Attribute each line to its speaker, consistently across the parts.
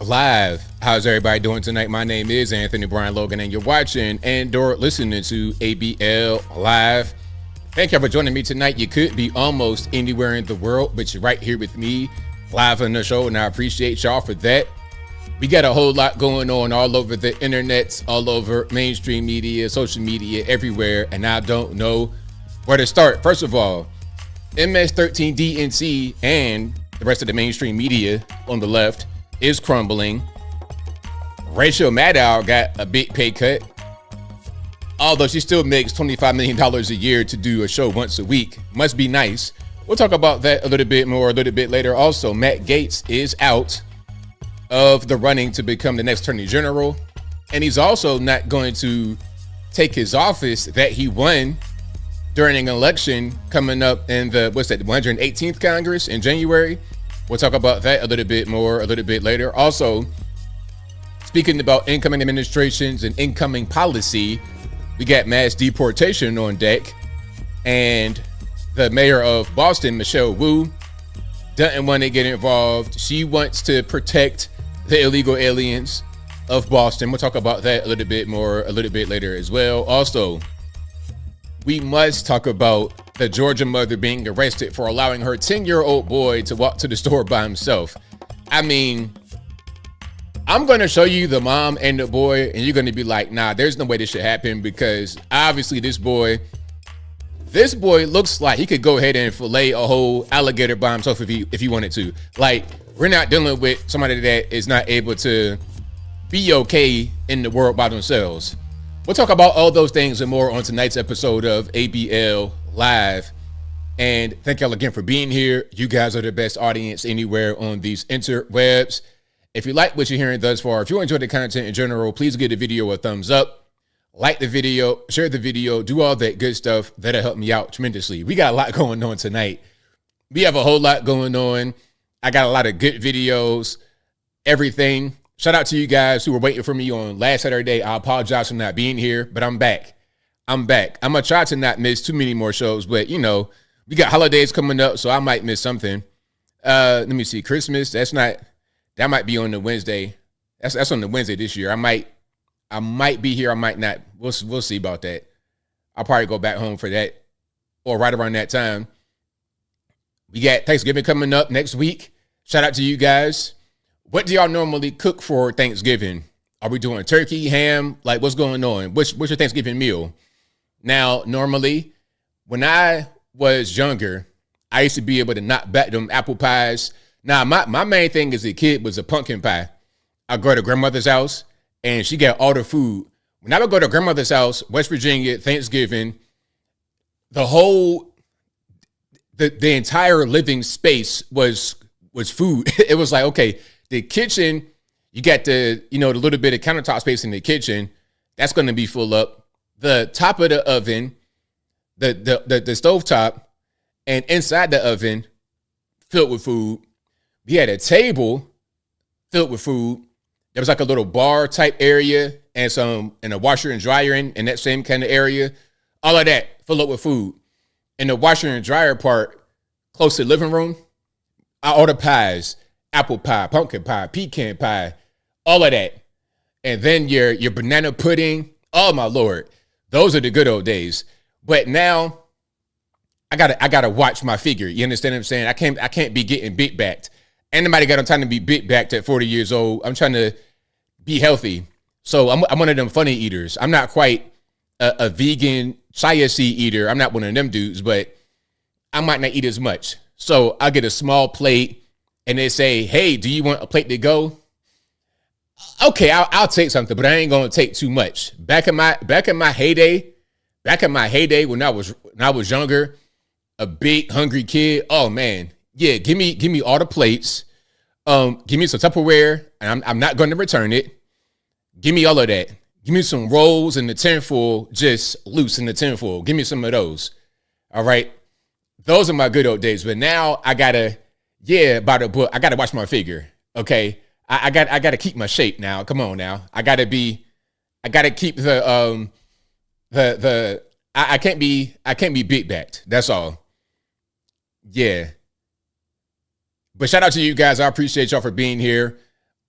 Speaker 1: Live. How's everybody doing tonight? My name is Anthony Brian Logan, and you're watching and/or listening to ABL Live. Thank you for joining me tonight. You could be almost anywhere in the world, but you're right here with me live on the show, and I appreciate y'all for that. We got a whole lot going on all over the internet, all over mainstream media, social media, everywhere, and I don't know where to start. First of all, MS13DNC and the rest of the mainstream media on the left is crumbling. Rachel Maddow got a big pay cut, although she still makes $25 million a year to do a show once a week. Must be nice. We'll talk about that a little bit more a little bit later. Also, Matt Gaetz is out of the running to become the next attorney general, and he's also not going to take his office that he won during an election coming up in the 118th Congress in January. We'll talk about that a little bit more a little bit later. Also, speaking about incoming administrations and incoming policy, we got mass deportation on deck, and the mayor of Boston, Michelle Wu, doesn't want to get involved. She wants to protect the illegal aliens of Boston. We'll talk about that a little bit more a little bit later as well. Also, we must talk about the Georgia mother being arrested for allowing her 10-year-old boy to walk to the store by himself. I mean, I'm going to show you the mom and the boy, and you're going to be like, nah, there's no way this should happen, because obviously this boy looks like he could go ahead and fillet a whole alligator by himself if he wanted to. Like, we're not dealing with somebody that is not able to be okay in the world by themselves. We'll talk about all those things and more on tonight's episode of ABL Live. And thank y'all again for being here. You guys are the best audience anywhere on these interwebs. If you like what you're hearing thus far, if you enjoy the content in general, please give the video a thumbs up, like the video, share the video, do all that good stuff. That'll help me out tremendously. We got a lot going on tonight. We have a whole lot going on. I got a lot of good videos, everything. Shout out to you guys who were waiting for me on last Saturday. I apologize for not being here, but I'm back. I'm going to try to not miss too many more shows, but you know, we got holidays coming up, so I might miss something. Let me see. Christmas, that might be on the Wednesday. That's on the Wednesday this year. I might be here. I might not. We'll see about that. I'll probably go back home for that or right around that time. We got Thanksgiving coming up next week. Shout out to you guys. What do y'all normally cook for Thanksgiving? Are we doing turkey, ham? Like, what's going on? What's your Thanksgiving meal? Now, normally, when I was younger, I used to be able to knock back them apple pies. Now, my main thing as a kid was a pumpkin pie. I'd go to grandmother's house, and she got all the food. When I would go to grandmother's house, West Virginia, Thanksgiving, the entire living space was food. It was like, okay, the kitchen, you got the little bit of countertop space in the kitchen, that's going to be full up. The top of the oven, the stove top, and inside the oven filled with food. We had a table filled with food. There was like a little bar type area and a washer and dryer in that same kind of area. All of that filled up with food. In the washer and dryer part, close to the living room, I ordered pies. Apple pie, pumpkin pie, pecan pie, all of that. And then your banana pudding. Oh my Lord. Those are the good old days. But now I gotta watch my figure. You understand what I'm saying? I can't be getting big backed. Ain't nobody got no time to be big backed at 40 years old. I'm trying to be healthy. So I'm one of them funny eaters. I'm not quite a vegan chia seed eater. I'm not one of them dudes, but I might not eat as much. So I'll get a small plate. And they say, hey, do you want a plate to go? Okay, I'll take something, but I ain't gonna take too much. Back in my heyday when I was younger, a big hungry kid. Oh man, yeah, give me all the plates. Give me some Tupperware, and I'm not gonna return it. Give me all of that. Give me some rolls in the tinfoil, just loose in the tinfoil. Give me some of those. All right, those are my good old days. But now I gotta. Yeah, by the book. I gotta watch my figure. Okay, I gotta keep my shape now. Come on now. I gotta keep the I can't be big backed. That's all. Yeah. But shout out to you guys. I appreciate y'all for being here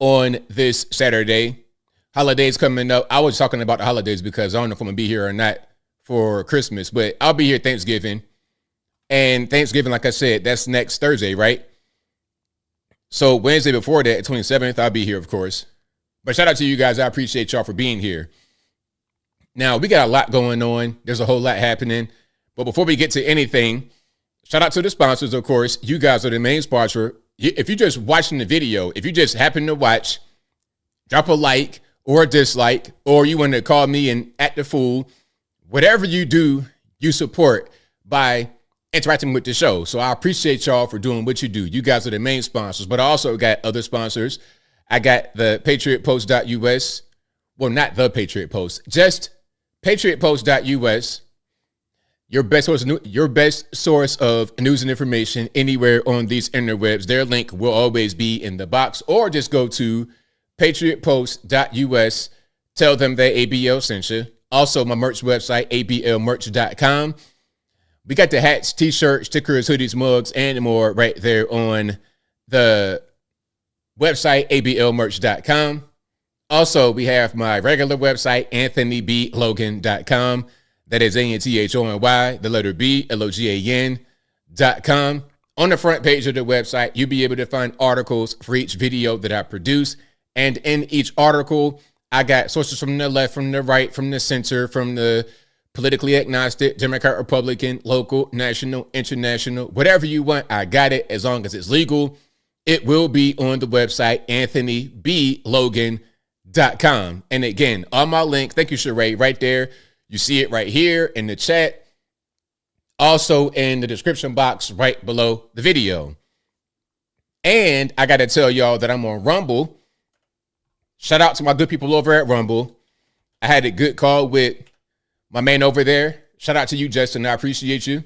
Speaker 1: on this Saturday. Holidays coming up. I was talking about the holidays because I don't know if I'm going to be here or not for Christmas, but I'll be here Thanksgiving. And Thanksgiving, like I said, that's next Thursday, right? So Wednesday before that, 27th, I'll be here, of course. But shout out to you guys. I appreciate y'all for being here. Now, we got a lot going on. There's a whole lot happening. But before we get to anything, shout out to the sponsors, of course. You guys are the main sponsor. If you're just watching the video, if you just happen to watch, drop a like or a dislike, or you want to call me and act the fool. Whatever you do, you support by interacting with the show. So I appreciate y'all for doing what you do. You guys are the main sponsors, but I also got other sponsors. I got the patriotpost.us. Well, not the Patriot Post, just patriotpost.us. Your best source of news and information anywhere on these interwebs. Their link will always be in the box, or just go to patriotpost.us. Tell them that ABL sent you. Also, my merch website, ablmerch.com. We got the hats, t-shirts, stickers, hoodies, mugs, and more right there on the website, ablmerch.com. Also, we have my regular website, anthonyblogan.com. That is ANTHONY, the letter B, LOGAN.com. On the front page of the website, you'll be able to find articles for each video that I produce. And in each article, I got sources from the left, from the right, from the center, from the politically agnostic, Democrat, Republican, local, national, international, whatever you want, I got it as long as it's legal. It will be on the website, anthonyblogan.com. And again, on my link, thank you, Sheree, right there. You see it right here in the chat. Also in the description box right below the video. And I got to tell y'all that I'm on Rumble. Shout out to my good people over at Rumble. I had a good call with my man over there. Shout out to you, Justin. I appreciate you.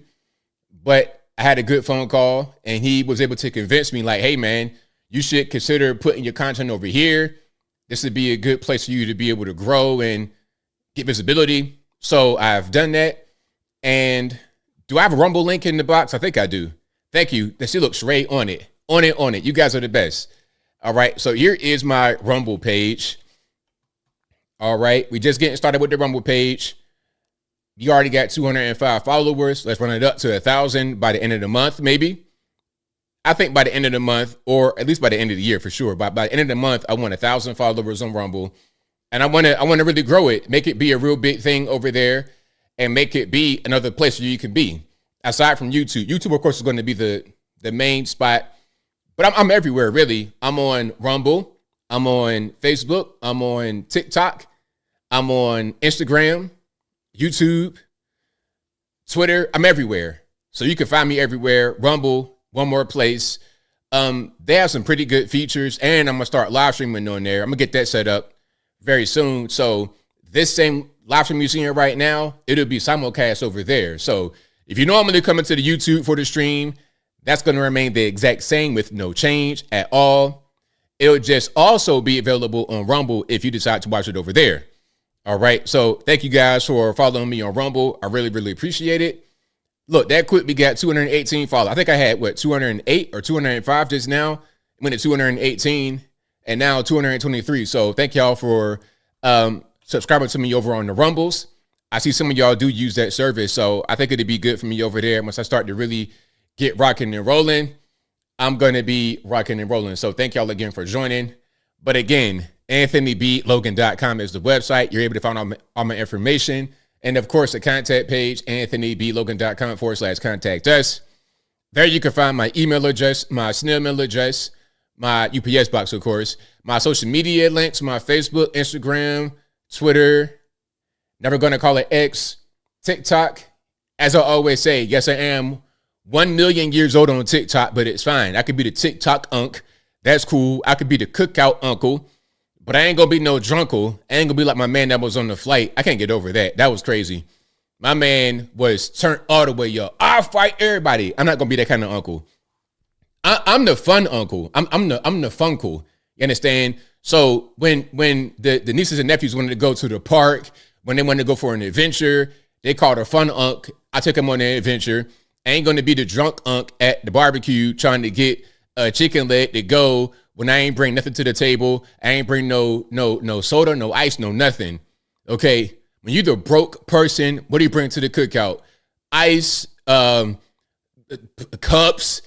Speaker 1: But I had a good phone call, and he was able to convince me, like, hey, man, you should consider putting your content over here. This would be a good place for you to be able to grow and get visibility. So I've done that. And do I have a Rumble link in the box? I think I do. Thank you. That still looks right on it. On it. You guys are the best. All right. So here is my Rumble page. All right. We just getting started with the Rumble page. You already got 205 followers. Let's run it up to 1,000 by the end of the month, maybe. I think by the end of the month, or at least by the end of the year for sure. But by the end of the month, I want 1,000 followers on Rumble. And I want to really grow it, make it be a real big thing over there, and make it be another place where you can be. Aside from YouTube. YouTube, of course, is going to be the main spot. But I'm everywhere, really. I'm on Rumble. I'm on Facebook. I'm on TikTok. I'm on Instagram, YouTube, Twitter. I'm everywhere. So you can find me everywhere. Rumble, one more place. They have some pretty good features, and I'm going to start live streaming on there. I'm going to get that set up very soon. So this same live stream you're seeing right now, it'll be simulcast over there. So if you normally come into the YouTube for the stream, that's going to remain the exact same with no change at all. It'll just also be available on Rumble if you decide to watch it over there. All right. So thank you guys for following me on Rumble. I really, really appreciate it. Look, that quick, we got 218 followers. I think I had 208 or 205 just now. Went at 218 and now 223. So thank y'all for subscribing to me over on the Rumbles. I see some of y'all do use that service. So I think it'd be good for me over there. Once I start to really get rocking and rolling, I'm going to be rocking and rolling. So thank y'all again for joining. But again, AnthonyBLogan.com is the website. You're able to find all my information. And of course, the contact page, AnthonyBLogan.com/contact us. There you can find my email address, my snail mail address, my UPS box, of course, my social media links, my Facebook, Instagram, Twitter, never going to call it X, TikTok. As I always say, yes, I am 1 million years old on TikTok, but it's fine. I could be the TikTok unk. That's cool. I could be the cookout uncle, but I ain't going to be no drunkle. I ain't going to be like my man that was on the flight. I can't get over that. That was crazy. My man was turned all the way up. I'll fight everybody. I'm not going to be that kind of uncle. I'm the fun uncle. I'm the funkle. You understand? So when the nieces and nephews wanted to go to the park, when they wanted to go for an adventure, they called her fun unk. I took them on an adventure. I ain't going to be the drunk unk at the barbecue trying to get a chicken leg to go when I ain't bring nothing to the table. I ain't bring no soda, no ice, no nothing. Okay. When you the broke person, what do you bring to the cookout? Ice, cups,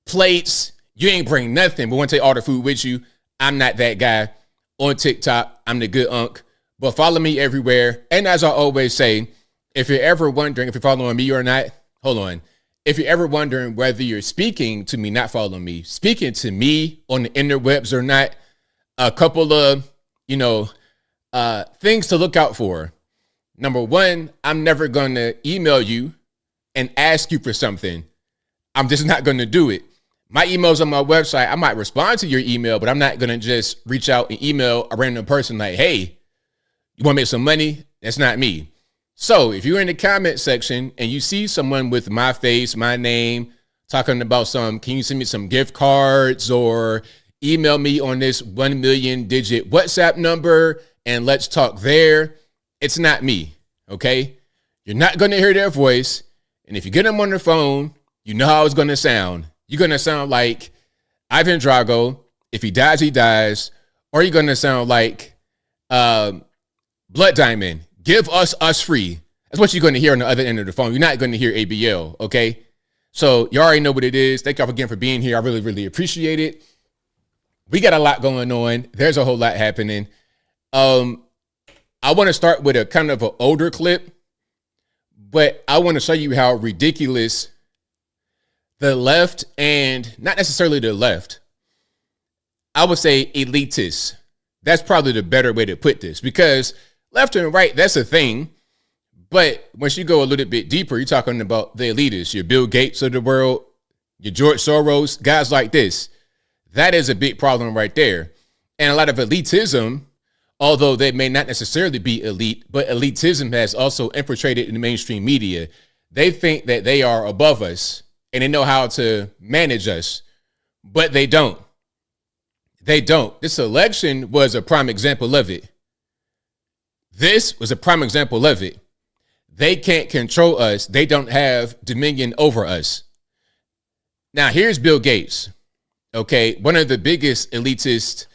Speaker 1: plates. You ain't bring nothing, but want to take all the food with you. I'm not that guy. On TikTok, I'm the good unk. But follow me everywhere. And as I always say, if you're ever wondering if you're following me or not, hold on. If you're ever wondering whether you're speaking to me, not following me, speaking to me on the interwebs or not, a couple of, things to look out for. Number one, I'm never going to email you and ask you for something. I'm just not going to do it. My email's on my website. I might respond to your email, but I'm not going to just reach out and email a random person like, hey, you want to make some money? That's not me. So if you're in the comment section and you see someone with my face, my name, talking about can you send me some gift cards or email me on this 1 million digit WhatsApp number and let's talk there. It's not me. Okay. You're not going to hear their voice. And if you get them on the phone, you know how it's going to sound. You're going to sound like Ivan Drago. If he dies, he dies. Or you're going to sound like Blood Diamond. Give us free. That's what you're going to hear on the other end of the phone. You're not going to hear ABL, okay? So you already know what it is. Thank y'all again for being here. I really, really appreciate it. We got a lot going on. There's a whole lot happening. I want to start with a kind of an older clip, but I want to show you how ridiculous the left, and not necessarily the left, I would say elitists. That's probably the better way to put this, because left and right, that's a thing. But once you go a little bit deeper, you're talking about the elitists, your Bill Gates of the world, your George Soros, guys like this. That is a big problem right there. And a lot of elitism, although they may not necessarily be elite, but elitism has also infiltrated in the mainstream media. They think that they are above us and they know how to manage us, but they don't. They don't. This election was a prime example of it. This was a prime example of it. They can't control us. They don't have dominion over us. Now, here's Bill Gates, okay? One of the biggest elitist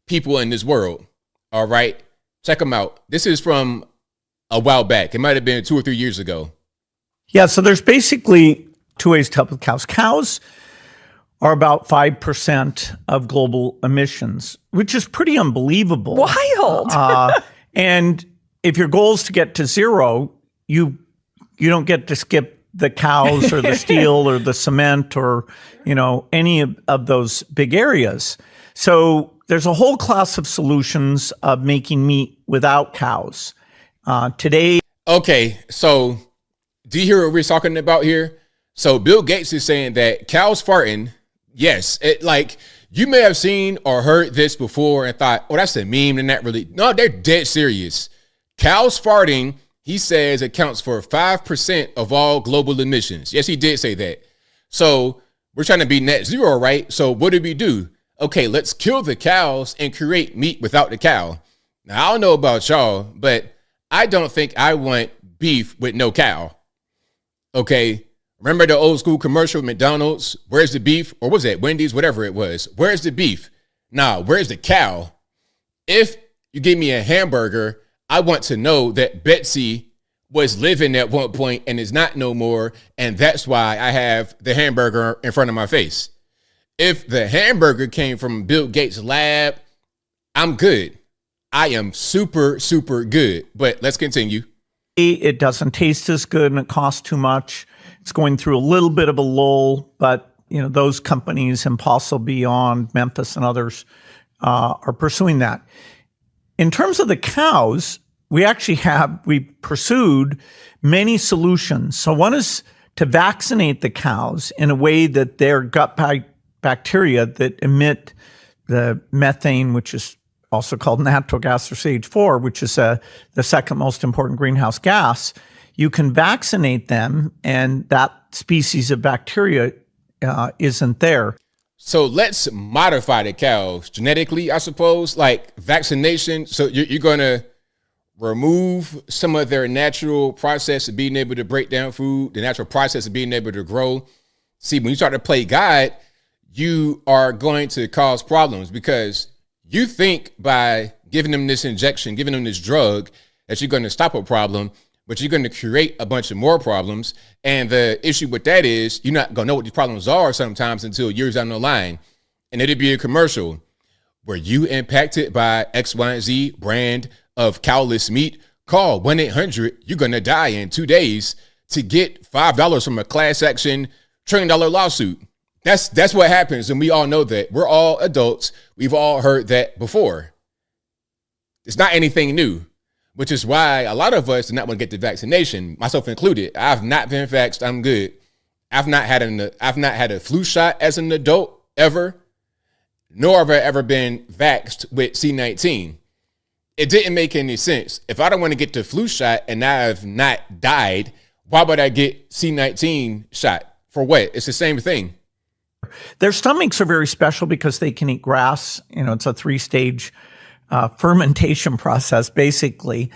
Speaker 1: people in this world, all right? Check him out. This is from a while back. It might have been 2 or 3 years ago.
Speaker 2: Yeah, so there's basically two ways to help with cows. Cows are about 5% of global emissions, which is pretty unbelievable.
Speaker 3: Wild.
Speaker 2: And if your goal is to get to zero, you don't get to skip the cows or the steel or the cement or, any of those big areas. So there's a whole class of solutions of making meat without cows. Today.
Speaker 1: Okay, so do you hear what we're talking about here? So Bill Gates is saying that cows farting, yes, you may have seen or heard this before and thought, oh, that's a meme and not really. No, they're dead serious. Cows farting, he says, accounts for 5% of all global emissions. Yes, he did say that. So we're trying to be net zero, right? So what did we do? Okay, let's kill the cows and create meat without the cow. Now, I don't know about y'all, but I don't think I want beef with no cow. Okay. Remember the old school commercial, McDonald's, where's the beef? Or was that Wendy's, whatever it was? Where's the beef? Nah, where's the cow? If you give me a hamburger, I want to know that Betsy was living at one point and is not no more. And that's why I have the hamburger in front of my face. If the hamburger came from Bill Gates' lab, I'm good. I am super, super good. But let's continue.
Speaker 2: It doesn't taste as good and it costs too much. It's going through a little bit of a lull, but those companies, Impossible Beyond, Memphis, and others are pursuing that. In terms of the cows, we pursued many solutions. So one is to vaccinate the cows in a way that their gut bacteria that emit the methane, which is also called natural gas or CH4, which is the second most important greenhouse gas. You can vaccinate them, and that species of bacteria isn't there.
Speaker 1: So let's modify the cows genetically, I suppose, like vaccination. So you're going to remove some of their natural process of being able to break down food, the natural process of being able to grow. See, when you start to play God, you are going to cause problems because you think by giving them this injection, giving them this drug, that you're going to stop a problem, but you're going to create a bunch of more problems. And the issue with that is you're not going to know what these problems are sometimes until years down the line. And it'll be a commercial. Were you impacted by X, Y, and Z brand of cowless meat? Call 1-800, you're going to die in 2 days to get $5 from a class action $1 trillion lawsuit. That's what happens. And we all know that. We're all adults. We've all heard that before. It's not anything new, which is why a lot of us do not want to get the vaccination, myself included. I've not been vaxxed. I'm good. I've not had a flu shot as an adult ever, nor have I ever been vaxxed with C-19. It didn't make any sense. If I don't want to get the flu shot and I've not died, why would I get C-19 shot? For what? It's the same thing.
Speaker 2: Their stomachs are very special because they can eat grass. It's a 3-stage fermentation process, basically.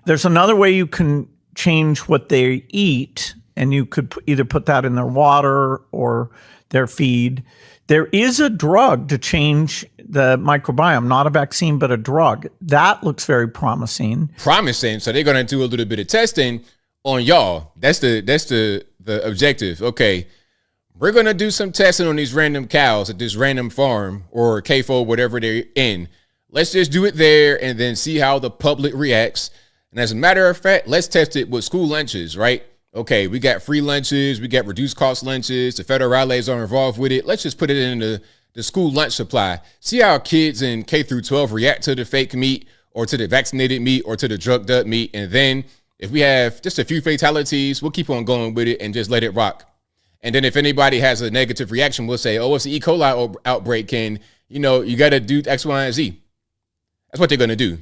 Speaker 2: There's another way you can change what they eat, and you could either put that in their water or their feed. There is a drug to change the microbiome, not a vaccine, but a drug. That looks very promising. Promising.
Speaker 1: So they're going to do a little bit of testing on y'all. That's the objective. Okay. We're going to do some testing on these random cows at this random farm or CAFO, whatever they're in. Let's just do it there and then see how the public reacts. And as a matter of fact, let's test it with school lunches, right? Okay, we got free lunches. We got reduced cost lunches. The federales are involved with it. Let's just put it in the school lunch supply. See how kids in K through 12 react to the fake meat or to the vaccinated meat or to the drugged up meat. And then if we have just a few fatalities, we'll keep on going with it and just let it rock. And then if anybody has a negative reaction, we'll say, oh, it's the E. coli outbreak. And, you got to do X, Y, and Z. That's what they're going to do.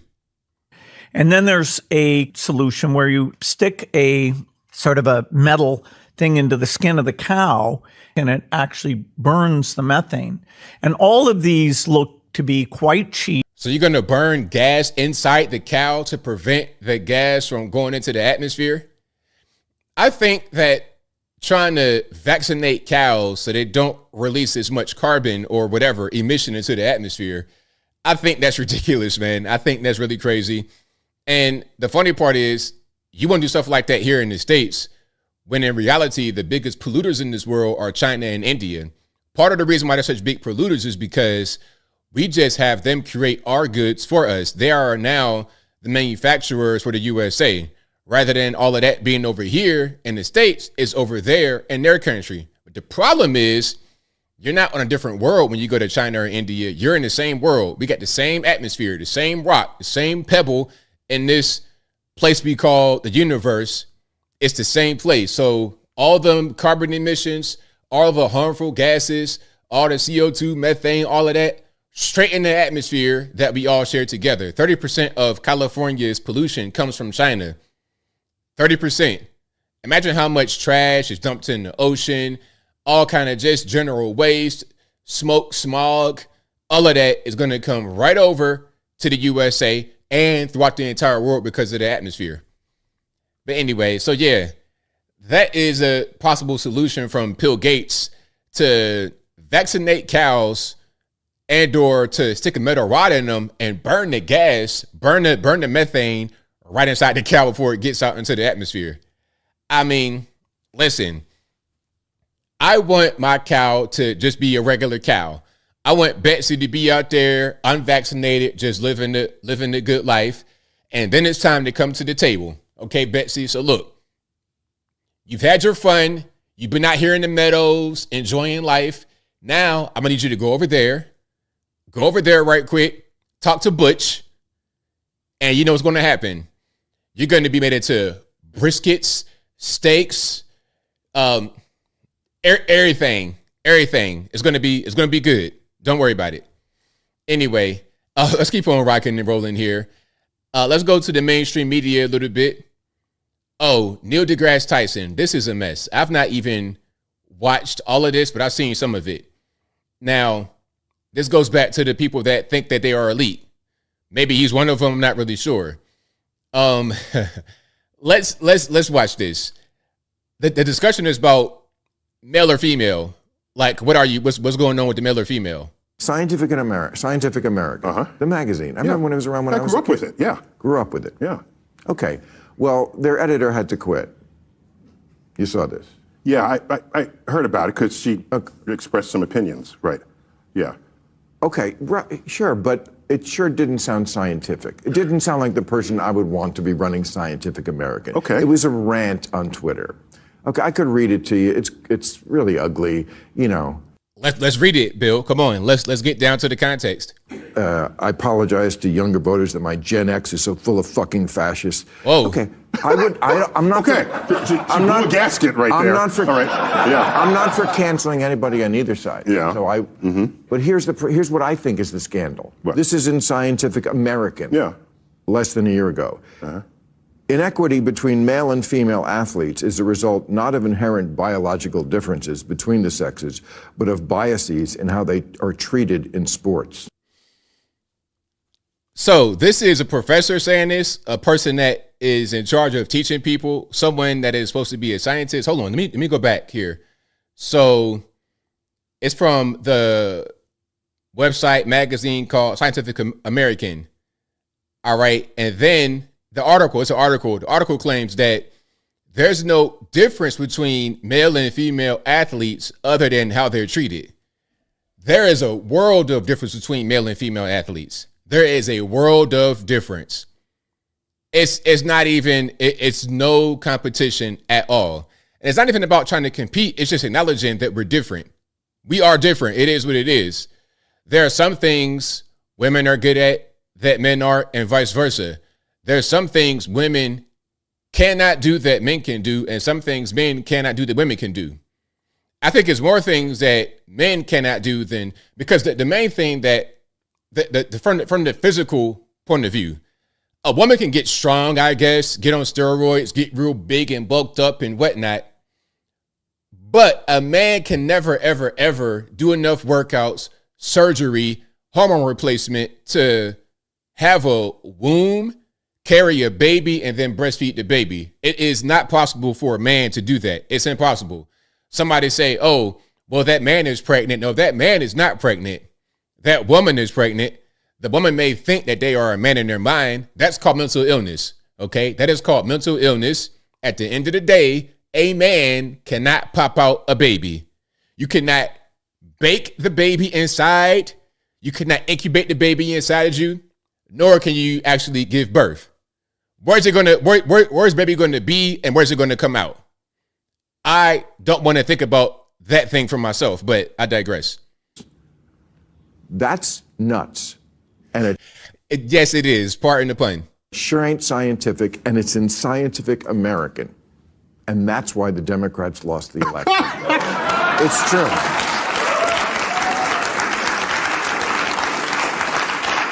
Speaker 2: And then there's a solution where you stick a sort of a metal thing into the skin of the cow, and it actually burns the methane. And all of these look to be quite cheap.
Speaker 1: So you're going to burn gas inside the cow to prevent the gas from going into the atmosphere? I think that trying to vaccinate cows so they don't release as much carbon or whatever emission into the atmosphere, I think that's ridiculous, man. I think that's really crazy. And the funny part is you want to do stuff like that here in the States when in reality, the biggest polluters in this world are China and India. Part of the reason why they're such big polluters is because we just have them create our goods for us. They are now the manufacturers for the USA. Rather than all of that being over here in the States, it's over there in their country. But the problem is you're not on a different world when you go to China or India. You're in the same world. We got the same atmosphere, the same rock, the same pebble in this place we call the universe. It's the same place. So all the carbon emissions, all the harmful gases, all the CO2, methane, all of that, straight in the atmosphere that we all share together. 30% of California's pollution comes from China. 30%. Imagine how much trash is dumped in the ocean, all kind of just general waste, smoke, smog, all of that is going to come right over to the USA and throughout the entire world because of the atmosphere. But anyway, so yeah, that is a possible solution from Bill Gaetz to vaccinate cows and or to stick a metal rod in them and burn the gas, burn the methane right inside the cow before it gets out into the atmosphere. I mean, listen, I want my cow to just be a regular cow. I want Betsy to be out there unvaccinated, just living the good life. And then it's time to come to the table. Okay, Betsy. So look, you've had your fun. You've been out here in the meadows, enjoying life. Now I'm gonna need you to go over there right quick, talk to Butch. And you know what's going to happen. You're going to be made into briskets, steaks, everything. It's going to be good. Don't worry about it. Anyway, let's keep on rocking and rolling here. Let's go to the mainstream media a little bit. Oh, Neil deGrasse Tyson. This is a mess. I've not even watched all of this, but I've seen some of it. Now, this goes back to the people that think that they are elite. Maybe he's one of them. I'm not really sure. Let's watch this. The discussion is about male or female. Like, what's going on with the male or female?
Speaker 3: Scientific American, the magazine. I remember when it was around when I was
Speaker 4: grew up with it. Yeah.
Speaker 3: Grew up with it.
Speaker 4: Yeah.
Speaker 3: Okay. Well, their editor had to quit. You saw this.
Speaker 4: Yeah, I heard about it because she expressed some opinions. Right. Yeah.
Speaker 3: Okay, sure, but it sure didn't sound scientific. It didn't sound like the person I would want to be running Scientific American.
Speaker 4: Okay.
Speaker 3: It was a rant on Twitter. Okay, I could read it to you. It's really ugly, you know.
Speaker 1: Let's read it, Bill. Come on, let's get down to the context.
Speaker 3: I apologize to younger voters that my Gen X is so full of fucking fascists.
Speaker 1: Whoa.
Speaker 3: Okay, I'm not.
Speaker 4: Okay. I'm not a gasket right there.
Speaker 3: I'm not for.
Speaker 4: All right. Yeah.
Speaker 3: I'm not for canceling anybody on either side.
Speaker 4: Yeah.
Speaker 3: So But here's what I think is the scandal.
Speaker 4: What?
Speaker 3: This is in Scientific American.
Speaker 4: Yeah.
Speaker 3: Less than a year ago. Inequity between male and female athletes is the result not of inherent biological differences between the sexes, but of biases in how they are treated in sports.
Speaker 1: So this is a professor saying this, a person that is in charge of teaching people, someone that is supposed to be a scientist. Hold on, let me go back here. So it's from the website magazine called Scientific American. All right, and then the article claims that there's no difference between male and female athletes other than how they're treated. There is a world of difference between male and female athletes. There is a world of difference. It's not even, it's no competition at all. And it's not even about trying to compete. It's just acknowledging that we're different. We are different. It is what it is. There are some things women are good at that men are, and vice versa. There's some things women cannot do that men can do, and some things men cannot do that women can do. I think it's more things that men cannot do than, because the main thing that from the physical point of view, a woman can get strong, I guess, get on steroids, get real big and bulked up and whatnot. But a man can never, ever, ever do enough workouts, surgery, hormone replacement to have a womb, carry a baby, and then breastfeed the baby. It is not possible for a man to do that. It's impossible. Somebody say, oh, well, that man is pregnant. No, that man is not pregnant. That woman is pregnant. The woman may think that they are a man in their mind. That's called mental illness. Okay. That is called mental illness. At the end of the day, a man cannot pop out a baby. You cannot bake the baby inside. You cannot incubate the baby inside of you, nor can you actually give birth. Where's baby going to be and where's it going to come out? I don't want to think about that thing for myself, but I digress.
Speaker 3: That's nuts. And
Speaker 1: yes, it is. Pardon the pun.
Speaker 3: Sure ain't scientific, and it's in Scientific American. And that's why the Democrats lost the election. It's true.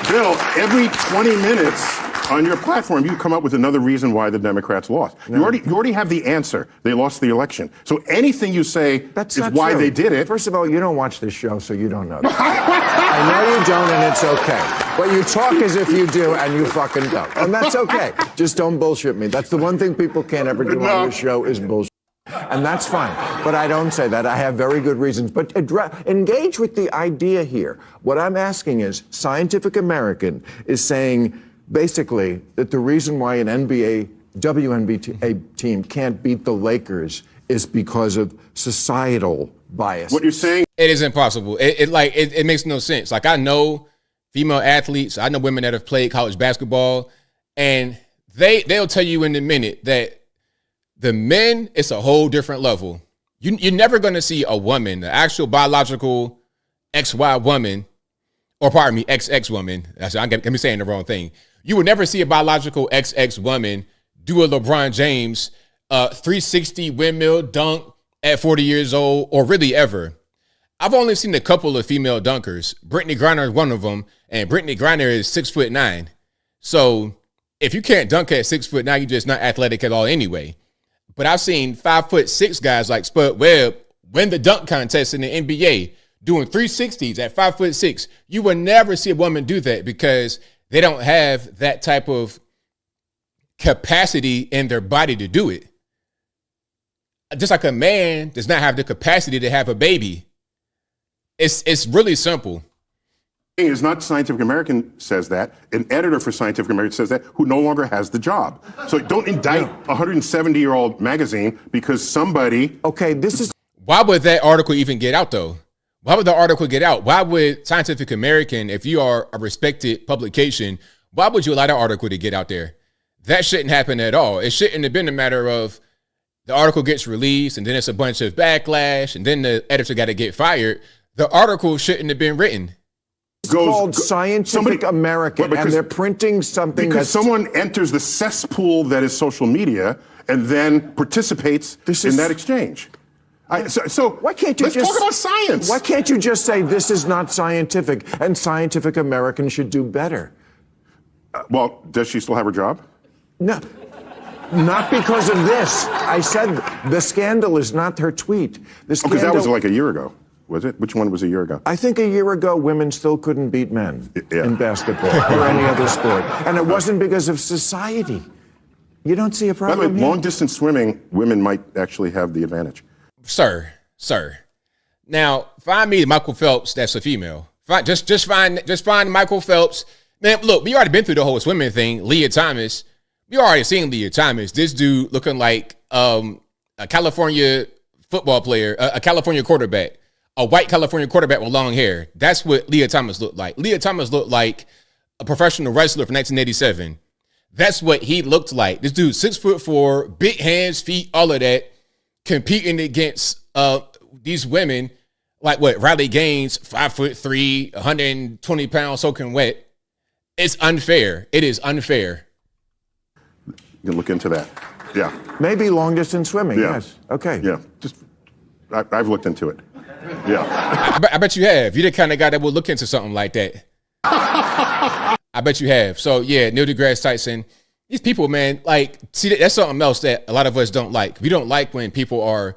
Speaker 4: Bill, every 20 minutes on your platform, you come up with another reason why the Democrats lost. No. You already have the answer. They lost the election. So anything you say is why they did it.
Speaker 3: First of all, you don't watch this show, so you don't know that. I know you don't, and it's okay. But you talk as if you do, and you fucking don't. And that's okay. Just don't bullshit me. That's the one thing people can't ever do on this show is bullshit. And that's fine. But I don't say that. I have very good reasons. But engage with the idea here. What I'm asking is, Scientific American is saying, basically, that the reason why an WNBA team can't beat the Lakers is because of societal bias.
Speaker 4: What you're saying?
Speaker 1: It is impossible. It makes no sense. Like, I know female athletes, I know women that have played college basketball, and they'll tell you in a minute that the men, it's a whole different level. You're never going to see a woman, the actual biological XY woman, or pardon me, XX woman. I'm saying the wrong thing. You would never see a biological XX woman do a LeBron James 360 windmill dunk at 40 years old, or really ever. I've only seen a couple of female dunkers. Brittany Griner is one of them, and Brittany Griner is 6'9". So if you can't dunk at 6'9", you're just not athletic at all anyway. But I've seen 5'6" guys like Spud Webb win the dunk contest in the NBA, doing 360s at 5'6". You will never see a woman do that because they don't have that type of capacity in their body to do it. Just like a man does not have the capacity to have a baby. It's really simple.
Speaker 4: Is not Scientific American says that. An editor for Scientific American says that, who no longer has the job. So don't indict a 170-year-old magazine because somebody...
Speaker 3: Okay, this is...
Speaker 1: Why would that article even get out, though? Why would the article get out? Why would Scientific American, if you are a respected publication, why would you allow that article to get out there? That shouldn't happen at all. It shouldn't have been a matter of the article gets released and then it's a bunch of backlash and then the editor got to get fired. The article shouldn't have been written.
Speaker 3: It's called Scientific American, and they're printing something
Speaker 4: because someone enters the cesspool that is social media and then participates in that exchange. So
Speaker 3: why can't you
Speaker 4: let's
Speaker 3: just
Speaker 4: talk about science?
Speaker 3: Why can't you just say this is not scientific and Scientific American should do better?
Speaker 4: Well, does she still have her job?
Speaker 3: No, not because of this. I said the scandal is not her tweet. The scandal,
Speaker 4: because that was like a year ago. Was it? Which one was a year ago?
Speaker 3: I think a year ago, women still couldn't beat men in basketball or any other sport. And it wasn't because of society. You don't see a problem
Speaker 4: By the way,
Speaker 3: here?
Speaker 4: long-distance swimming, women might actually have the advantage.
Speaker 1: Sir. Now, find me Michael Phelps that's a female. Just find Michael Phelps. Man, look, we already been through the whole swimming thing. Leah Thomas. We already seen Leah Thomas. This dude looking like a California football player, a California quarterback. A white California quarterback with long hair. That's what Leah Thomas looked like. Leah Thomas looked like a professional wrestler from 1987. That's what he looked like. This dude, 6'4", big hands, feet, all of that, competing against these women like what? Riley Gaines, 5'3", 120 pounds, soaking wet. It's unfair. It is unfair.
Speaker 4: You can look into that. Yeah.
Speaker 3: Maybe long distance swimming.
Speaker 4: Yeah.
Speaker 3: Yes. Okay.
Speaker 4: Yeah. I've looked into it. Yeah.
Speaker 1: I bet you have. You're the kind of guy that will look into something like that. I bet you have. So, yeah, Neil deGrasse Tyson. These people, man, like, see, that's something else that a lot of us don't like. We don't like when people are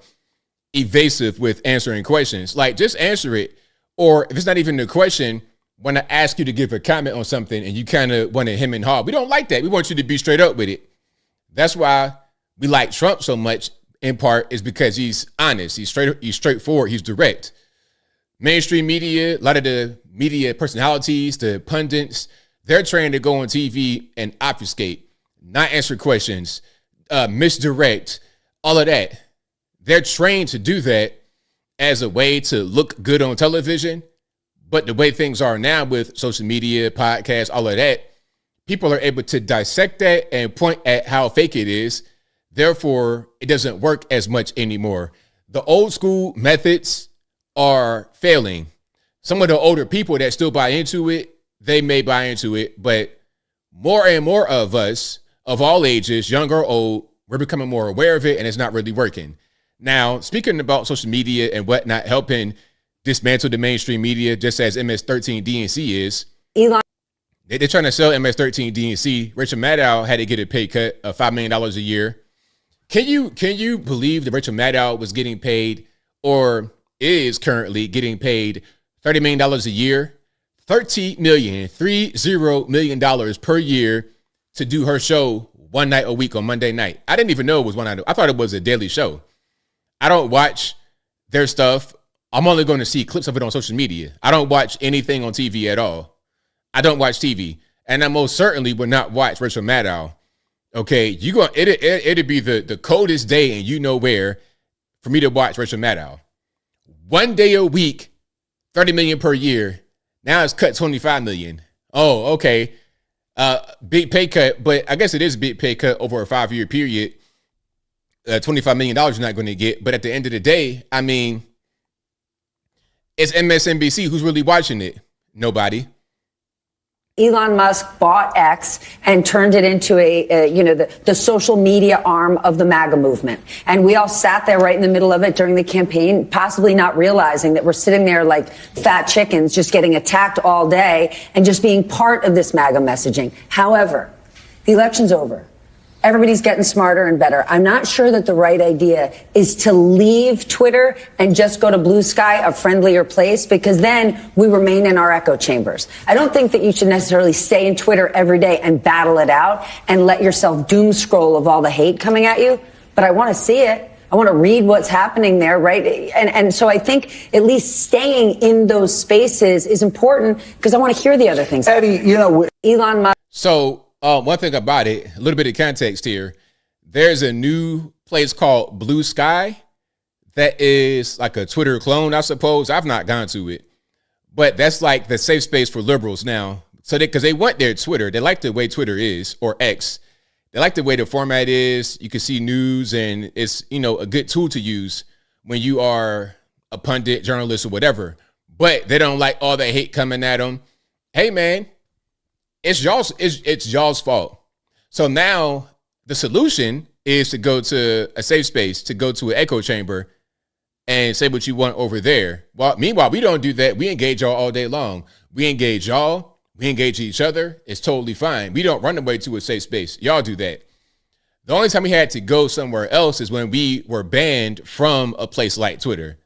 Speaker 1: evasive with answering questions. Like, just answer it. Or if it's not even a question, when I ask you to give a comment on something and you kind of want to hem and haw, we don't like that. We want you to be straight up with it. That's why we like Trump so much. In part is because he's honest, he's straightforward, he's direct. Mainstream media, a lot of the media personalities, the pundits, they're trained to go on TV and obfuscate, not answer questions, misdirect, all of that. They're trained to do that as a way to look good on television. But the way things are now with social media, podcasts, all of that, people are able to dissect that and point at how fake it is. Therefore, it doesn't work as much anymore. The old school methods are failing. Some of the older people that still buy into it, they may buy into it, but more and more of us, of all ages, young or old, we're becoming more aware of it, and it's not really working. Now, speaking about social media and whatnot, helping dismantle the mainstream media, just as MS-13 DNC is.
Speaker 5: Elon.
Speaker 1: They're trying to sell MS-13 DNC. Rachel Maddow had to get a pay cut of $5 million a year. Can you believe that Rachel Maddow was getting paid, or is currently getting paid, $30 million a year? $30 million per year to do her show one night a week on Monday night. I didn't even know it was one night. I thought it was a daily show. I don't watch their stuff. I'm only going to see clips of it on social media. I don't watch anything on TV at all. I don't watch TV. And I most certainly would not watch Rachel Maddow. Okay, it'd be the coldest day and you know where for me to watch Rachel Maddow. One day a week, $30 million per year. Now it's cut $25 million. Oh, okay. Big pay cut, but I guess it is a big pay cut over a 5-year period. $25 million you're not going to get. But at the end of the day, I mean, it's MSNBC. Who's really watching it? Nobody.
Speaker 5: Elon Musk bought X and turned it into the social media arm of the MAGA movement. And we all sat there right in the middle of it during the campaign, possibly not realizing that we're sitting there like fat chickens, just getting attacked all day and just being part of this MAGA messaging. However, the election's over. Everybody's getting smarter and better. I'm not sure that the right idea is to leave Twitter and just go to Blue Sky, a friendlier place, because then we remain in our echo chambers. I don't think that you should necessarily stay in Twitter every day and battle it out and let yourself doom scroll of all the hate coming at you. But I want to see it. I want to read what's happening there, right? And so I think at least staying in those spaces is important because I want to hear the other things.
Speaker 3: Eddie,
Speaker 5: Elon Musk.
Speaker 1: So one thing about it, a little bit of context here. There's a new place called Blue Sky that is like a Twitter clone, I suppose. I've not gone to it, but that's like the safe space for liberals now. So because they want their Twitter, they like the way Twitter is, or X. They like the way the format is. You can see news, and it's, a good tool to use when you are a pundit, journalist, or whatever. But they don't like all the hate coming at them. Hey, man, it's y'all's fault. So now the solution is to go to a safe space, to go to an echo chamber and say what you want over there. Well, meanwhile, we don't do that. We engage y'all all day long. We engage y'all. We engage each other. It's totally fine. We don't run away to a safe space. Y'all do that. The only time we had to go somewhere else is when we were banned from a place like Twitter.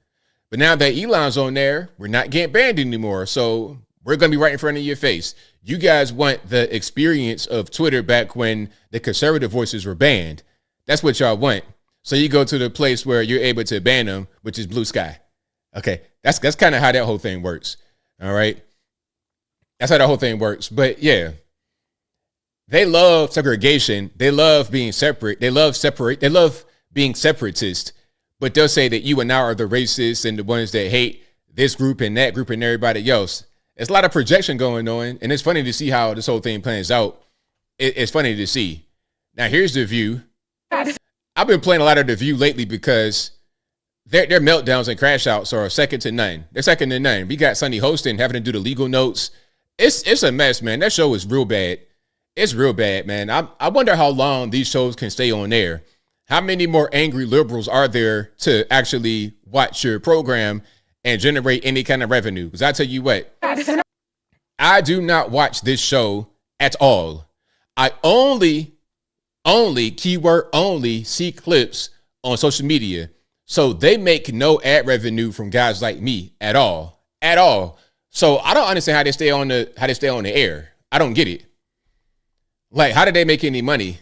Speaker 1: But now that Elon's on there, we're not getting banned anymore. So we're going to be right in front of your face. You guys want the experience of Twitter back when the conservative voices were banned. That's what y'all want. So you go to the place where you're able to ban them, which is Blue Sky. Okay, that's kind of how that whole thing works. All right. That's how the whole thing works. But yeah, they love segregation. They love being separate. They love being separatist. But they'll say that you and I are the racists and the ones that hate this group and that group and everybody else. There's a lot of projection going on. And it's funny to see how this whole thing plans out. It's funny to see. Now, here's The View. I've been playing a lot of The View lately because their meltdowns and crash outs are second to none. They're second to none. We got Sunny hosting, having to do the legal notes. It's a mess, man. That show is real bad. It's real bad, man. I wonder how long these shows can stay on air. How many more angry liberals are there to actually watch your program and generate any kind of revenue? Because I tell you what, I do not watch this show at all. I only keyword only see clips on social media. So they make no ad revenue from guys like me at all. So I don't understand how they stay on the air. I don't get it. Like, how do they make any money?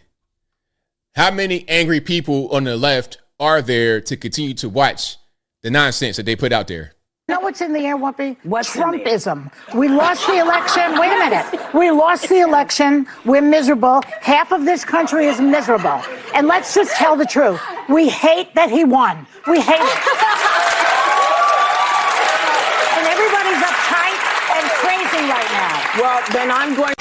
Speaker 1: How many angry people on the left are there to continue to watch the nonsense that they put out there?
Speaker 6: You know what's in the air, Whoopi?
Speaker 5: What's
Speaker 6: Trumpism. We lost the election. Wait a minute. We lost the election. We're miserable. Half of this country is miserable. And let's just tell the truth. We hate that he won. We hate it. And everybody's uptight and crazy right now.
Speaker 5: Well, then I'm going.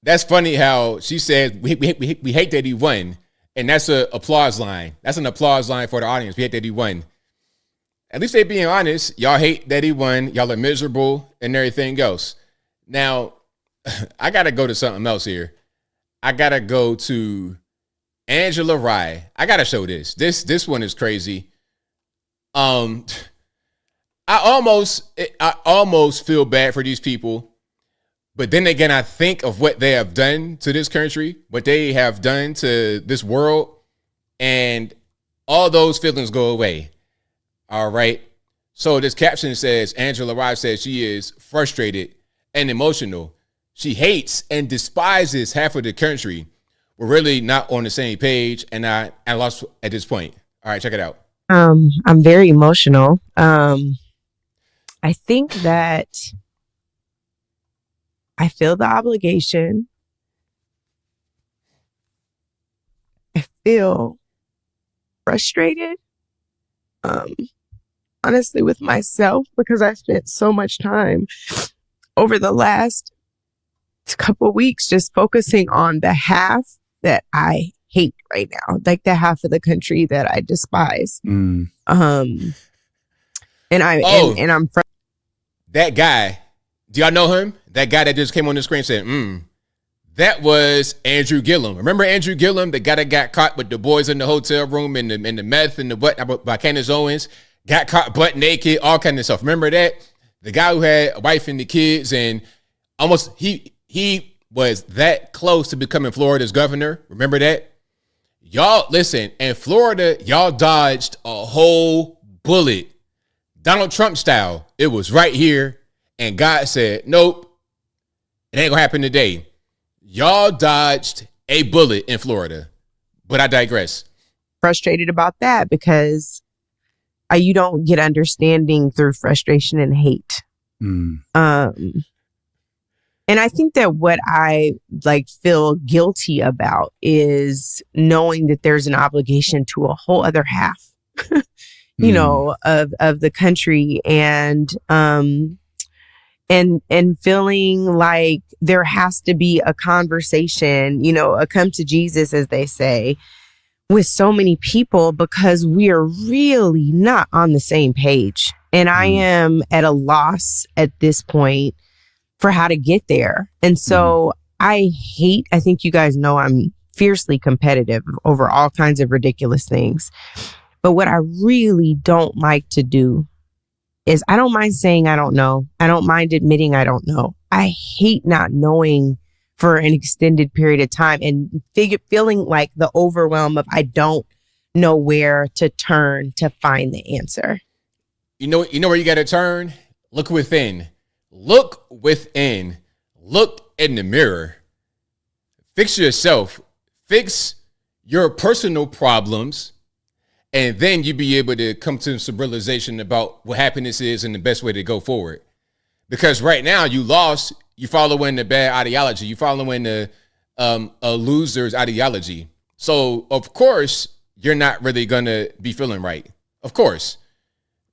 Speaker 1: That's funny how she said we hate that he won. And that's an applause line. That's an applause line for the audience. We hate that he won. At least they being honest. Y'all hate that he won. Y'all are miserable and everything else. Now, I got to go to something else here. I got to go to Angela Rye. I got to show this. This one is crazy. I almost feel bad for these people. But then again, I think of what they have done to this country, what they have done to this world, and all those feelings go away. All right. So this caption says, Angela Rye says she is frustrated and emotional. She hates and despises half of the country. We're really not on the same page, and I lost at this point. All right, check it out.
Speaker 7: I'm very emotional. I think that I feel the obligation. I feel frustrated. Honestly, with myself, because I spent so much time over the last couple of weeks just focusing on the half that I hate right now, like the half of the country that I despise. And I'm
Speaker 1: that guy. Do y'all know him? That guy that just came on the screen and said, that was Andrew Gillum. Remember Andrew Gillum, the guy that got caught with the boys in the hotel room and the meth and the what by Candace Owens, got caught butt naked, all kind of stuff. Remember that? The guy who had a wife and the kids, and almost he was that close to becoming Florida's governor. Remember that? Y'all, listen, in Florida, y'all dodged a whole bullet. Donald Trump style. It was right here. And God said, nope, it ain't gonna happen today. Y'all dodged a bullet in Florida. But I digress.
Speaker 7: frustrated about that because you don't get understanding through frustration and hate. And I think that what I feel guilty about is knowing that there's an obligation to a whole other half, you know, of the country, and feeling like there has to be a conversation, you know, a come to Jesus, as they say, with so many people, because we are really not on the same page. And I am at a loss at this point for how to get there. And so I think you guys know I'm fiercely competitive over all kinds of ridiculous things. But what I really don't like to do is I don't mind saying I don't know. I don't mind admitting I don't know. I hate not knowing for an extended period of time and feeling like the overwhelm of I don't know where to turn to find the answer.
Speaker 1: You know where you got to turn? Look within. Look within. Look in the mirror. Fix yourself. Fix your personal problems. And then you'll be able to come to some realization about what happiness is and the best way to go forward. Because right now you lost. You're following the bad ideology. You're following the a loser's ideology. So, of course, you're not really going to be feeling right. Of course.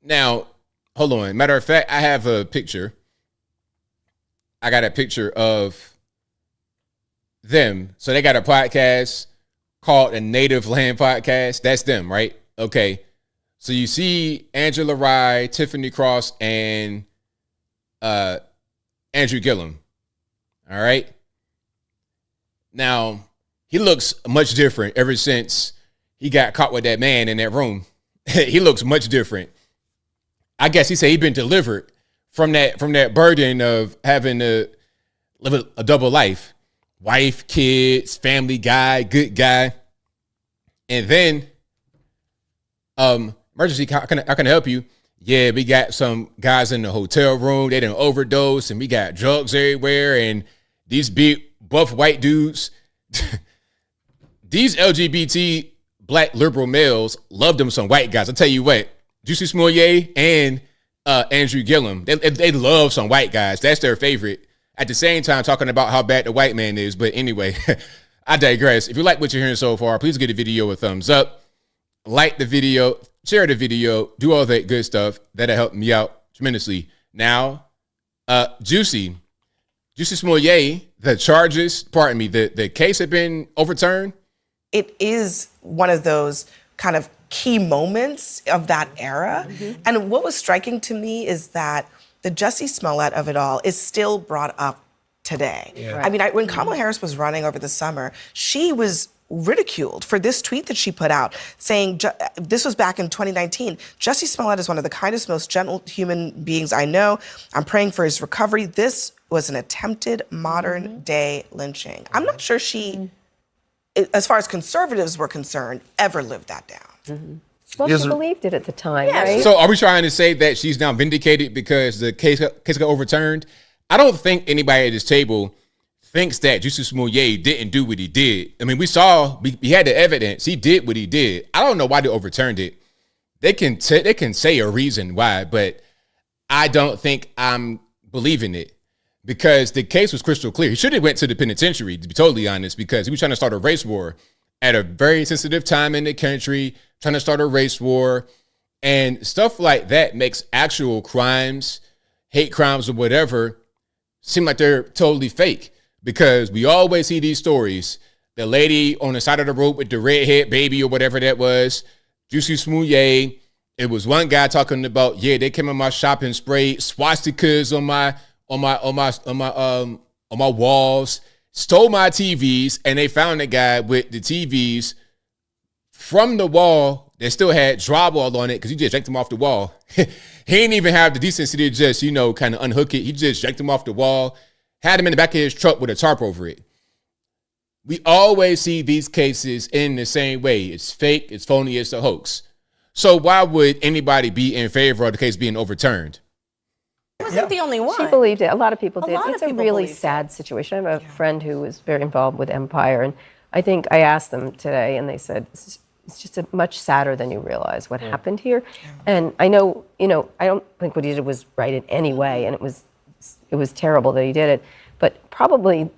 Speaker 1: Now, hold on. Matter of fact, I have a picture. I got a picture of them. So they got a podcast called the Native Land Podcast. That's them, right? Okay. So you see Angela Rye, Tiffany Cross, and Andrew Gillum. All right. Now, he looks much different ever since he got caught with that man in that room. He looks much different. I guess he said he'd been delivered from that burden of having to live a double life. Wife, kids, family guy, good guy. And then, emergency, how can I help you? Yeah, we got some guys in the hotel room. They didn't overdose, and we got drugs everywhere. And these big, buff white dudes, these LGBT black liberal males love them some white guys. I'll tell you what, Juicy Smollett and Andrew Gillum, they love some white guys. That's their favorite. At the same time, talking about how bad the white man is. But anyway, I digress. If you like what you're hearing so far, please give the video a thumbs up. Like the video, share the video, do all that good stuff. That'll help me out tremendously. Now, Juicy Smollett, the charges, the case had been overturned.
Speaker 8: It is one of those kind of key moments of that era. And what was striking to me is that the Jussie Smollett of it all is still brought up today. Yeah. I mean, when Kamala Harris was running over the summer, she was ridiculed for this tweet that she put out saying, this was back in 2019, Jussie Smollett is one of the kindest, most gentle human beings I know. I'm praying for his recovery. This was an attempted modern day lynching. I'm not sure she, as far as conservatives were concerned, ever lived that down.
Speaker 9: Well, she believed it at the time, right?
Speaker 1: So are we trying to say that she's now vindicated because the case got overturned? I don't think anybody at this table thinks that Juicy Smollett didn't do what he did. I mean, we had the evidence. He did what he did. I don't know why they overturned it. They can say a reason why, but I don't think I'm believing it because the case was crystal clear. He should have went to the penitentiary, to be totally honest, because he was trying to start a race war at a very sensitive time in the country, trying to start a race war, and stuff like that makes actual crimes, hate crimes or whatever, seem like they're totally fake. Because we always see these stories. The lady on the side of the road with the redhead baby or whatever that was, Juicy Smollett. It was one guy talking about, yeah, they came in my shopping sprayed swastikas on my walls, stole my TVs, and they found a guy with the TVs from the wall that still had drywall on it because he just yanked them off the wall. He didn't even have the decency to just, kind of unhook it. He just yanked them off the wall. Had him in the back of his truck with a tarp over it. We always see these cases in the same way. It's fake, it's phony, it's a hoax. So why would anybody be in favor of the case being overturned?
Speaker 8: She wasn't the only one.
Speaker 9: She believed it. A lot of people did. It's a really
Speaker 8: believed
Speaker 9: sad situation. I have a friend who was very involved with Empire, and I think I asked them today, and they said it's just much sadder than you realize what happened here. And I know, I don't think what he did was right in any way, and it was terrible that he did it. But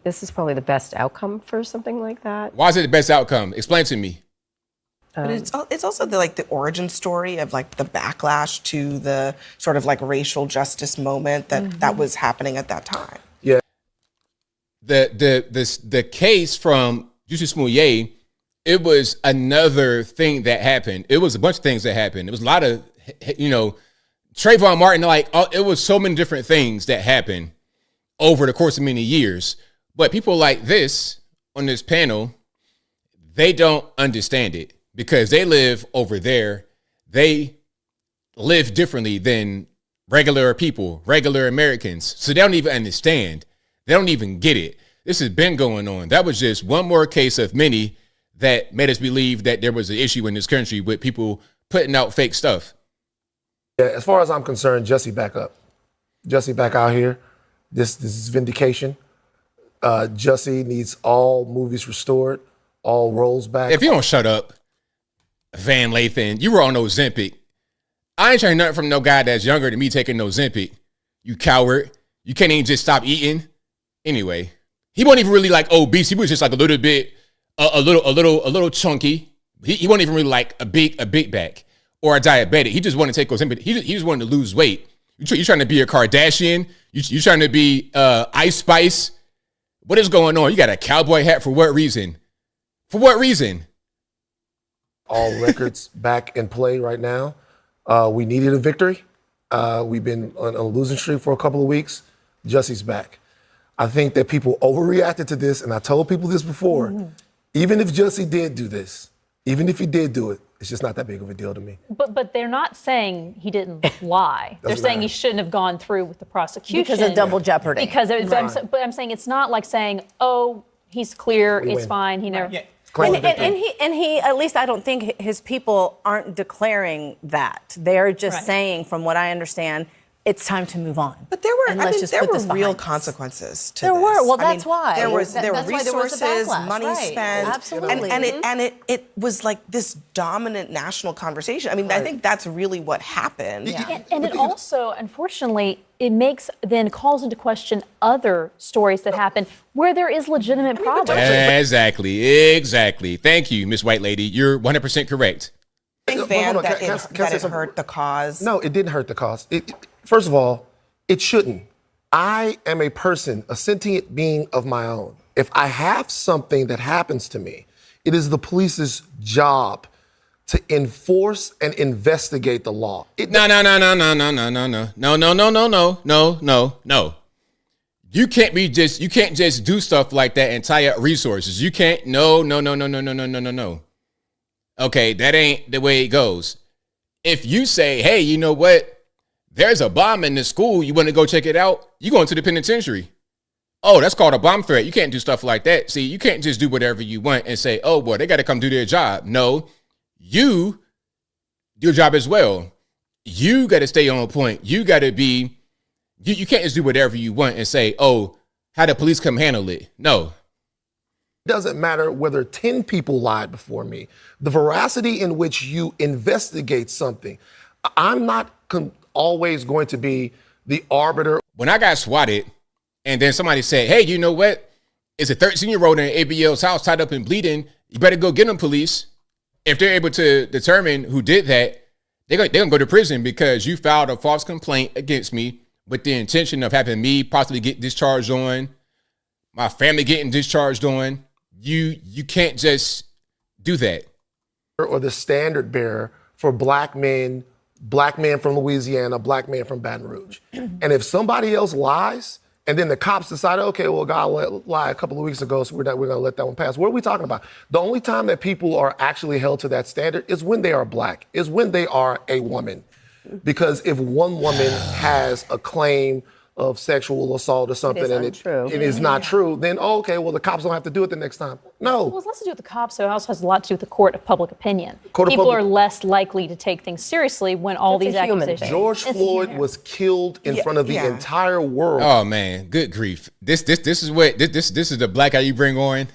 Speaker 9: this is probably the best outcome for something like that.
Speaker 1: Why is it the best outcome? Explain to me.
Speaker 8: But it's also the origin story of like the backlash to the sort of like racial justice moment that was happening at that time.
Speaker 3: Yeah.
Speaker 1: The case from Jussie Smollett, it was another thing that happened. It was a bunch of things that happened. It was a lot of, Trayvon Martin, it was so many different things that happened over the course of many years. But people like this on this panel, they don't understand it because they live over there. They live differently than regular people, regular Americans. So they don't even understand. They don't even get it. This has been going on. That was just one more case of many that made us believe that there was an issue in this country with people putting out fake stuff.
Speaker 10: Yeah, as far as I'm concerned, Jussie back up. Jussie back out here. This is vindication. Jussie needs all movies restored, all roles back.
Speaker 1: If you don't shut up, Van Lathan, you were on Ozempic. I ain't trying nothing from no guy that's younger than me taking Ozempic. You coward. You can't even just stop eating. Anyway, he wasn't even really like obese. He was just like a little bit, a little chunky. He wasn't even really like a big back or a diabetic. He just wanted to take Ozempic. He just wanted to lose weight. You trying to be a Kardashian? You trying to be Ice Spice? What is going on? You got a cowboy hat for what reason? For what reason?
Speaker 10: All records back in play right now. We needed a victory. We've been on a losing streak for a couple of weeks. Jussie's back. I think that people overreacted to this, and I told people this before. Mm-hmm. Even if Jussie did do this, even if he did do it, it's just not that big of a deal to me.
Speaker 11: But they're not saying he didn't lie. They're saying he shouldn't have gone through with the prosecution.
Speaker 9: Because of double jeopardy.
Speaker 11: Because but I'm saying it's not like saying, oh, he's clear, it's fine, he never...
Speaker 12: Yeah. And he, at least I don't think his people aren't declaring that. They're just saying, from what I understand, it's time to move on.
Speaker 8: But there were real consequences to this.
Speaker 12: There were. Well, that's why.
Speaker 8: There were resources, money spent.
Speaker 12: Absolutely.
Speaker 8: And it was like this dominant national conversation. I mean, I think that's really what happened.
Speaker 11: Yeah. And it also, unfortunately, it calls into question other stories that happen where there is legitimate problems.
Speaker 1: Exactly. Thank you, Miss White Lady. You're 100% correct.
Speaker 8: I think, Van, that it hurt the cause.
Speaker 10: No, it didn't hurt the cause. First of all, it shouldn't. I am a person, a sentient being of my own. If I have something that happens to me, it is the police's job to enforce and investigate the law. No. You can't just do stuff like that and tie up resources. You can't. No. Okay, that ain't the way it goes. If you say, hey, you know what? There's a bomb in this school. You want to go check it out? You going to the penitentiary. Oh, that's called a bomb threat. You can't do stuff like that. See, you can't just do whatever you want and say, oh, boy, they got to come do their job. No, you do your job as well. You got to stay on point. You got to be, you can't just do whatever you want and say, oh, how the police come handle it. No. It doesn't matter whether 10 people lied before me. The veracity in which you investigate something. I'm not always going to be the arbiter.
Speaker 1: When I got swatted and then somebody said, hey, you know what? It's a 13-year-old in ABL's house tied up and bleeding. You better go get them, police. If they're able to determine who did that, they're going to go to prison because you filed a false complaint against me with the intention of having me possibly get discharged on, my family getting discharged on. You can't just do that.
Speaker 10: Or the standard bearer for black men from Louisiana, black man from Baton Rouge. And if somebody else lies, and then the cops decide, okay, well, God lied a couple of weeks ago, so we're going to let that one pass. What are we talking about? The only time that people are actually held to that standard is when they are black, is when they are a woman. Because if one woman has a claim
Speaker 13: of sexual assault or something, and it is not true, then okay, well the cops don't have to do it the next time. No.
Speaker 11: Well, it's less to do with the cops, though. It also has a lot to do with the court of public opinion. People are less likely to take things seriously when all these accusations.
Speaker 13: George Floyd was killed in front of the entire world.
Speaker 10: Oh man, good grief! This is what this is the black guy you bring on.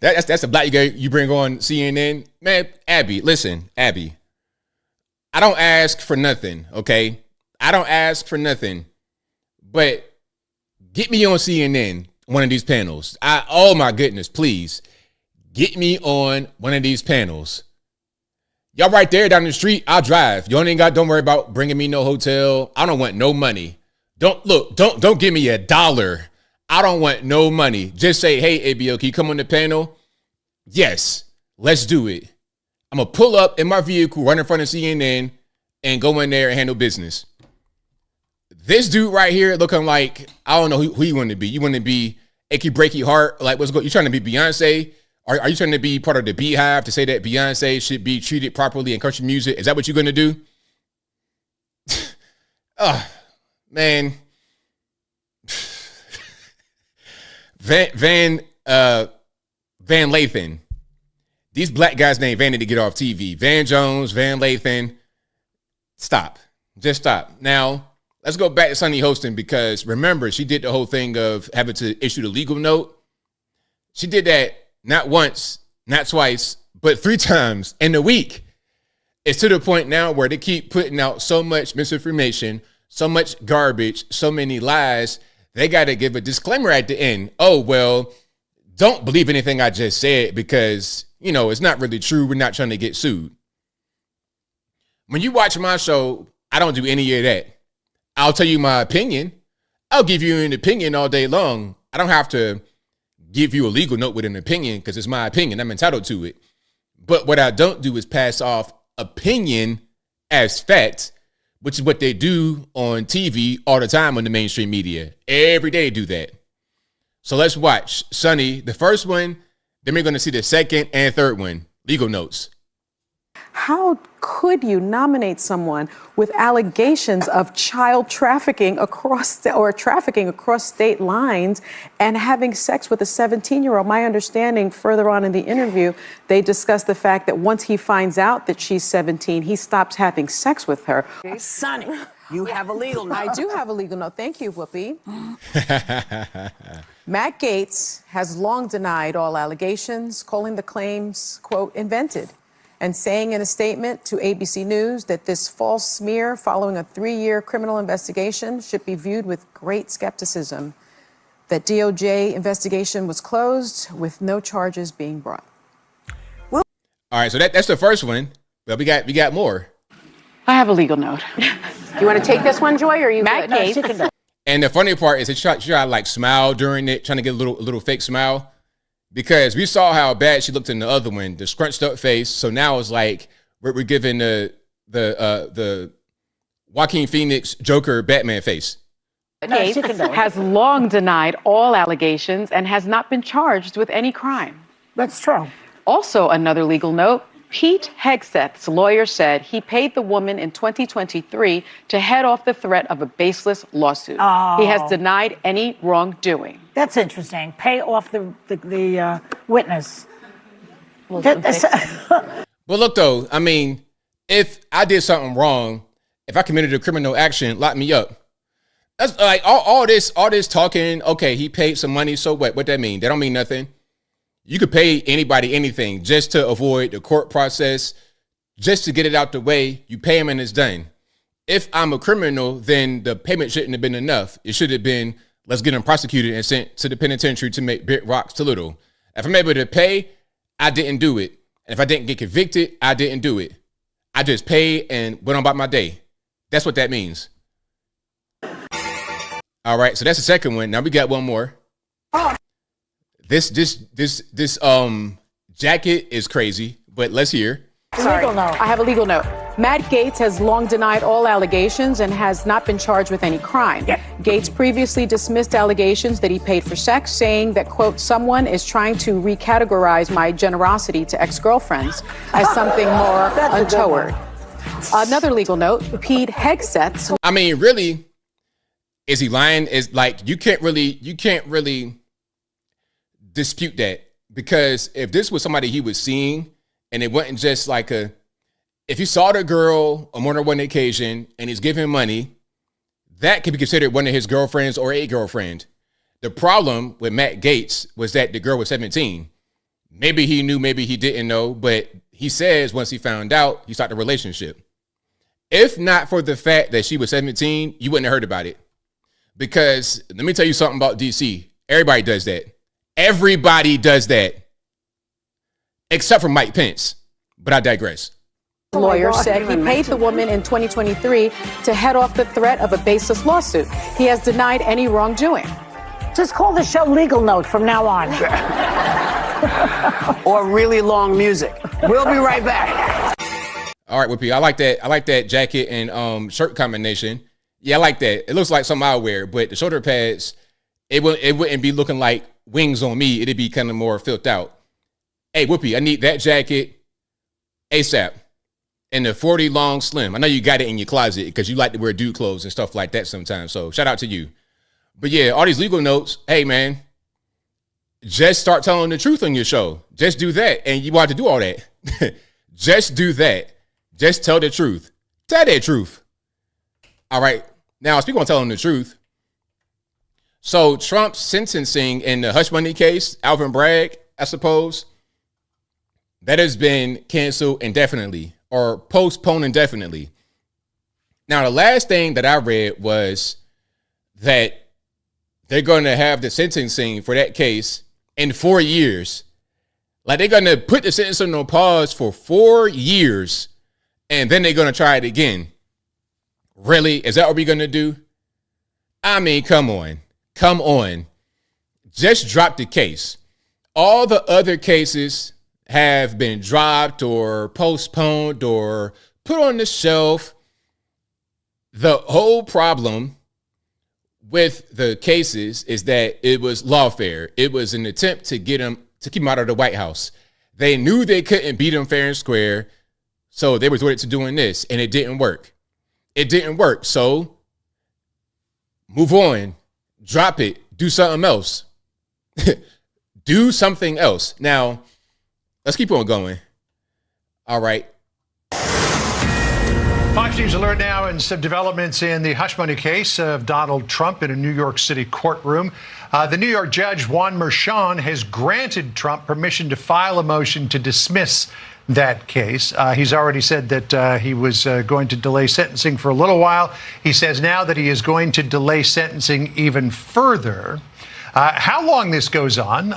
Speaker 10: that's the black guy you bring on CNN. Man, Abby, listen, Abby. I don't ask for nothing, okay? I don't ask for nothing. But get me on CNN, one of these panels. Oh my goodness, please. Get me on one of these panels. Y'all right there down the street, I'll drive. Don't worry about bringing me no hotel. I don't want no money. Don't give me $1. I don't want no money. Just say, hey, ABL, can you come on the panel? Yes, let's do it. I'm going to pull up in my vehicle right in front of CNN and go in there and handle business. This dude right here looking like, I don't know who you want to be. You want to be achy breaky heart? Like, what's going? You trying to be Beyonce? Are you trying to be part of the Beehive to say that Beyonce should be treated properly in country music? Is that what you're going to do? Oh, man. Van Lathan. These black guys named Van need to get off TV. Van Jones, Van Lathan. Stop. Just stop. Now, let's go back to Sunny Hostin, because remember, she did the whole thing of having to issue the legal note. She did that not once, not twice, but 3 times in a week. It's to the point now where they keep putting out so much misinformation, so much garbage, so many lies. They got to give a disclaimer at the end. Oh, well, don't believe anything I just said because, it's not really true. We're not trying to get sued. When you watch my show, I don't do any of that. I'll tell you my opinion. I'll give you an opinion all day long. I don't have to give you a legal note with an opinion because it's my opinion. I'm entitled to it. But what I don't do is pass off opinion as fact, which is what they do on TV all the time on the mainstream media. Every day they do that. So let's watch Sunny, the first one. Then we're going to see the second and third one. Legal notes.
Speaker 14: How could you nominate someone with allegations of child trafficking across state lines and having sex with a 17-year-old? My understanding further on in the interview, they discussed the fact that once he finds out that she's 17, he stops having sex with her.
Speaker 15: Sonny, you have a legal note.
Speaker 14: I do have a legal note. Thank you, Whoopi. Matt Gaetz has long denied all allegations, calling the claims, quote, invented, and saying in a statement to ABC News that this false smear following a 3-year criminal investigation should be viewed with great skepticism. That DOJ investigation was closed with no charges being brought.
Speaker 10: All right, so that's the first one, but we got more.
Speaker 16: I have a legal note. You want to take this one, Joy, or are you
Speaker 14: Matt Gaetz.
Speaker 10: And the funny part is she tried to like smile during it, trying to get a little fake smile. Because we saw how bad she looked in the other one, the scrunched up face. So now it's like we're giving the Joaquin Phoenix Joker Batman face.
Speaker 16: Gaetz has long denied all allegations and has not been charged with any crime.
Speaker 6: That's true.
Speaker 16: Also, another legal note. Pete Hegseth's lawyer said he paid the woman in 2023 to head off the threat of a baseless lawsuit.
Speaker 6: Oh.
Speaker 16: He has denied any wrongdoing.
Speaker 6: That's interesting. Pay off the witness.
Speaker 10: Well, look, though, I mean, if I did something wrong, if I committed a criminal action, lock me up. That's like all this talking. Okay, he paid some money. So what? What that mean? That don't mean nothing. You could pay anybody anything just to avoid the court process, just to get it out the way. You pay him and it's done. If I'm a criminal, then the payment shouldn't have been enough. It should have been, let's get him prosecuted and sent to the penitentiary to make big rocks to little. If I'm able to pay, I didn't do it. And if I didn't get convicted, I didn't do it. I just paid and went on about my day. That's what that means. All right, so that's the second one. Now we got one more. This jacket is crazy, but let's hear.
Speaker 16: Sorry, I have a legal note. Matt Gaetz has long denied all allegations and has not been charged with any crime. Gaetz previously dismissed allegations that he paid for sex, saying that, quote, someone is trying to recategorize my generosity to ex-girlfriends as something more untoward. Another legal note, Pete Hegseth.
Speaker 10: I mean, really, Is he lying? Is like you can't really dispute that, because if this was somebody he was seeing and it wasn't just like if you saw the girl on more than one occasion and he's giving money, that could be considered one of his girlfriends or a girlfriend. The problem with Matt Gaetz was that the girl was 17. Maybe he knew, maybe he didn't know, but he says once he found out, he started a relationship. If not for the fact that she was 17, you wouldn't have heard about it. Because let me tell you something about DC. Everybody does that. Everybody does that. Except for Mike Pence. But I digress.
Speaker 16: Lawyer said he paid the woman in 2023 to head off the threat of a baseless lawsuit. He has denied any wrongdoing.
Speaker 6: Just call the show Legal Note from now on.
Speaker 15: Or really long music. We'll be right back.
Speaker 10: All right, Whoopi, I like that jacket and shirt combination. Yeah, I like that. It looks like something I wear, but the shoulder pads, it wouldn't be looking like wings on me. It'd be kind of more filled out. Hey, Whoopi, I need that jacket ASAP. And the 40 long slim. I know you got it in your closet because you like to wear dude clothes and stuff like that sometimes. So shout out to you. But yeah, all these legal notes. Hey, man, just start telling the truth on your show. Just do that. And you want to do all that. Just do that. Just tell the truth. Tell that truth. All right. Now, speaking of telling the truth. So Trump's sentencing in the hush money case, Alvin Bragg, I suppose, that has been canceled indefinitely or postponed indefinitely. Now, the last thing that I read was that they're going to have the sentencing for that case in 4 years. Like they're going to put the sentencing on pause for 4 years and then they're going to try it again. Really? Is that what we're going to do? I mean, come on. Come on. Just drop the case. All the other cases have been dropped or postponed or put on the shelf. The whole problem with the cases is that it was lawfare. It was an attempt to get him, to keep him out of the White House. They knew they couldn't beat him fair and square, so they resorted to doing this, and it didn't work. It didn't work, so move on. Drop it. Do something else. Do something else. Now, let's keep on going. All right.
Speaker 17: Fox News Alert now, and some developments in the hush money case of Donald Trump in a New York City courtroom. The New York judge, Juan Merchan, has granted Trump permission to file a motion to dismiss that case. He's already said that he was going to delay sentencing for a little while. He says now that he is going to delay sentencing even further. How long this goes on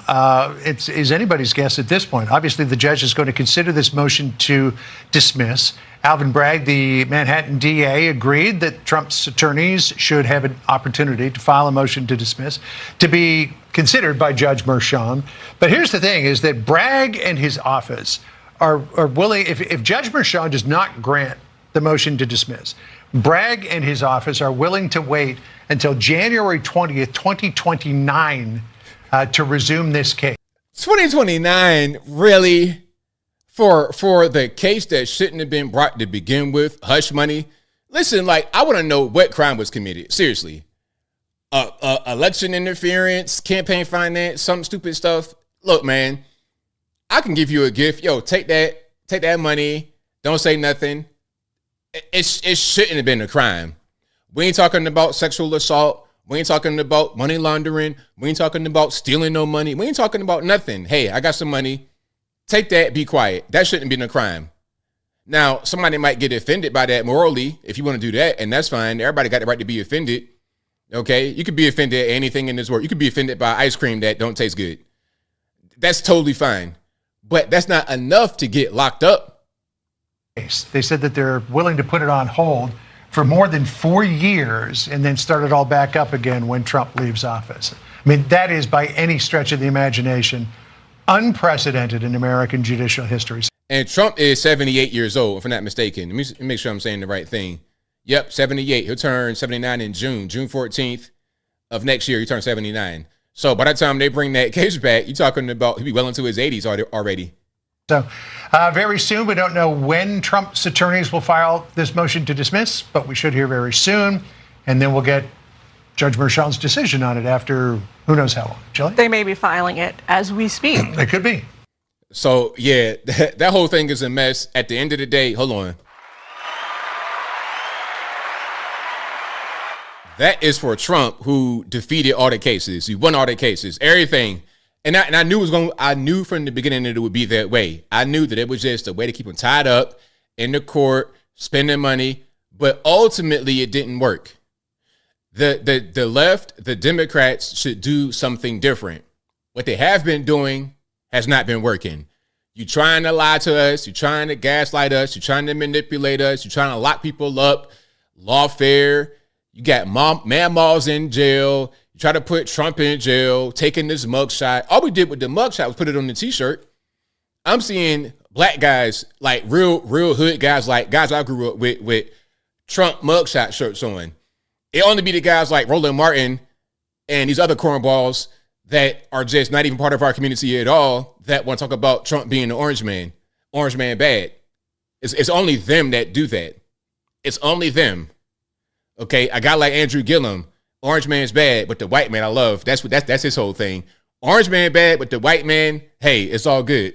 Speaker 17: is anybody's guess at this point. Obviously, the judge is going to consider this motion to dismiss. Alvin Bragg, the Manhattan DA, agreed that Trump's attorneys should have an opportunity to file a motion to dismiss to be considered by Judge Merchan. But here's the thing, is that Bragg and his office are willing, if Judge Merchan does not grant the motion to dismiss, Bragg and his office are willing to wait until January 20th, 2029 to resume this case.
Speaker 10: 2029, really? For the case that shouldn't have been brought to begin with, hush money. Listen, like, I want to know what crime was committed. Seriously. Election interference, campaign finance, some stupid stuff. Look, man, I can give you a gift. Yo, take that money. Don't say nothing. It shouldn't have been a crime. We ain't talking about sexual assault. We ain't talking about money laundering. We ain't talking about stealing no money. We ain't talking about nothing. Hey, I got some money. Take that, be quiet. That shouldn't be a crime. Now, somebody might get offended by that morally if you want to do that, and that's fine. Everybody got the right to be offended. Okay? You could be offended at anything in this world. You could be offended by ice cream that don't taste good. That's totally fine. But that's not enough to get locked up.
Speaker 17: They said that they're willing to put it on hold for more than 4 years and then start it all back up again when Trump leaves office. I mean, that is, by any stretch of the imagination, unprecedented in American judicial history.
Speaker 10: And Trump is 78 years old, if I'm not mistaken. Let me make sure I'm saying the right thing. Yep, 78. He'll turn 79 in June 14th of next year. He turns 79. So by the time they bring that case back, you're talking about he'll be well into his 80s already.
Speaker 17: So very soon, we don't know when Trump's attorneys will file this motion to dismiss, but we should hear very soon. And then we'll get Judge Merchan's decision on it after who knows how long. Jillian?
Speaker 18: They may be filing it as we speak.
Speaker 17: It could be.
Speaker 10: So, yeah, that whole thing is a mess. At the end of the day, hold on. That is for Trump, who defeated all the cases. He won all the cases, everything. And I knew I knew from the beginning that it would be that way. I knew that it was just a way to keep him tied up in the court, spending money. But ultimately, it didn't work. The left, the Democrats should do something different. What they have been doing has not been working. You're trying to lie to us. You're trying to gaslight us. You're trying to manipulate us. You're trying to lock people up. Lawfare. You got malls in jail. You try to put Trump in jail, taking this mugshot. All we did with the mugshot was put it on the T-shirt. I'm seeing black guys, like real hood guys, like guys I grew up with Trump mugshot shirts on. It only be the guys like Roland Martin and these other cornballs that are just not even part of our community at all that want to talk about Trump being the orange man bad. It's only them that do that. It's only them. Okay, a guy like Andrew Gillum, orange man's bad, but the white man I love. That's his whole thing. Orange man bad, but the white man, hey, it's all good.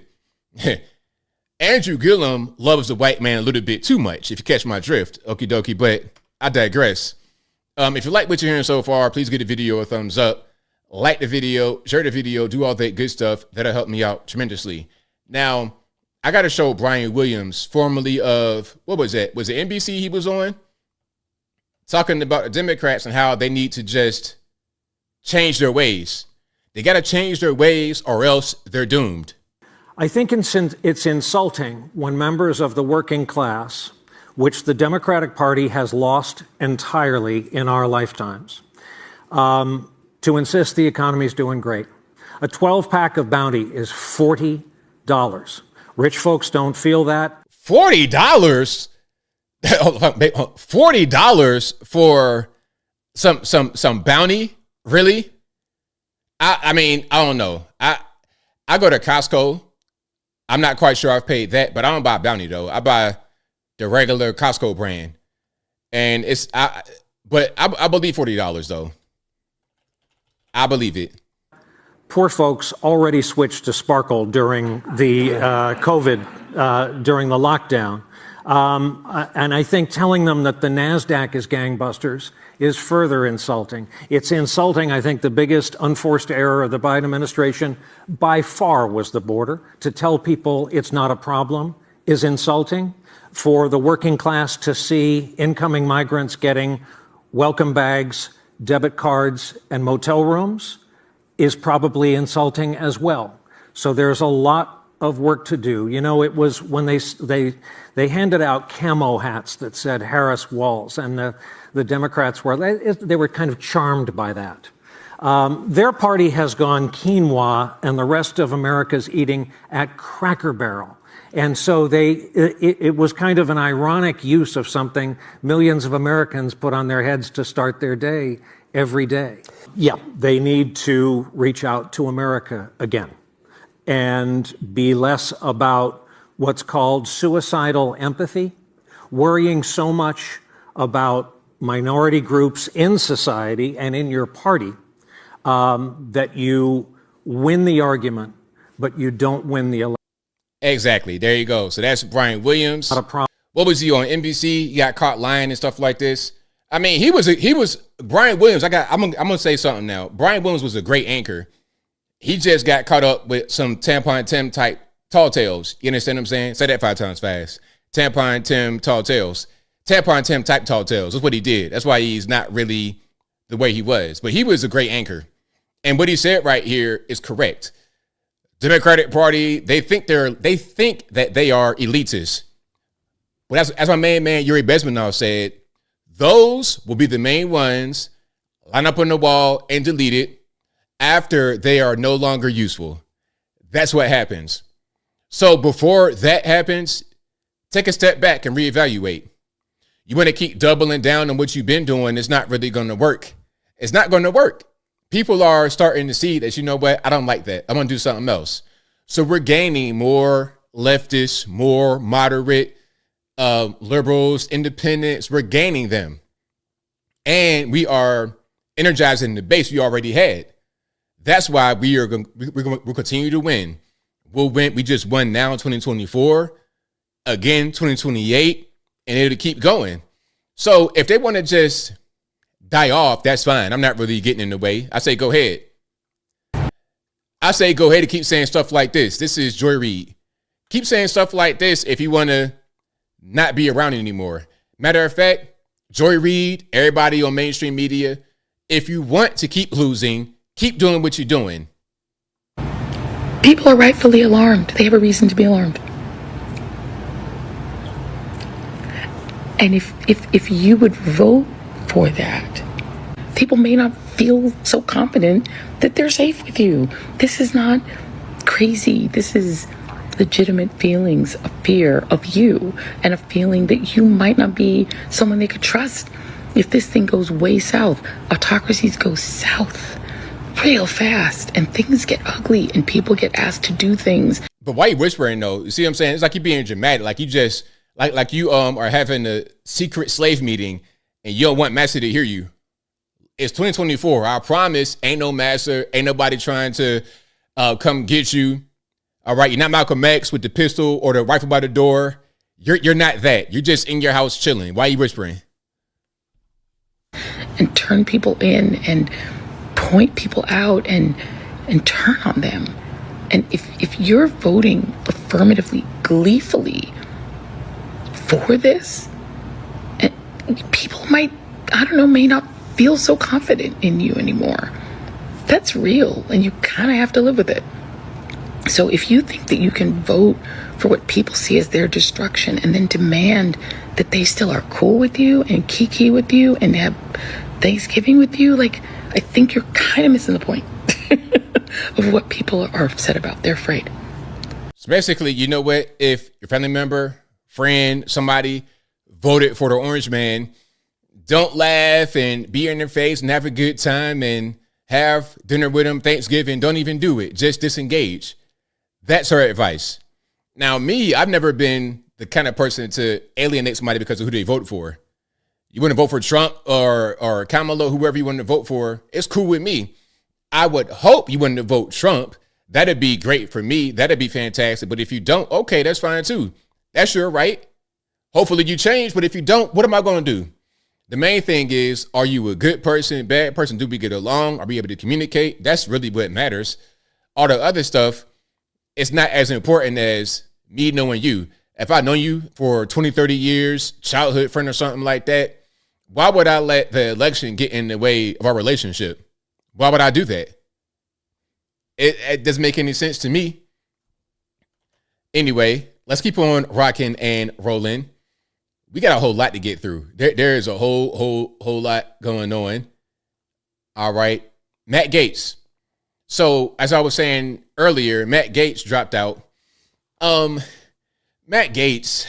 Speaker 10: Andrew Gillum loves the white man a little bit too much, if you catch my drift. Okie dokie, but I digress. If you like what you're hearing so far, please give the video a thumbs up. Like the video, share the video, do all that good stuff. That'll help me out tremendously. Now, I got to show Brian Williams, formerly of, what was it? Was it NBC he was on? Talking about the Democrats and how they need to just change their ways. They got to change their ways or else they're doomed.
Speaker 19: I think it's insulting when members of the working class, which the Democratic Party has lost entirely in our lifetimes, to insist the economy is doing great. A 12-pack of Bounty is $40. Rich folks don't feel that.
Speaker 10: $40? $40 for some Bounty? Really? I mean, I don't know. I go to Costco. I'm not quite sure I've paid that, but I don't buy Bounty though. I buy the regular Costco brand. And I believe $40 though. I believe it.
Speaker 19: Poor folks already switched to Sparkle during the COVID, during the lockdown. And I think telling them that the NASDAQ is gangbusters is further insulting. It's insulting. I think the biggest unforced error of the Biden administration by far was the border. To tell people it's not a problem is insulting. For the working class to see incoming migrants getting welcome bags, debit cards, and motel rooms is probably insulting as well. So there's a lot of work to do. You know, it was when they handed out camo hats that said Harris Walls, and the Democrats they were kind of charmed by that. Their party has gone quinoa, and the rest of America's eating at Cracker Barrel. And so it was kind of an ironic use of something millions of Americans put on their heads to start their day every day. Yeah, they need to reach out to America again and be less about what's called suicidal empathy, worrying so much about minority groups in society and in your party that you win the argument, but you don't win the election.
Speaker 10: Exactly. There you go. So that's Brian Williams.
Speaker 19: Not a problem.
Speaker 10: What was he on NBC? He got caught lying and stuff like this. I mean, he was Brian Williams. I'm gonna say something now. Brian Williams was a great anchor. He just got caught up with some Tampon Tim type tall tales. You understand what I'm saying? Say that 5 times fast. Tampon Tim tall tales. Tampon Tim type tall tales. That's what he did. That's why he's not really the way he was. But he was a great anchor. And what he said right here is correct. Democratic Party, they think that they are elitists. Well, as my main man Yuri Bezmenov said, those will be the main ones line up on the wall and delete it after they are no longer useful. That's what happens. So before that happens, take a step back and reevaluate. You want to keep doubling down on what you've been doing, it's not really going to work. It's not going to work. People are starting to see that, you know what, I don't like that. I'm going to do something else. So we're gaining more leftists, more moderate, liberals, independents. We're gaining them. And we are energizing the base we already had. That's why we'll continue to win. We'll win. We just won now in 2024, again 2028, and it'll keep going. So if they want to just die off, that's fine. I'm not really getting in the way. I say go ahead. I say go ahead and keep saying stuff like this. This is Joy Reid. Keep saying stuff like this if you want to not be around anymore. Matter of fact, Joy Reid, everybody on mainstream media, if you want to keep losing, keep doing what you're doing.
Speaker 20: People are rightfully alarmed. They have a reason to be alarmed. And if you would vote for that, people may not feel so confident that they're safe with you. This is not crazy. This is legitimate feelings of fear of you and a feeling that you might not be someone they could trust. If this thing goes way south, autocracies go south real fast and things get ugly and people get asked to do things.
Speaker 10: But why are you whispering though? You see what I'm saying? It's like you're being dramatic. Like you just like you are having a secret slave meeting and you don't want Master to hear you. It's 2024. I promise ain't no Master, ain't nobody trying to come get you. All right, you're not Malcolm X with the pistol or the rifle by the door. You're not that. You're just in your house chilling. Why are you whispering?
Speaker 20: And turn people in and point people out and turn on them. And if you're voting affirmatively, gleefully for this, and people might, may not feel so confident in you anymore. That's real, and you kind of have to live with it. So if you think that you can vote for what people see as their destruction and then demand that they still are cool with you and kiki with you and have Thanksgiving with you, like, I think you're kind of missing the point of what people are upset about. They're afraid.
Speaker 10: So basically, you know what? If your family member, friend, somebody voted for the orange man, don't laugh and be in their face and have a good time and have dinner with them Thanksgiving. Don't even do it. Just disengage. That's her advice. Now, me, I've never been the kind of person to alienate somebody because of who they vote for. You want to vote for Trump or Kamala, whoever you want to vote for, it's cool with me. I would hope you want to vote Trump. That'd be great for me. That'd be fantastic. But if you don't, okay, that's fine too. That's your right. Hopefully you change. But if you don't, what am I going to do? The main thing is, are you a good person, bad person? Do we get along? Are we able to communicate? That's really what matters. All the other stuff, it's not as important as me knowing you. If I know you for 20, 30 years, childhood friend or something like that, why would I let the election get in the way of our relationship? Why would I do that? It doesn't make any sense to me. Anyway, let's keep on rocking and rolling. We got a whole lot to get through. There is a whole lot going on. All right. Matt Gaetz. So as I was saying earlier, Matt Gaetz dropped out. Matt Gaetz.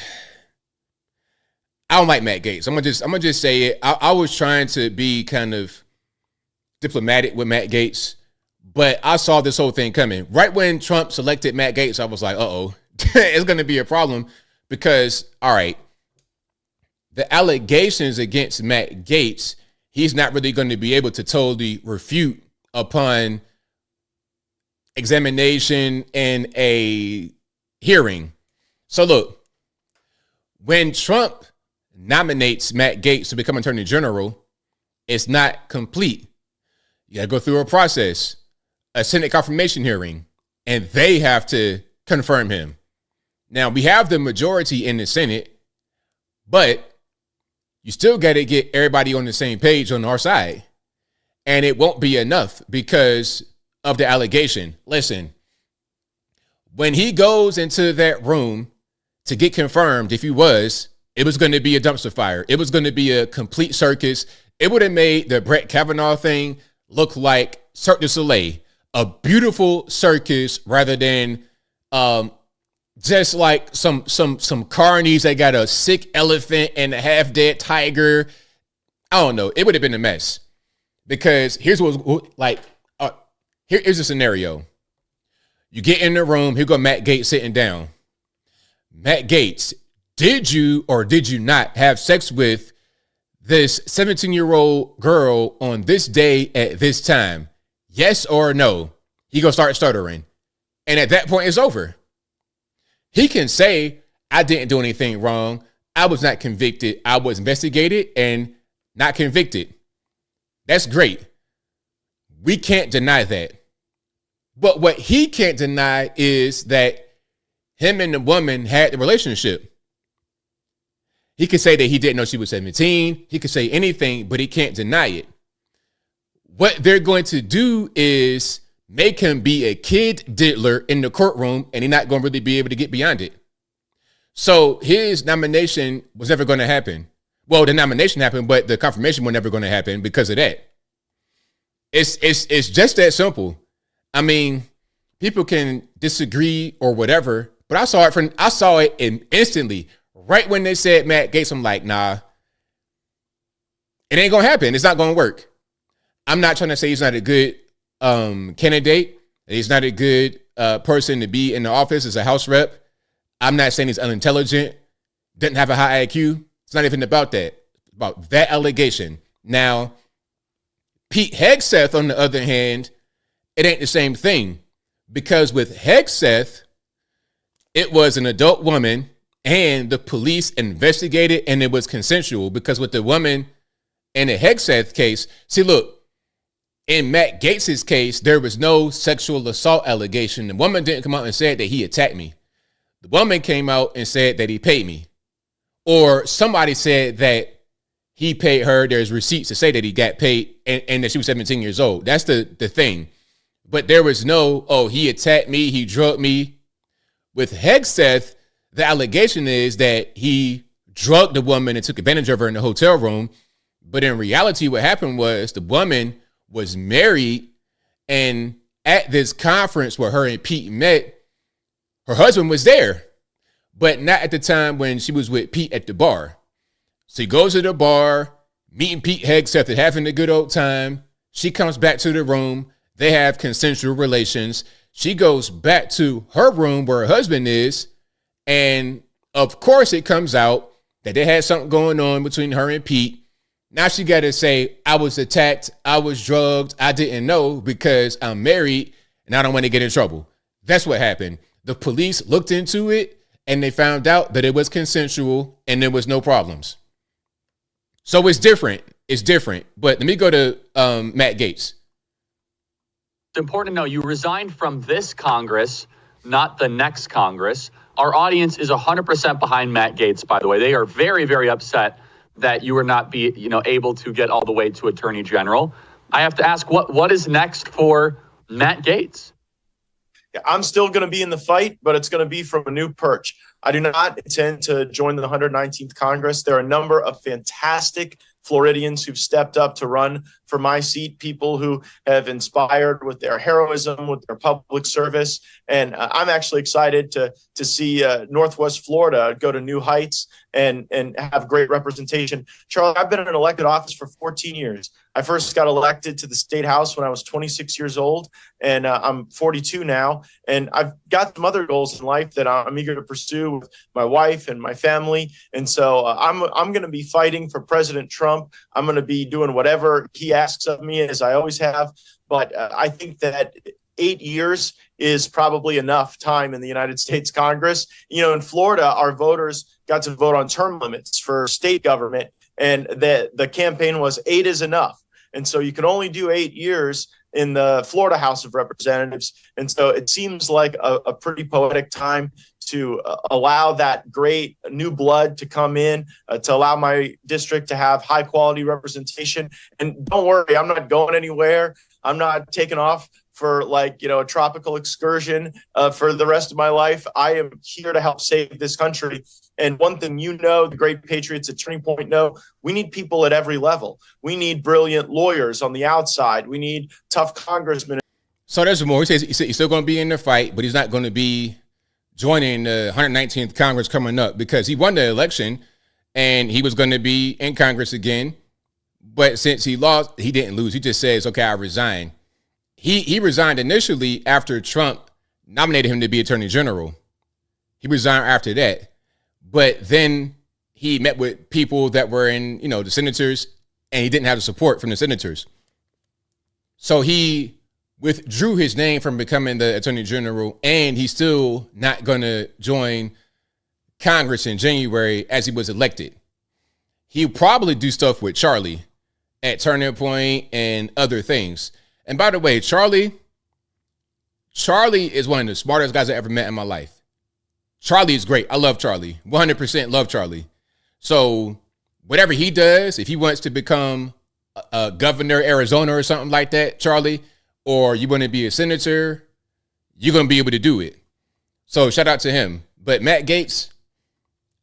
Speaker 10: I don't like Matt Gaetz. I'm gonna just say it. I was trying to be kind of diplomatic with Matt Gaetz, but I saw this whole thing coming. Right when Trump selected Matt Gaetz, I was like, uh-oh, it's gonna be a problem because, all right, the allegations against Matt Gaetz, he's not really going to be able to totally refute upon examination and a hearing. So look, when Trump nominates Matt Gaetz to become Attorney General, it's not complete. You got to go through a process, a Senate confirmation hearing, and they have to confirm him. Now, we have the majority in the Senate, but you still got to get everybody on the same page on our side. And it won't be enough because of the allegation. Listen, when he goes into that room to get confirmed, if he was, it was going to be a dumpster fire. It was going to be a complete circus. It would have made the Brett Kavanaugh thing look like Cirque du Soleil, a beautiful circus rather than just like some carnies that got a sick elephant and a half-dead tiger. I don't know. It would have been a mess. Because here's here's a scenario. You get in the room, here go Matt Gaetz sitting down. Matt Gaetz, did you or did you not have sex with this 17-year-old girl on this day at this time? Yes or no? He gonna start stuttering. And at that point, it's over. He can say, I didn't do anything wrong. I was not convicted. I was investigated and not convicted. That's great. We can't deny that. But what he can't deny is that him and the woman had the relationship. He could say that he didn't know she was 17. He could say anything, but he can't deny it. What they're going to do is make him be a kid diddler in the courtroom, and he's not going to really be able to get beyond it. So his nomination was never going to happen. Well, the nomination happened, but the confirmation was never going to happen because of that. It's just that simple. I mean, people can disagree or whatever, but I saw it instantly. Right when they said Matt Gaetz, I'm like, nah, it ain't gonna happen. It's not gonna work. I'm not trying to say he's not a good candidate. He's not a good person to be in the office as a House rep. I'm not saying he's unintelligent, doesn't have a high IQ. It's not even about that. It's about that allegation. Now, Pete Hegseth, on the other hand, it ain't the same thing, because with Hegseth, it was an adult woman and the police investigated and it was consensual, because with the woman in the Hegseth case, see, look, in Matt Gaetz's case, there was no sexual assault allegation. The woman didn't come out and said that he attacked me. The woman came out and said that he paid me, or somebody said that he paid her. There's receipts to say that he got paid and that she was 17 years old. That's the thing. But there was no, oh, he attacked me, he drugged me. With Hegseth, the allegation is that he drugged the woman and took advantage of her in the hotel room. But in reality, what happened was the woman was married, and at this conference where her and Pete met, her husband was there, but not at the time when she was with Pete at the bar. So he goes to the bar, meeting Pete Hegseth and having a good old time. She comes back to the room. They have consensual relations. She goes back to her room where her husband is. And of course, it comes out that they had something going on between her and Pete. Now she got to say, I was attacked, I was drugged, I didn't know because I'm married and I don't want to get in trouble. That's what happened. The police looked into it and they found out that it was consensual and there was no problems. So it's different. It's different. But let me go to Matt Gaetz.
Speaker 21: It's important to know you resigned from this Congress, not the next Congress. Our audience is 100% behind Matt Gaetz, by the way. They are very, very upset that you are not able to get all the way to Attorney General. I have to ask, what is next for Matt Gaetz?
Speaker 22: I'm still going to be in the fight, but it's going to be from a new perch. I do not intend to join the 119th Congress. There are a number of fantastic Floridians who've stepped up to run for my seat, people who have inspired with their heroism, with their public service. And I'm actually excited to see Northwest Florida go to new heights and have great representation. Charlie, I've been in an elected office for 14 years. I first got elected to the state house when I was 26 years old, and I'm 42 now. And I've got some other goals in life that I'm eager to pursue with my wife and my family. And so I'm going to be fighting for President Trump. I'm going to be doing whatever he asks of me, as I always have. But I think that 8 years is probably enough time in the United States Congress. You know, in Florida, our voters got to vote on term limits for state government, and the campaign was 8 is enough. And so you can only do 8 years in the Florida House of Representatives. And so it seems like a pretty poetic time to allow that great new blood to come in, to allow my district to have high quality representation. And don't worry, I'm not going anywhere. I'm not taking off for a tropical excursion for the rest of my life. I am here to help save this country. And one thing the great patriots at Turning Point know, we need people at every level. We need brilliant lawyers on the outside. We need tough congressmen.
Speaker 10: So there's more. He says he's still going to be in the fight, but he's not going to be joining the 119th Congress coming up, because he won the election and he was going to be in Congress again. But since he lost, he didn't lose. He just says, okay, I resign. He resigned initially after Trump nominated him to be Attorney General. He resigned after that. But then he met with people that were in, the senators, and he didn't have the support from the senators. So he withdrew his name from becoming the attorney general, and he's still not going to join Congress in January as he was elected. He'll probably do stuff with Charlie at Turning Point and other things. And by the way, Charlie is one of the smartest guys I ever met in my life. Charlie is great. I love Charlie. 100% love Charlie. So whatever he does, if he wants to become a governor, Arizona or something like that, Charlie, or you want to be a senator, you're going to be able to do it. So shout out to him. But Matt Gaetz,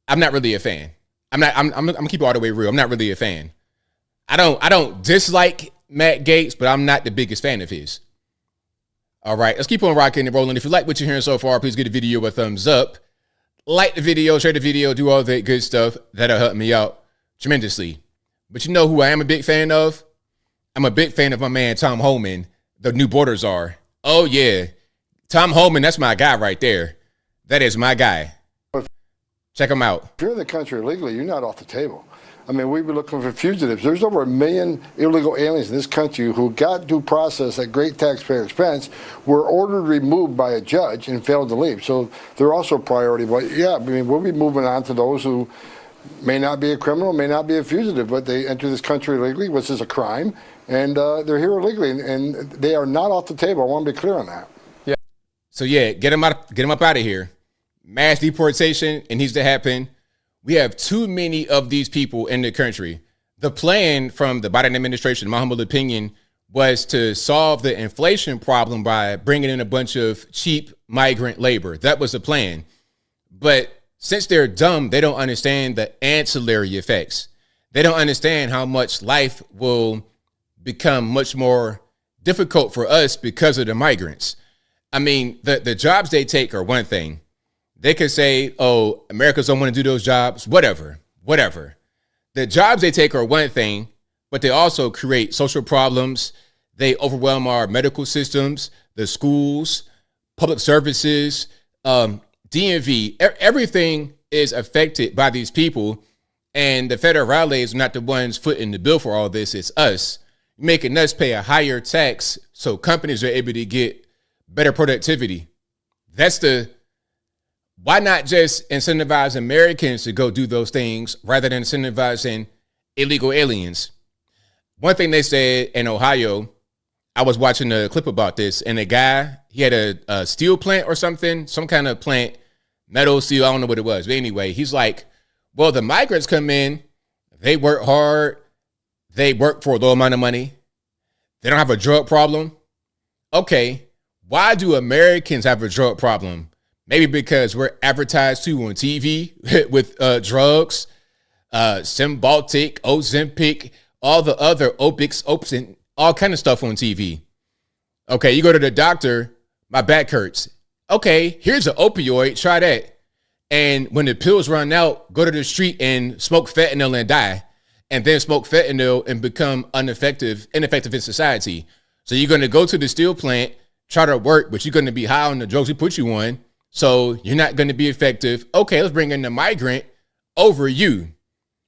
Speaker 10: I'm not really a fan. I'm gonna keep it all the way real. I'm not really a fan. I don't dislike Matt Gaetz, but I'm not the biggest fan of his. All right, let's keep on rocking and rolling. If you like what you're hearing so far, please give the video a thumbs up. Like the video, share the video, do all that good stuff. That'll help me out tremendously. But you know who I am a big fan of? I'm a big fan of my man, Tom Homan, the New Borders are. Oh, yeah. Tom Homan, that's my guy right there. That is my guy. Check him out.
Speaker 2: If you're in the country illegally, you're not off the table. I mean, we were looking for fugitives. There's over 1 million illegal aliens in this country who got due process at great taxpayer expense, were ordered removed by a judge and failed to leave. So they're also a priority. But yeah, I mean, we'll be moving on to those who may not be a criminal, may not be a fugitive, but they enter this country illegally, which is a crime, and they're here illegally, and they are not off the table. I want to be clear on that.
Speaker 10: Yeah. So yeah, get them up out of here. Mass deportation, it needs to happen. We have too many of these people in the country. The plan from the Biden administration, in my humble opinion, was to solve the inflation problem by bringing in a bunch of cheap migrant labor. That was the plan. But since they're dumb, they don't understand the ancillary effects. They don't understand how much life will become much more difficult for us because of the migrants. I mean, the jobs they take are one thing. They could say, oh, Americans don't want to do those jobs, whatever. The jobs they take are one thing, but they also create social problems. They overwhelm our medical systems, the schools, public services, DMV. Everything is affected by these people, and the federales are not the ones footing the bill for all this. It's us, making us pay a higher tax so companies are able to get better productivity. Why not just incentivize Americans to go do those things rather than incentivizing illegal aliens? One thing they said in Ohio, I was watching a clip about this, and a guy, he had a steel plant or something, some kind of plant, metal, steel, I don't know what it was. But anyway, he's like, well, the migrants come in, they work hard, they work for a low amount of money, they don't have a drug problem. Okay, why do Americans have a drug problem? Maybe because we're advertised to on TV with drugs, Cymbaltic, Ozempic, all the other opiates, and all kind of stuff on TV. Okay, you go to the doctor, my back hurts. Okay, here's an opioid, try that. And when the pills run out, go to the street and smoke fentanyl and die. And then smoke fentanyl and become ineffective in society. So you're going to go to the steel plant, try to work, but you're going to be high on the drugs we put you on. So you're not going to be effective. Okay, let's bring in the migrant over you,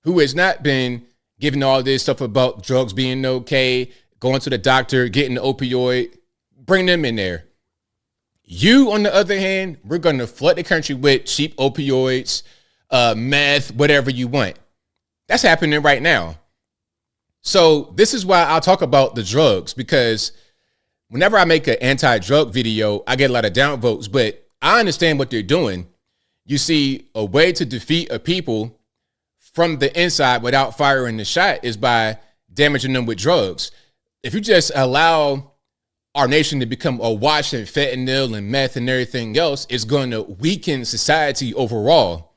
Speaker 10: who has not been given all this stuff about drugs being okay, going to the doctor, getting the opioid, bring them in there. You, on the other hand, we're going to flood the country with cheap opioids, meth, whatever you want. That's happening right now. So this is why I'll talk about the drugs, because whenever I make an anti-drug video, I get a lot of downvotes, but I understand what they're doing. You see, a way to defeat a people from the inside without firing the shot is by damaging them with drugs. If you just allow our nation to become awash in fentanyl and meth and everything else, it's going to weaken society overall.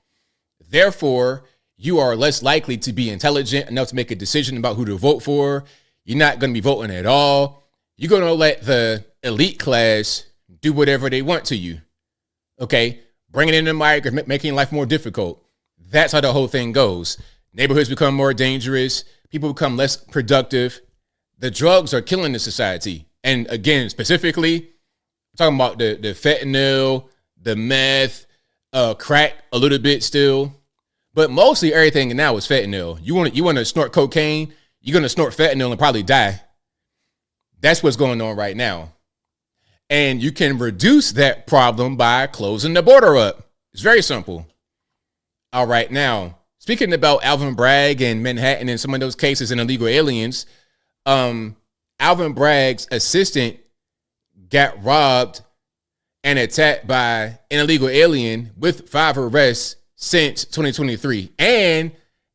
Speaker 10: Therefore, you are less likely to be intelligent enough to make a decision about who to vote for. You're not going to be voting at all. You're going to let the elite class do whatever they want to you. Okay, bringing in the migrants, making life more difficult. That's how the whole thing goes. Neighborhoods become more dangerous. People become less productive. The drugs are killing the society. And again, specifically, I'm talking about the fentanyl, the meth, crack a little bit still. But mostly everything now is fentanyl. You want to snort cocaine, you're going to snort fentanyl and probably die. That's what's going on right now. And you can reduce that problem by closing the border up. It's very simple. All right, now, speaking about Alvin Bragg and Manhattan and some of those cases and illegal aliens, Alvin Bragg's assistant got robbed and attacked by an illegal alien with 5 arrests since 2023. And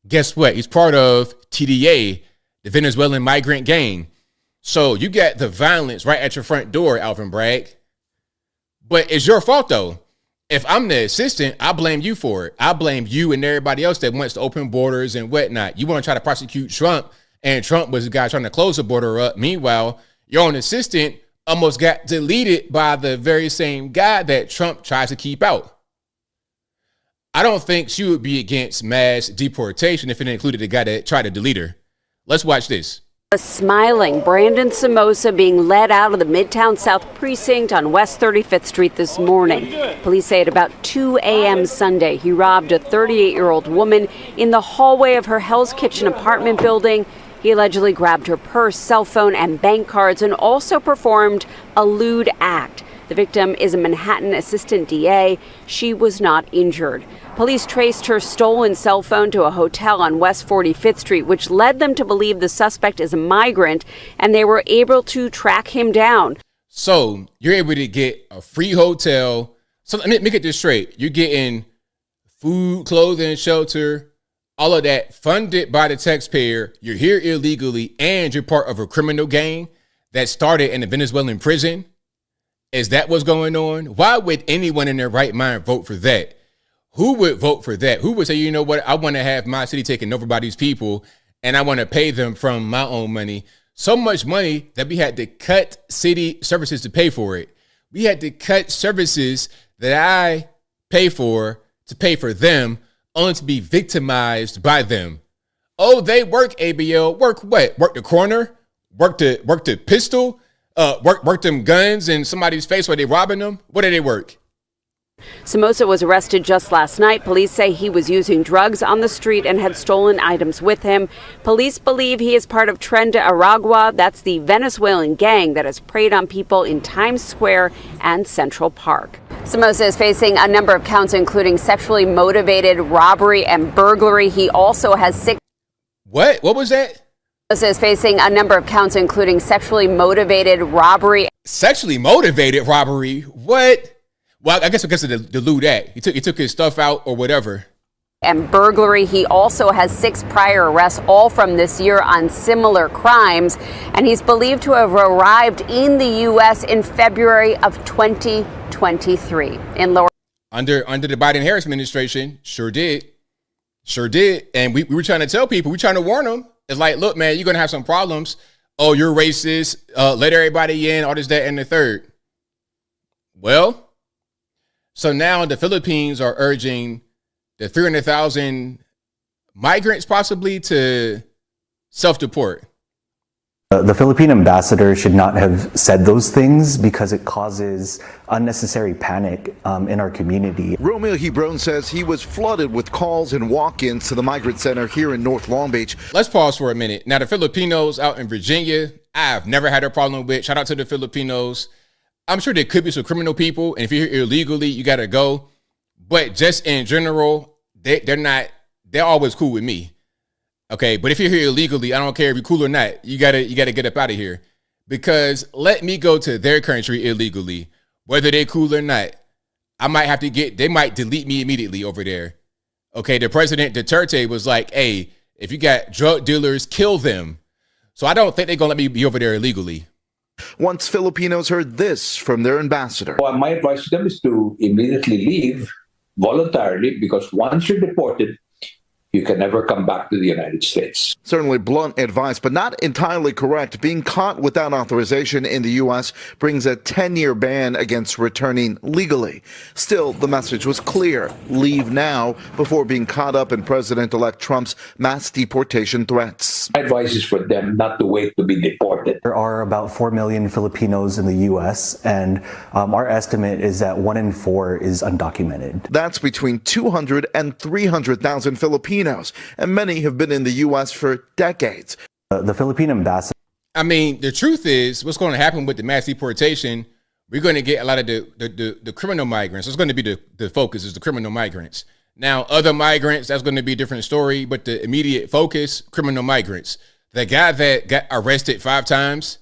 Speaker 10: guess what? He's part of TDA, the Venezuelan migrant gang. So you got the violence right at your front door, Alvin Bragg. But it's your fault, though. If I'm the assistant, I blame you for it. I blame you and everybody else that wants to open borders and whatnot. You want to try to prosecute Trump, and Trump was the guy trying to close the border up. Meanwhile, your own assistant almost got deleted by the very same guy that Trump tries to keep out. I don't think she would be against mass deportation if it included the guy that tried to delete her. Let's watch this.
Speaker 4: A smiling Brandon Somoza being led out of the Midtown South precinct on West 35th Street this morning. Police say at about 2 a.m. Sunday, he robbed a 38-year-old woman in the hallway of her Hell's Kitchen apartment building. He allegedly grabbed her purse, cell phone, and bank cards and also performed a lewd act. The victim is a Manhattan assistant DA. She was not injured. Police traced her stolen cell phone to a hotel on West 45th Street, which led them to believe the suspect is a migrant, and they were able to track him down.
Speaker 10: So you're able to get a free hotel. So let me get this straight. You're getting food, clothing, shelter, all of that funded by the taxpayer. You're here illegally, and you're part of a criminal gang that started in a Venezuelan prison. Is that what's going on? Why would anyone in their right mind vote for that? Who would vote for that? Who would say, you know what, I want to have my city taken over by these people and I want to pay them from my own money? So much money that we had to cut city services to pay for it. We had to cut services that I pay for to pay for them, only to be victimized by them. Oh, they work ABL. Work what? Work the corner? Work the pistol? Work them guns in somebody's face while they robbing them? What do they work?
Speaker 4: Somoza was arrested just last night. Police say he was using drugs on the street and had stolen items with him. Police believe he is part of Tren de Aragua. That's the Venezuelan gang that has preyed on people in Times Square and Central Park. Somoza is facing a number of counts, including sexually motivated robbery and burglary. He also has 6.
Speaker 10: What? What was that?
Speaker 4: Somoza is facing a number of counts, including sexually motivated robbery.
Speaker 10: Sexually motivated robbery? What? Well, I guess because of the lewd act. He took his stuff out or whatever.
Speaker 4: And burglary. He also has 6 prior arrests, all from this year on similar crimes. And he's believed to have arrived in the U.S. in February of 2023.
Speaker 10: Under the Biden-Harris administration, sure did. And we were trying to tell people, we're trying to warn them. It's like, look, man, you're going to have some problems. Oh, you're racist. Let everybody in, all this, that, and the third. Well, so now the Philippines are urging the 300,000 migrants possibly to self-deport.
Speaker 5: The Philippine ambassador should not have said those things because it causes unnecessary panic in our community.
Speaker 23: Romeo Hebron says he was flooded with calls and walk-ins to the migrant center here in North Long Beach.
Speaker 10: Let's pause for a minute. Now, the Filipinos out in Virginia, I've never had a problem with. Shout out to the Filipinos. I'm sure there could be some criminal people, and if you're here illegally, you got to go. But just in general, they're always cool with me. Okay, but if you're here illegally, I don't care if you're cool or not, you gotta get up out of here. Because let me go to their country illegally, whether they're cool or not. They might delete me immediately over there. Okay, the president Duterte was like, hey, if you got drug dealers, kill them. So I don't think they're gonna let me be over there illegally.
Speaker 23: Once Filipinos heard this from their ambassador.
Speaker 24: Well, my advice to them is to immediately leave voluntarily, because once you're deported,
Speaker 3: you can never come back to the United States.
Speaker 23: Certainly blunt advice, but not entirely correct. Being caught without authorization in the U.S. brings a 10-year ban against returning legally. Still, the message was clear. Leave now before being caught up in President-elect Trump's mass deportation threats.
Speaker 3: My advice is for them not to wait to be deported.
Speaker 5: There are about 4 million Filipinos in the U.S., and our estimate is that 1 in 4 is undocumented.
Speaker 23: That's between 200 and 300,000 Filipinos, and many have been in the U.S. for decades.
Speaker 5: The Philippine ambassador.
Speaker 1: I mean, the truth is, what's going to happen with the mass deportation, we're going to get a lot of the criminal migrants. It's going to be the focus is the criminal migrants. Now, other migrants, that's going to be a different story, but the immediate focus, criminal migrants. The guy that got arrested 5 times,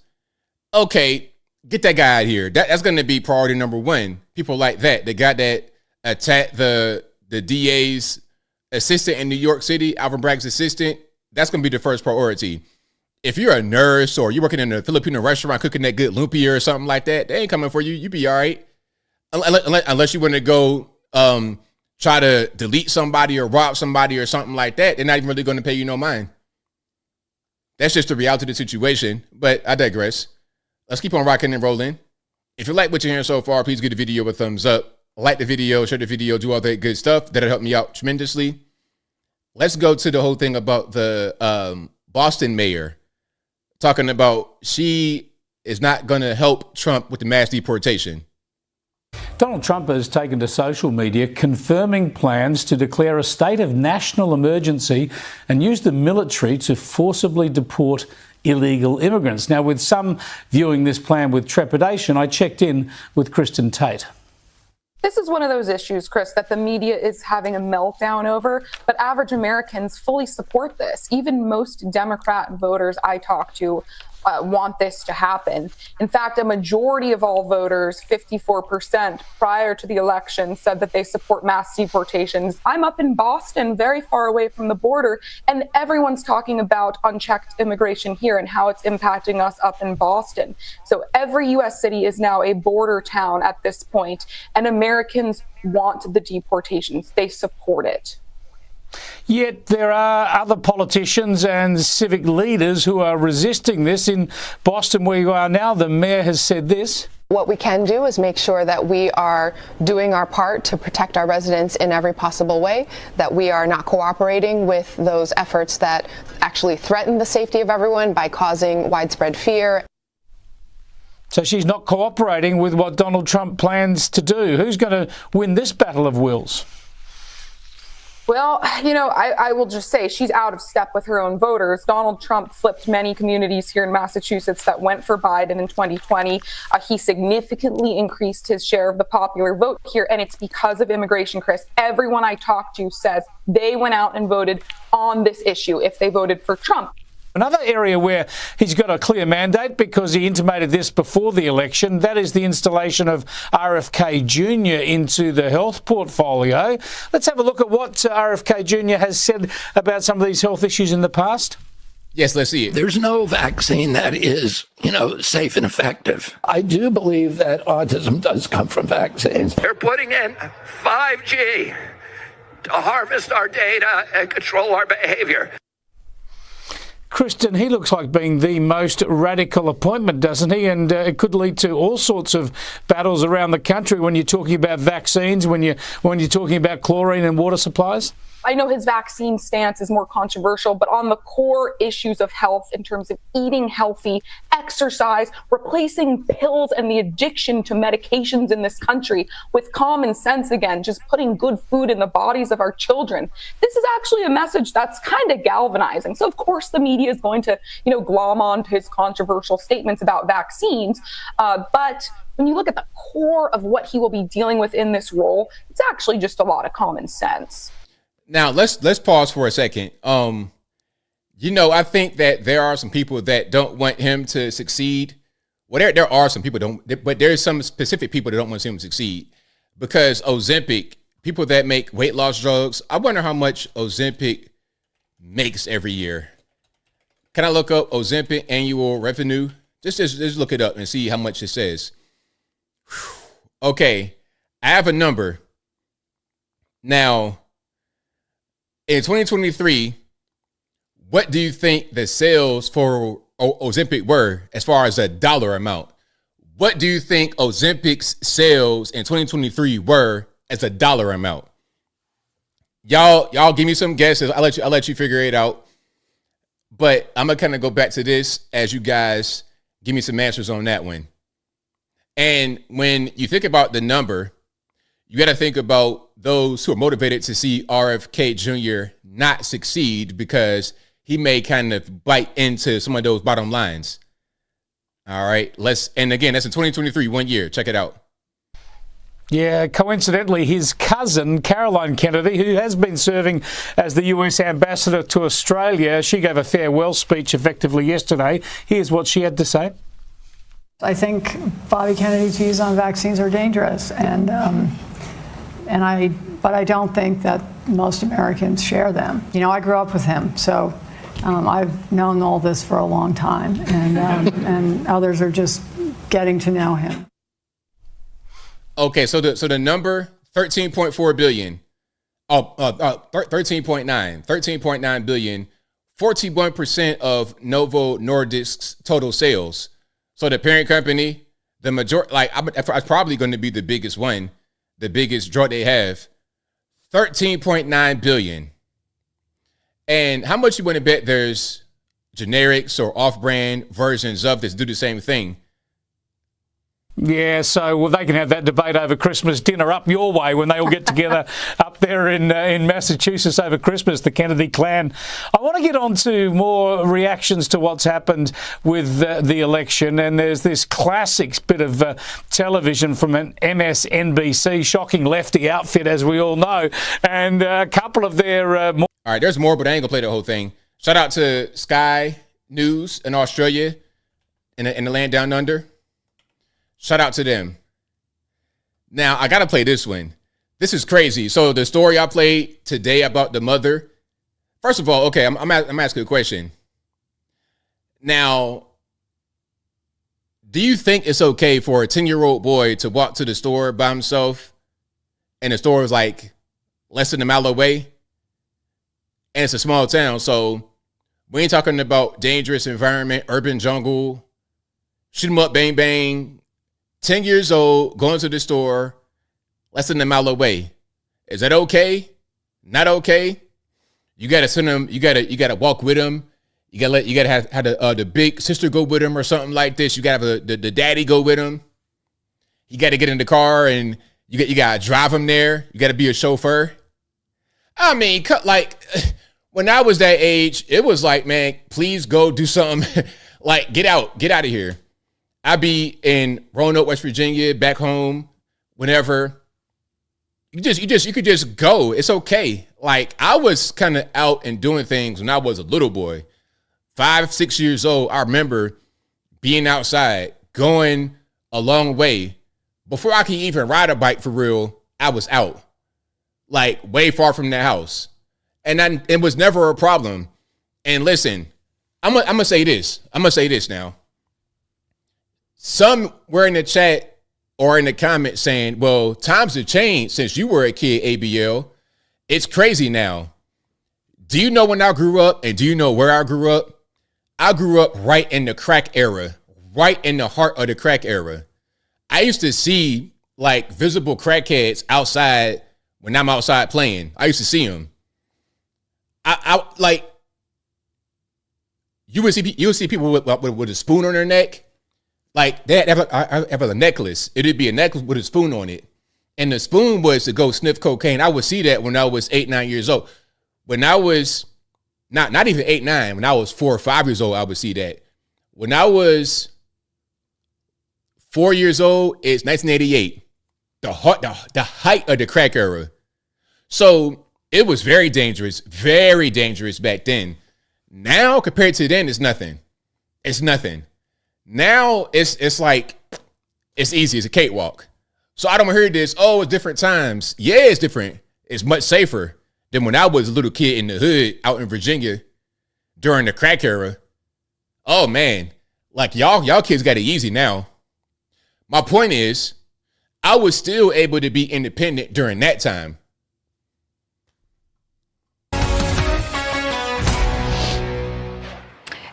Speaker 1: okay, get that guy out here. That's going to be priority number 1. People like that. The guy that attacked the DA's assistant in New York City, Alvin Bragg's assistant, that's going to be the first priority. If you're a nurse or you're working in a Filipino restaurant cooking that good lumpia or something like that, they ain't coming for you. You be all right. Unless you want to go try to delete somebody or rob somebody or something like that, they're not even really going to pay you no mind. That's just the reality of the situation, but I digress. Let's keep on rocking and rolling. If you like what you're hearing so far, please give the video a thumbs up. Like the video, share the video, do all that good stuff. That'll help me out tremendously. Let's go to the whole thing about the Boston mayor talking about she is not going to help Trump with the mass deportation.
Speaker 7: Donald Trump has taken to social media confirming plans to declare a state of national emergency and use the military to forcibly deport illegal immigrants. Now, with some viewing this plan with trepidation, I checked in with Kristen Tate.
Speaker 9: This is one of those issues, Chris, that the media is having a meltdown over, but average Americans fully support this. Even most Democrat voters I talk to want this to happen. In fact, a majority of all voters, 54% prior to the election, said that they support mass deportations. I'm up in Boston, very far away from the border, and everyone's talking about unchecked immigration here and how it's impacting us up in Boston. So every U.S. city is now a border town at this point, and Americans want the deportations. They support it.
Speaker 7: Yet there are other politicians and civic leaders who are resisting this. In Boston, where you are now, the mayor has said this.
Speaker 24: What we can do is make sure that we are doing our part to protect our residents in every possible way, that we are not cooperating with those efforts that actually threaten the safety of everyone by causing widespread fear.
Speaker 7: So she's not cooperating with what Donald Trump plans to do. Who's going to win this battle of wills?
Speaker 9: Well, I will just say she's out of step with her own voters. Donald Trump flipped many communities here in Massachusetts that went for Biden in 2020. He significantly increased his share of the popular vote here, and it's because of immigration, Chris. Everyone I talked to says they went out and voted on this issue if they voted for Trump.
Speaker 7: Another area where he's got a clear mandate, because he intimated this before the election, that is the installation of RFK Jr. into the health portfolio. Let's have a look at what RFK Jr. has said about some of these health issues in the past.
Speaker 1: Yes, let's see it.
Speaker 25: There's no vaccine that is, safe and effective. I do believe that autism does come from vaccines. They're putting in 5G to harvest our data and control our behavior.
Speaker 7: Kristen, he looks like being the most radical appointment, doesn't he? And it could lead to all sorts of battles around the country when you're talking about vaccines, when you're talking about chlorine and water supplies.
Speaker 9: I know his vaccine stance is more controversial, but on the core issues of health in terms of eating healthy, exercise, replacing pills and the addiction to medications in this country with common sense again, just putting good food in the bodies of our children. This is actually a message that's kind of galvanizing. So of course the media is going to, glom on to his controversial statements about vaccines. But when you look at the core of what he will be dealing with in this role, it's actually just a lot of common sense.
Speaker 1: Now let's pause for a second. I think that there are some people that don't want him to succeed. Well, there are some people but there's some specific people that don't want him to succeed, because Ozempic, people that make weight loss drugs, I wonder how much Ozempic makes every year. Can I look up Ozempic annual revenue? Just look it up and see how much it says. Okay, I have a number. Now, In 2023, what do you think the sales for Ozempic were as far as a dollar amount? What do you think Ozempic's sales in 2023 were as a dollar amount? Y'all give me some guesses. I'll let you figure it out. But I'm gonna kind of go back to this as you guys give me some answers on that one. And when you think about the number, you got to think about those who are motivated to see RFK Jr. not succeed because he may kind of bite into some of those bottom lines. All right, and again, that's in 2023, 1 year. Check it out.
Speaker 7: Yeah, coincidentally, his cousin, Caroline Kennedy, who has been serving as the US ambassador to Australia, she gave a farewell speech effectively yesterday. Here's what she had to say.
Speaker 8: I think Bobby Kennedy's views on vaccines are dangerous, but I don't think that most Americans share them. You know, I grew up with him, so I've known all this for a long time, and others are just getting to know him.
Speaker 1: Okay, so the number 13.4 billion. 13.9 billion. 41% of Novo Nordisk's total sales. So the parent company, the majority, it's probably going to be the biggest one, the biggest draw they have. 13.9 billion. And how much you want to bet there's generics or off-brand versions of this do the same thing?
Speaker 7: Yeah, so they can have that debate over Christmas dinner up your way when they all get together up there in Massachusetts over Christmas, the Kennedy clan. I want to get on to more reactions to what's happened with the election, and there's this classic bit of television from an MSNBC, shocking lefty outfit, as we all know, and a couple of their... All
Speaker 1: right, there's more, but I ain't going to play the whole thing. Shout out to Sky News in Australia, in the land down under. Shout out to them. Now, I got to play this one. This is crazy. So the story I played today about the mother. First of all, okay, I'm asking a question. Now, do you think it's okay for a 10-year-old boy to walk to the store by himself and the store is like less than a mile away? And it's a small town, so we ain't talking about dangerous environment, urban jungle, shoot 'em up, bang, bang. 10 years old, going to the store, less than a mile away. Is that okay? Not okay? You gotta send him. You gotta walk with him. You gotta have the big sister go with him or something like this. You gotta have the daddy go with him. You gotta get in the car and you gotta drive him there. You gotta be a chauffeur. I mean, like when I was that age, it was like, man, please go do something. Like get out of here. I be in Roanoke, West Virginia, back home, whenever. You could just go. It's okay. Like I was kind of out and doing things when I was a little boy, 5, 6 years old. I remember being outside, going a long way. Before I could even ride a bike for real, I was out, like way far from the house, and it was never a problem. And listen, I'm gonna say this. I'm gonna say this now. Some were in the chat or in the comments saying, well, times have changed since you were a kid, ABL. It's crazy now. Do you know when I grew up and do you know where I grew up? I grew up right in the crack era, right in the heart of the crack era. I used to see like visible crackheads outside when I'm outside playing. I used to see them. I like, you would see people with a spoon on their neck. Like they have a necklace. It'd be a necklace with a spoon on it. And the spoon was to go sniff cocaine. I would see that when I was 8, 9 years old. When I was not even 8, 9, when I was 4 or 5 years old, I would see that. When I was 4 years old, it's 1988. The height of the crack era. So it was very dangerous back then. Now compared to then, it's nothing. It's nothing. Now it's like it's easy. It's a cakewalk. So I don't hear this. Oh, it's different times. Yeah, it's different. It's much safer than when I was a little kid in the hood out in Virginia during the crack era. Oh man, like y'all kids got it easy now. My point is, I was still able to be independent during that time.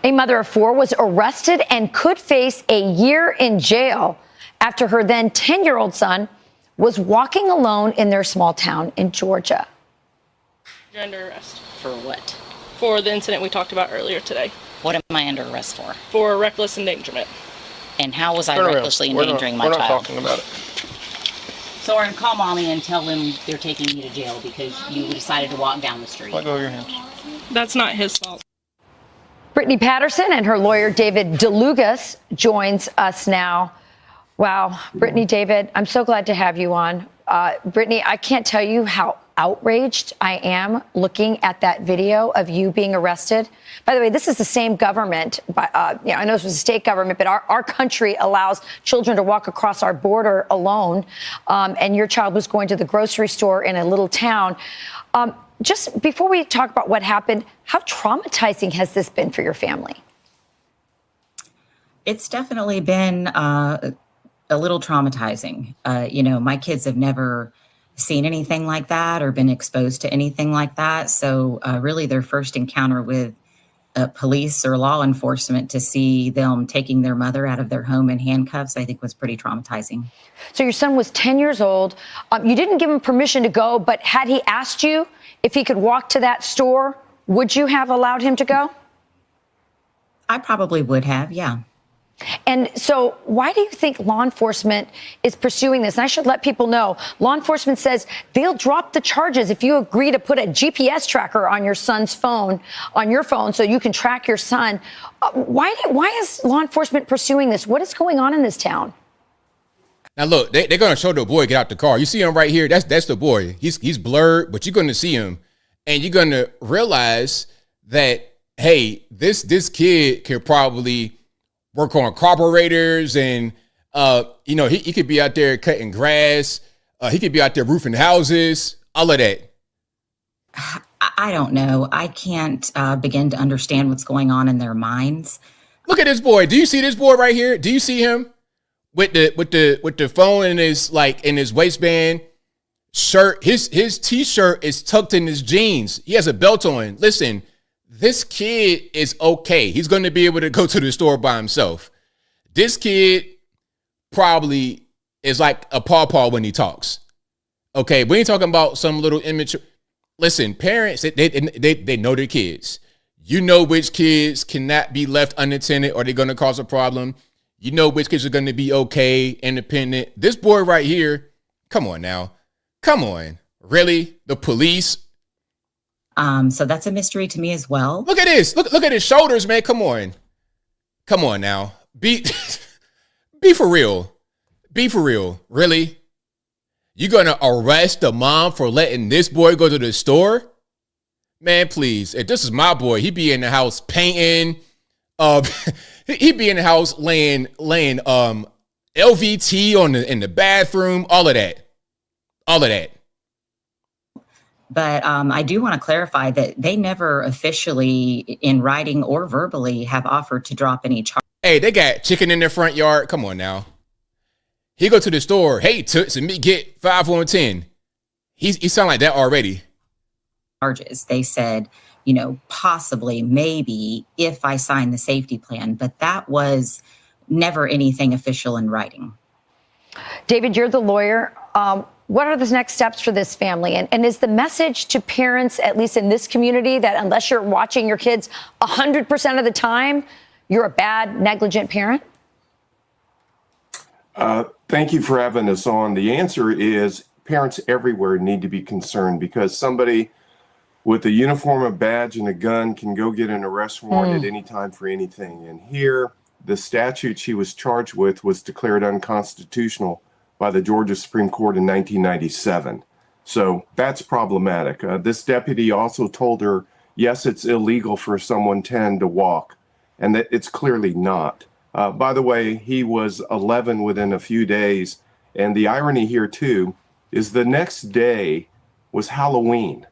Speaker 11: A mother of 4 was arrested and could face a year in jail after her then 10-year-old son was walking alone in their small town in Georgia.
Speaker 12: You're under arrest.
Speaker 13: For what?
Speaker 12: For the incident we talked about earlier today.
Speaker 13: What am I under arrest for?
Speaker 12: For reckless endangerment.
Speaker 13: And how was I recklessly endangering my child?
Speaker 12: We're not talking about it.
Speaker 13: So we're going to call mommy and tell them they're taking you to jail because you decided to walk down the street.
Speaker 12: Let go of your hands. That's not his fault.
Speaker 11: Brittany Patterson and her lawyer David DeLugas joins us now. Wow, Brittany, David, I'm so glad to have you on. Brittany, I can't tell you how outraged I am looking at that video of you being arrested. By the way, this is the same government. I know this was a state government, but our country allows children to walk across our border alone. And your child was going to the grocery store in a little town. Just before we talk about what happened, how traumatizing has this been for your family?
Speaker 13: It's definitely been a little traumatizing. My kids have never seen anything like that or been exposed to anything like that. So really their first encounter with police or law enforcement to see them taking their mother out of their home in handcuffs, I think was pretty traumatizing.
Speaker 11: So your son was 10 years old. You didn't give him permission to go, but had he asked you if he could walk to that store, would you have allowed him to go?
Speaker 13: I probably would have, yeah.
Speaker 11: And so why do you think law enforcement is pursuing this? And I should let people know, law enforcement says they'll drop the charges if you agree to put a GPS tracker on your son's phone, on your phone, so you can track your son. Why is law enforcement pursuing this? What is going on in this town?
Speaker 1: Now, look, they're going to show the boy get out the car. You see him right here. That's the boy. He's blurred, but you're going to see him. And you're going to realize that, hey, this kid can probably work on carburetors and, he could be out there cutting grass. He could be out there roofing houses, all of that.
Speaker 13: I don't know. I can't begin to understand what's going on in their minds.
Speaker 1: Look at this boy. Do you see this boy right here? Do you see him with the phone in his waistband? Shirt, his t-shirt is tucked in his jeans. He has a belt on. Listen, this kid is okay. He's going to be able to go to the store by himself. This kid probably is like a pawpaw when he talks. Okay, we ain't talking about some little immature. Listen, parents, they know their kids. You know which kids cannot be left unattended or they're going to cause a problem. You know which kids are going to be okay, independent. This boy right here, come on now. Come on. Really? The police?
Speaker 13: So that's a mystery to me as well.
Speaker 1: Look at this. Look at his shoulders, man. Come on. Come on now. Be for real. Be for real. Really? You gonna arrest the mom for letting this boy go to the store? Man, please. If this is my boy, he'd be in the house painting. He'd be in the house laying LVT in the bathroom, all of that. All of that.
Speaker 13: But I do want to clarify that they never officially, in writing or verbally, have offered to drop any charges.
Speaker 1: Hey, they got chicken in their front yard. Come on now. He go to the store. Hey, Toots and me get 5 on 10. He sound like that already.
Speaker 13: Charges. They said, possibly, maybe, if I sign the safety plan. But that was never anything official in writing.
Speaker 11: David, you're the lawyer. What are the next steps for this family? And is the message to parents, at least in this community, that unless you're watching your kids 100% of the time, you're a bad, negligent parent?
Speaker 14: Thank you for having us on. The answer is parents everywhere need to be concerned because somebody with a uniform, a badge, and a gun can go get an arrest warrant at any time for anything. And here, the statute she was charged with was declared unconstitutional by the Georgia Supreme Court in 1997. So that's problematic. This deputy also told her, yes, it's illegal for someone 10 to walk, and that it's clearly not. By the way, he was 11 within a few days. And the irony here, too, is the next day was Halloween,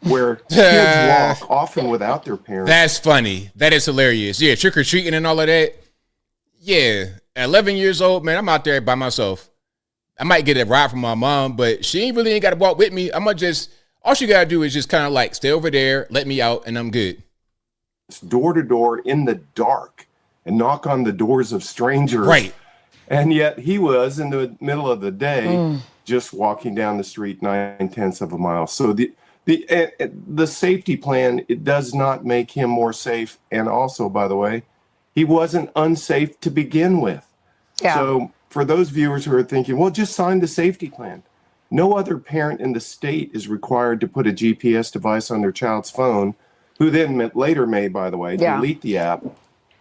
Speaker 14: where kids walk often without their parents.
Speaker 1: That's funny. That is hilarious. Yeah, trick-or-treating and all of that. Yeah, at 11 years old, man, I'm out there by myself. I might get a ride from my mom, but she ain't got to walk with me. All she got to do is just kind of like stay over there, let me out, and I'm good.
Speaker 14: door to door in the dark and knock on the doors of strangers.
Speaker 1: Right.
Speaker 14: And yet he was in the middle of the day just walking down the street 9/10 of a mile. So the safety plan, it does not make him more safe. And also, by the way, he wasn't unsafe to begin with.
Speaker 11: Yeah.
Speaker 14: So for those viewers who are thinking, well, just sign the safety plan. No other parent in the state is required to put a GPS device on their child's phone, who then later may, by the way, delete the app.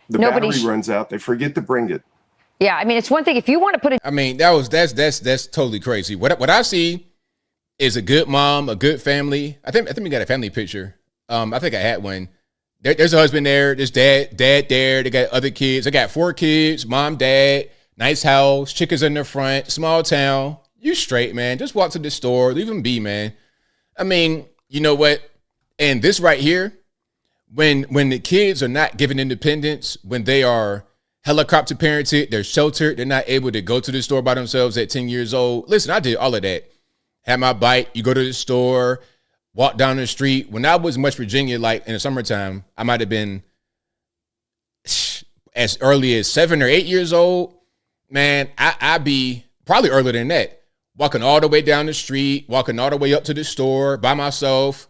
Speaker 14: The battery runs out. They forget to bring it.
Speaker 11: Yeah, I mean, it's one thing if you want to put it.
Speaker 1: I mean, that's totally crazy. What I see is a good mom, a good family. I think we got a family picture. I think I had one. There's a husband there. There's dad there. They got other kids. They got 4 kids. Mom, dad, nice house, chickens in the front, small town. You straight, man. Just walk to the store. Leave them be, man. I mean, you know what? And this right here, when the kids are not given independence, when they are helicopter parented, they're sheltered, they're not able to go to the store by themselves at 10 years old. Listen, I did all of that. Had my bike, you go to the store, walk down the street. When I was in West Virginia, like in the summertime, I might have been as early as 7 or 8 years old. Man, I'd be probably earlier than that. Walking all the way down the street, walking all the way up to the store by myself.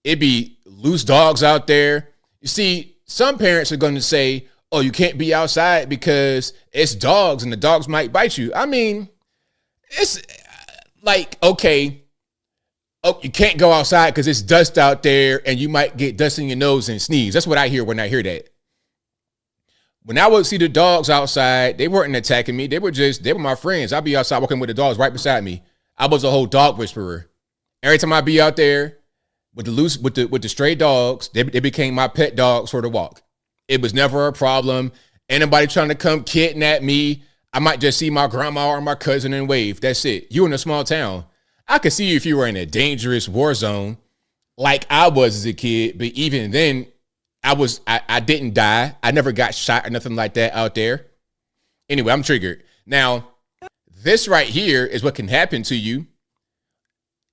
Speaker 1: It'd be loose dogs out there. You see, some parents are going to say, oh, you can't be outside because it's dogs and the dogs might bite you. I mean, it's like, okay, oh, you can't go outside because it's dust out there and you might get dust in your nose and sneeze. That's what I hear when I hear that. When I would see the dogs outside, they weren't attacking me. They were my friends. I'd be outside walking with the dogs right beside me. I was a whole dog whisperer. Every time I'd be out there with the stray dogs, they became my pet dogs for the walk. It was never a problem. Anybody trying to come kidnap me, I might just see my grandma or my cousin and wave. That's it. You in a small town. I could see you if you were in a dangerous war zone like I was as a kid, but even then, I didn't die. I never got shot or nothing like that out there. Anyway, I'm triggered. Now, this right here is what can happen to you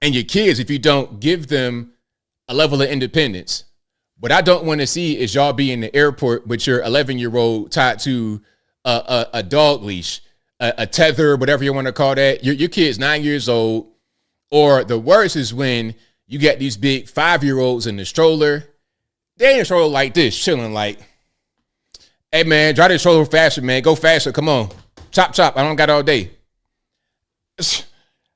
Speaker 1: and your kids if you don't give them a level of independence. What I don't want to see is y'all be in the airport with your 11-year-old tied to a dog leash, a tether, whatever you want to call that. Your kid's 9 years old. Or the worst is when you get these big 5-year-olds in the stroller. They in a stroller like this, chilling like, hey, man, drive this stroller faster, man. Go faster. Come on. Chop, chop. I don't got all day.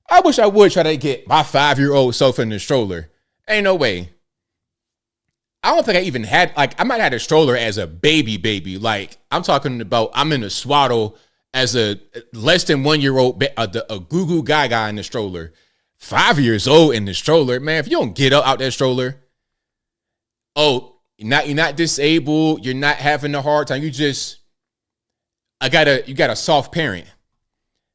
Speaker 1: I wish I would try to get my 5-year-old self in the stroller. Ain't no way. I don't think I even had, like, I might have had a stroller as a baby. Like, I'm talking about I'm in a swaddle as a less than 1-year-old, a goo-goo gaga in the stroller. 5 years old in the stroller. Man, if you don't get up out that stroller, oh, you're not disabled. You're not having a hard time. You got a soft parent.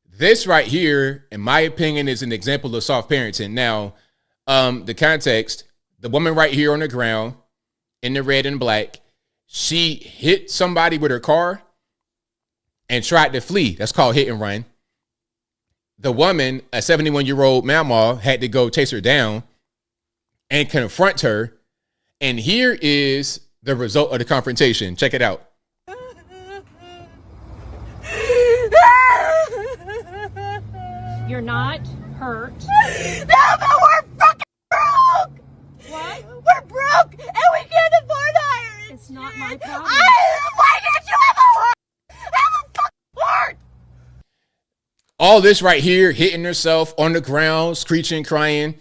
Speaker 1: This right here, in my opinion, is an example of soft parenting. Now, the context, the woman right here on the ground in the red and black, she hit somebody with her car and tried to flee. That's called hit and run. The woman, a 71-year-old mama, had to go chase her down and confront her. And here is the result of the confrontation. Check it out.
Speaker 6: You're not hurt.
Speaker 15: No, but we're fucking broke!
Speaker 6: What?
Speaker 15: We're broke and we can't afford irons!
Speaker 6: It's not my problem.
Speaker 15: Why can't you have a heart? Have a fucking heart!
Speaker 1: All this right here, hitting herself on the ground, screeching, crying.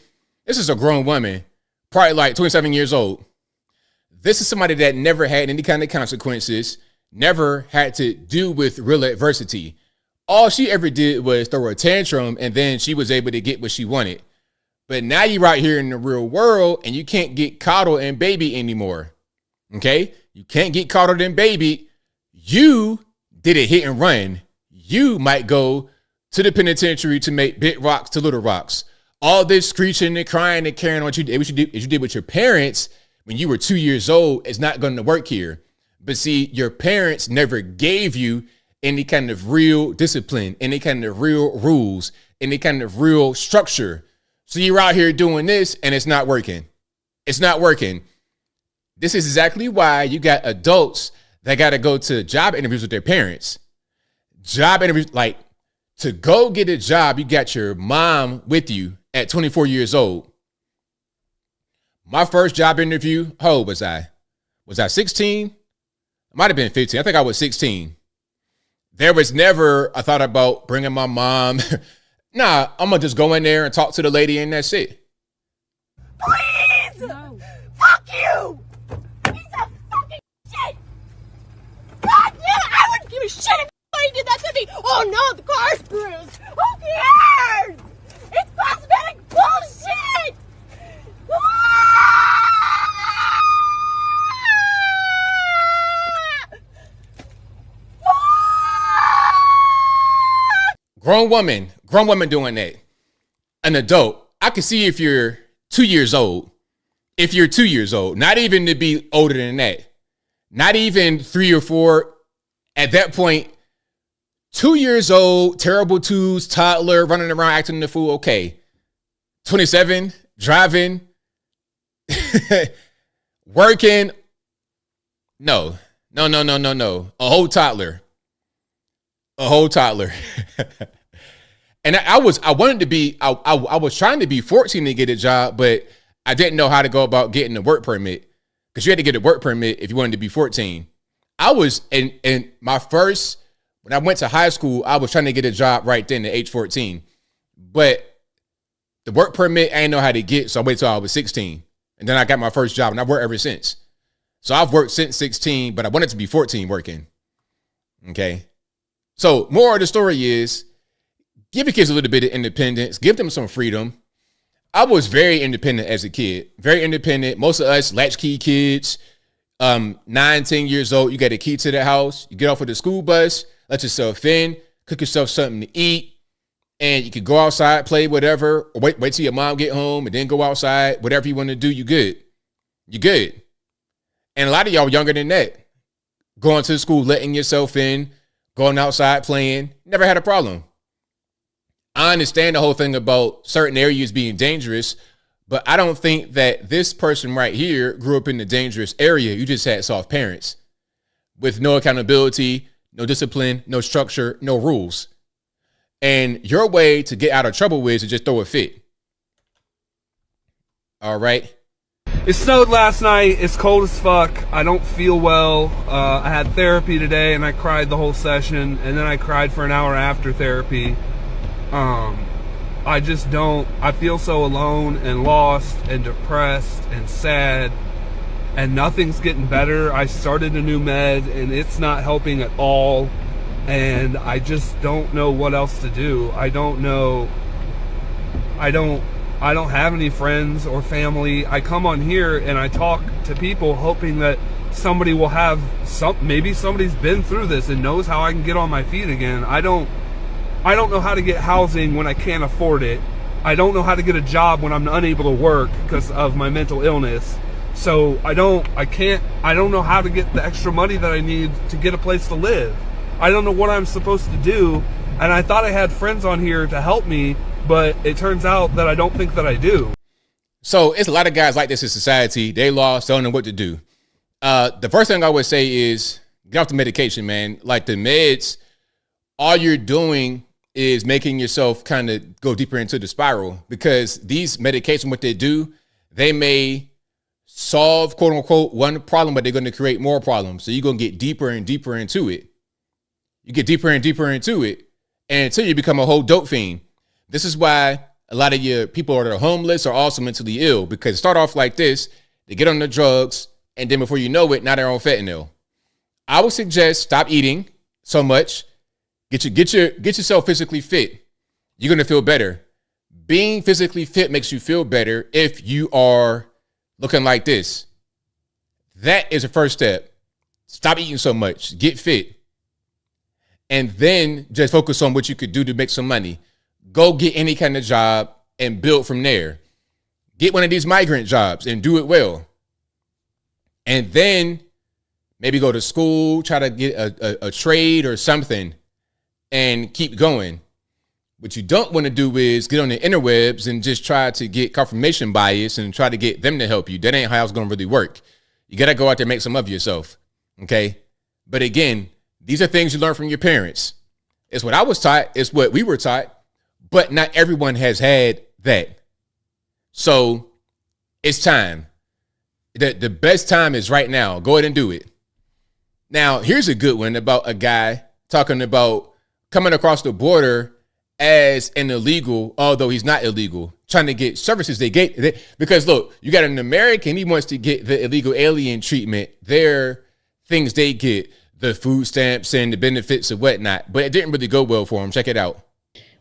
Speaker 1: This is a grown woman, probably like 27 years old. This is somebody that never had any kind of consequences, never had to deal with real adversity. All she ever did was throw a tantrum, and then she was able to get what she wanted. But now you're out here in the real world, and you can't get coddled and baby anymore. Okay? You can't get coddled and baby. You did a hit and run. You might go to the penitentiary to make big rocks to little rocks. All this screeching and crying and carrying on what you did with your parents when you were 2 years old is not going to work here. But see, your parents never gave you any kind of real discipline, any kind of real rules, any kind of real structure. So you're out here doing this and it's not working. It's not working. This is exactly why you got adults that got to go to job interviews with their parents. Job interviews, like to go get a job, you got your mom with you at 24 years old. My first job interview, how old was I? Was I 16? I might have been 15. I think I was 16. There was never a thought about bringing my mom. Nah, I'm going to just go in there and talk to the lady and that's it.
Speaker 15: Please! No. Fuck you! Piece of fucking shit! God damn it! I wouldn't give a shit if somebody did that to me! Oh no, the car's bruised! Who cares? It's cosmetic bullshit!
Speaker 1: Grown woman doing that. An adult. I can see if you're 2 years old. If you're 2 years old, not even to be older than that. Not even 3 or 4. At that point, 2 years old, terrible twos, toddler, running around acting the fool. Okay. 27, driving, working. No. A whole toddler. And I was trying to be 14 to get a job, but I didn't know how to go about getting a work permit because you had to get a work permit if you wanted to be 14. I was in my first, when I went to high school, I was trying to get a job right then at age 14, but the work permit I didn't know how to get. So I waited till I was 16 and then I got my first job and I've worked ever since. So I've worked since 16, but I wanted to be 14 working. Okay. So more of the story is give your kids a little bit of independence, give them some freedom. I was very independent as a kid, very independent. Most of us latchkey kids, 9, 10 years old, you got a key to the house. You get off of the school bus, let yourself in, cook yourself something to eat, and you could go outside, play whatever, or wait till your mom get home and then go outside. Whatever you want to do, you good. You good. And a lot of y'all younger than that, going to school, letting yourself in, going outside, playing, never had a problem. I understand the whole thing about certain areas being dangerous, but I don't think that this person right here grew up in the dangerous area. You just had soft parents with no accountability, no discipline, no structure, no rules. And your way to get out of trouble is to just throw a fit. All right.
Speaker 16: It snowed last night. It's cold as fuck. I don't feel well. I had therapy today and I cried the whole session, and then I cried for an hour after therapy. I feel so alone and lost and depressed and sad, and nothing's getting better. I started a new med and it's not helping at all, and I just don't know what else to do. I don't have any friends or family. I come on here and I talk to people hoping that somebody will have maybe somebody's been through this and knows how I can get on my feet again. I don't know how to get housing when I can't afford it. I don't know how to get a job when I'm unable to work because of my mental illness. So I don't know how to get the extra money that I need to get a place to live. I don't know what I'm supposed to do. And I thought I had friends on here to help me, but it turns out that I don't think that I do.
Speaker 1: So it's a lot of guys like this in society. They lost, don't know what to do. The first thing I would say is get off the medication, man. Like the meds, all you're doing is making yourself kind of go deeper into the spiral, because these medications, what they do, they may solve, quote unquote, one problem, but they're going to create more problems. So you're going to get deeper and deeper into it. You get deeper and deeper into it, and until you become a whole dope fiend. This is why a lot of your people that are homeless are also mentally ill, because start off like this, they get on the drugs, and then before you know it, now they're on fentanyl. I would suggest stop eating so much. Get yourself physically fit. You're going to feel better. Being physically fit makes you feel better if you are looking like this. That is the first step. Stop eating so much. Get fit. And then just focus on what you could do to make some money. Go get any kind of job and build from there. Get one of these migrant jobs and do it well. And then maybe go to school, try to get a trade or something, and keep going. What you don't want to do is get on the interwebs and just try to get confirmation bias and try to get them to help you. That ain't how it's going to really work. You got to go out there and make some of yourself. Okay. But again, these are things you learn from your parents. It's what I was taught. It's what we were taught. But not everyone has had that. So it's time. The best time is right now. Go ahead and do it. Now, here's a good one about a guy talking about coming across the border as an illegal, although he's not illegal, trying to get services because look, you got an American, he wants to get the illegal alien treatment. Their things they get, the food stamps and the benefits and whatnot, but it didn't really go well for him. Check it out.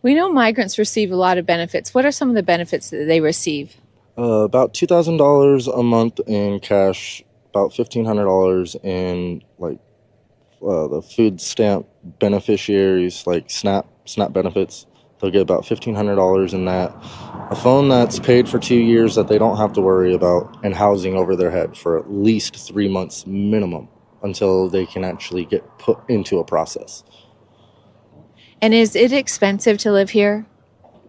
Speaker 17: We know migrants receive a lot of benefits. What are some of the benefits that they receive?
Speaker 18: About $2,000 a month in cash, about $1,500 in the food stamp beneficiaries, like SNAP benefits. They'll get about $1,500 in that. A phone that's paid for 2 years that they don't have to worry about, and housing over their head for at least 3 months minimum until they can actually get put into a process.
Speaker 17: And is it expensive to live here?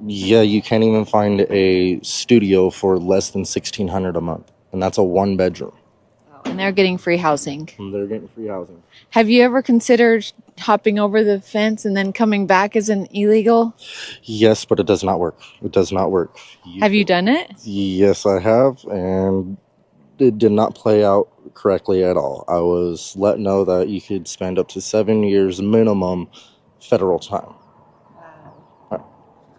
Speaker 18: Yeah, you can't even find a studio for less than $1,600 a month, and that's a 1-bedroom.
Speaker 17: And they're getting free housing.
Speaker 18: And they're getting free housing.
Speaker 17: Have you ever considered hopping over the fence and then coming back as an illegal?
Speaker 18: Yes, but it does not work. It does not work.
Speaker 17: Have you done it?
Speaker 18: Yes, I have, and it did not play out correctly at all. I was let know that you could spend up to 7 years minimum federal time.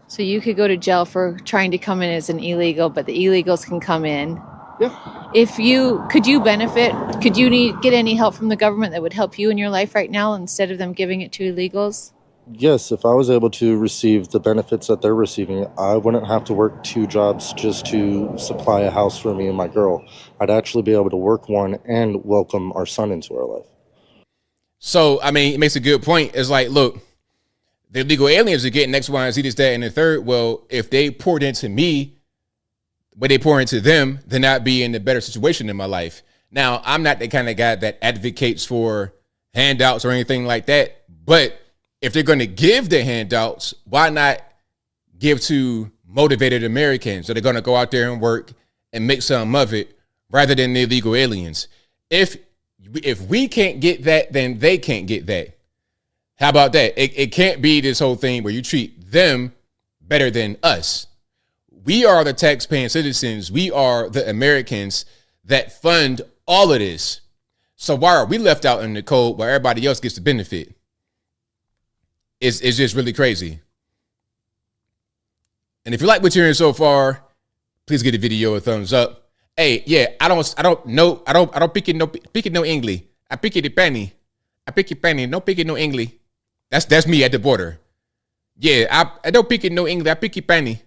Speaker 17: So you could go to jail for trying to come in as an illegal, but the illegals can come in.
Speaker 18: Yeah.
Speaker 17: Could you benefit? Could you get any help from the government that would help you in your life right now instead of them giving it to illegals?
Speaker 18: Yes, if I was able to receive the benefits that they're receiving, I wouldn't have to work 2 jobs just to supply a house for me and my girl. I'd actually be able to work one and welcome our son into our life.
Speaker 1: So, I mean, it makes a good point. It's like, look, the illegal aliens are getting X, Y, and Z, this, that, and the third. Well, if they poured into me, but they pour into them, then I'd be in a better situation in my life. Now, I'm not the kind of guy that advocates for handouts or anything like that. But if they're going to give the handouts, why not give to motivated Americans that are going to go out there and work and make something of it rather than the illegal aliens? If we can't get that, then they can't get that. How about that? It can't be this whole thing where you treat them better than us. We are the taxpaying citizens. We are the Americans that fund all of this. So why are we left out in the cold while everybody else gets the benefit? It's just really crazy. And if you like what you're hearing so far, please give the video a thumbs up. Hey, yeah, I don't pick it no English. I pick it the penny. I pick it penny. No pick it no English. That's me at the border. Yeah, I don't pick it no English. I pick it penny.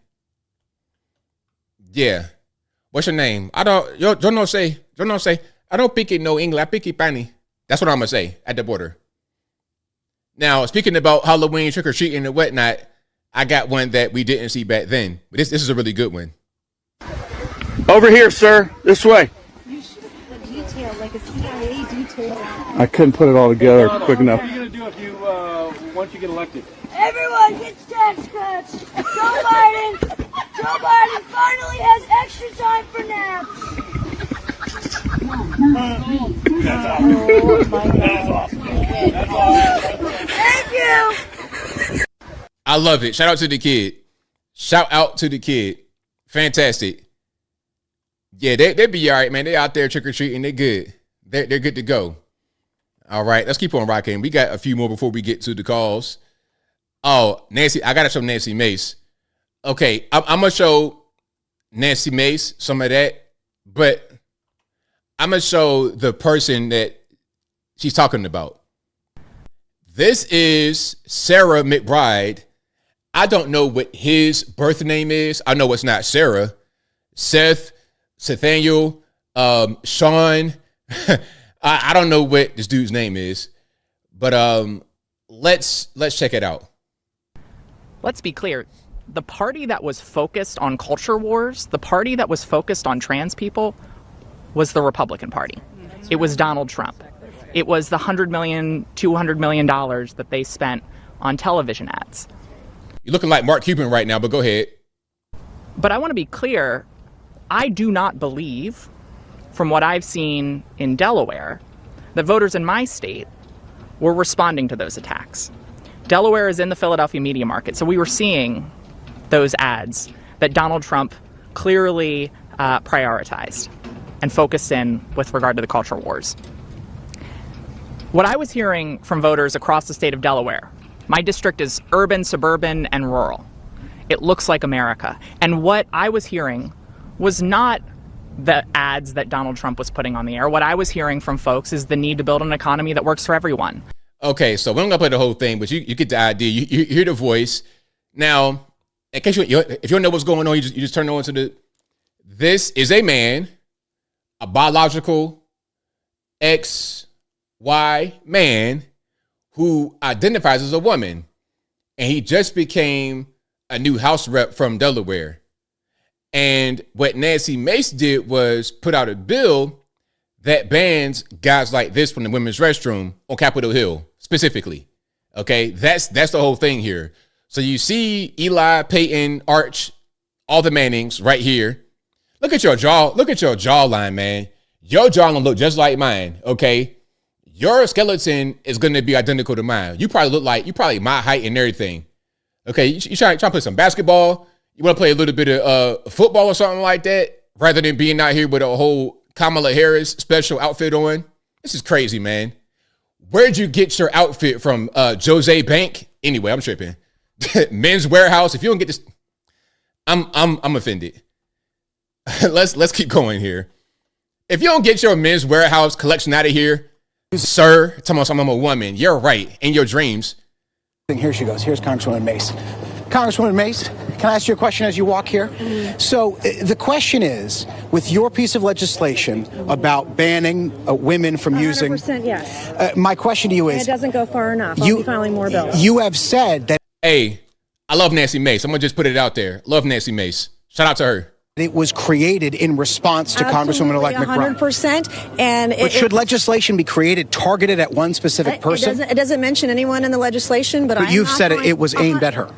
Speaker 1: Yeah. What's your name? I don't say. I don't pick it no English. I pick it penny. That's what I'm gonna say at the border. Now, speaking about Halloween trick or treating and whatnot, I got one that we didn't see back then. But this is a really good one.
Speaker 19: Over here, sir. This way.
Speaker 6: You should have had a detail, like a CIA detail.
Speaker 19: I couldn't put it all together quick enough. What are you going to do if you, once you get elected?
Speaker 15: Everyone gets tax cuts. Joe Biden finally has extra time for naps.
Speaker 19: That's awesome.
Speaker 15: That's awesome. Thank you.
Speaker 1: I love it. Shout out to the kid. Shout out to the kid. Fantastic. Yeah, they be all right, man. They out there trick-or-treating. They good. They're good to go. All right, let's keep on rocking. We got a few more before we get to the calls. Oh, Nancy, I got to show Nancy Mace. Okay, I'm going to show Nancy Mace some of that, but I'm going to show the person that she's talking about. This is Sarah McBride. I don't know what his birth name is. I know it's not Sarah. Seth, Nathaniel, Sean. I don't know what this dude's name is, but let's check it out.
Speaker 20: Let's be clear. The party that was focused on culture wars, the party that was focused on trans people, was the Republican Party. It was Donald Trump. It was the $100 million, $200 million that they spent on television ads.
Speaker 1: You're looking like Mark Cuban right now, but go ahead.
Speaker 20: But I want to be clear. I do not believe from what I've seen in Delaware, that voters in my state were responding to those attacks. Delaware is in the Philadelphia media market, so we were seeing those ads that Donald Trump clearly prioritized and focused in with regard to the culture wars. What I was hearing from voters across the state of Delaware, my district is urban, suburban, and rural. It looks like America. And what I was hearing was not the ads that Donald Trump was putting on the air. What I was hearing from folks is the need to build an economy that works for everyone.
Speaker 1: Okay, so we're not gonna play the whole thing, but you get the idea. You hear the voice. Now, in case if you don't know what's going on, you just turn on to the. This is a man, a biological XY man who identifies as a woman, and he just became a new House rep from Delaware. And what Nancy Mace did was put out a bill that bans guys like this from the women's restroom on Capitol Hill specifically. Okay, that's the whole thing here. So you see Eli, Peyton, Arch, all the Mannings right here. Look at your jaw. Look at your jawline, man. Your jawline look just like mine. Okay, your skeleton is going to be identical to mine. You probably my height and everything. Okay, you try to play some basketball. You want to play a little bit of football or something like that, rather than being out here with a whole Kamala Harris special outfit on. This is crazy, man. Where'd you get your outfit from? Jose Bank? Anyway, I'm tripping. Men's Warehouse. If you don't get this, I'm offended. Let's keep going here. If you don't get your Men's Warehouse collection out of here, sir, tell me I'm a woman. You're right in your dreams.
Speaker 2: Here she goes. Here's Congresswoman Mace. Congresswoman Mace, can I ask you a question as you walk here? So the question is, with your piece of legislation about banning women from using...
Speaker 4: 100% yes.
Speaker 2: My question to you is...
Speaker 4: And it doesn't go far enough. I'll be filing more bills.
Speaker 2: You have said that...
Speaker 1: Hey, I love Nancy Mace. I'm going to just put it out there. Love Nancy Mace. Shout out to her.
Speaker 2: It was created in response to Congresswoman-elect McBride.
Speaker 4: 100%. And
Speaker 2: but should legislation be created targeted at one specific person?
Speaker 4: It doesn't mention anyone in the legislation, but
Speaker 2: you've said it was aimed at her.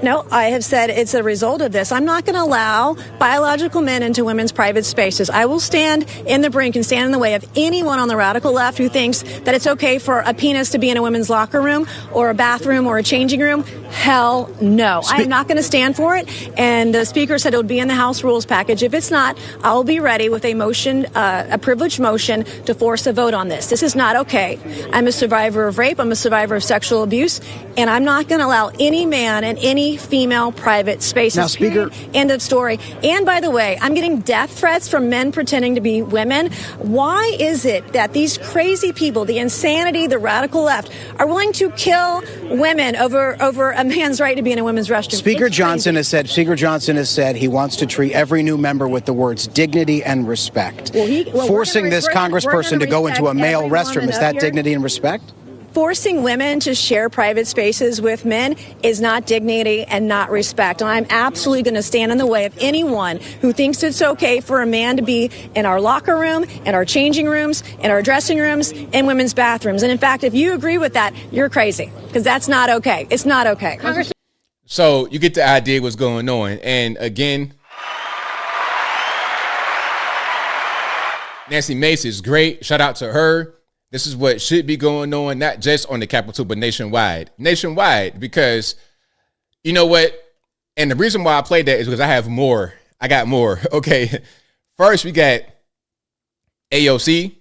Speaker 4: No, I have said it's a result of this. I'm not going to allow biological men into women's private spaces. I will stand in the brink and stand in the way of anyone on the radical left who thinks that it's okay for a penis to be in a women's locker room or a bathroom or a changing room. Hell no. I am not going to stand for it. And the Speaker said it would be in the House rules package. If it's not, I'll be ready with a motion, a privileged motion to force a vote on this. This is not okay. I'm a survivor of rape. I'm a survivor of sexual abuse. And I'm not going to allow any man in any female private spaces.
Speaker 2: Now, Speaker,
Speaker 4: end of story. And by the way, I'm getting death threats from men pretending to be women. Why is it that these crazy people, the insanity, the radical left, are willing to kill women over a man's right to be in a women's restroom?
Speaker 2: Speaker Johnson has said he wants to treat every new member with the words dignity and respect. Forcing this congressperson to go into a male restroom, is that dignity and respect?
Speaker 4: Forcing women to share private spaces with men is not dignity and not respect. And I'm absolutely going to stand in the way of anyone who thinks it's okay for a man to be in our locker room, in our changing rooms, in our dressing rooms, in women's bathrooms. And in fact, if you agree with that, you're crazy, because that's not okay. It's not okay.
Speaker 1: So you get the idea what's going on. And again, Nancy Mace is great. Shout out to her. This is what should be going on, not just on the Capitol, but nationwide. Nationwide, because you know what? And the reason why I played that is because I have more. I got more. Okay. First, we got AOC.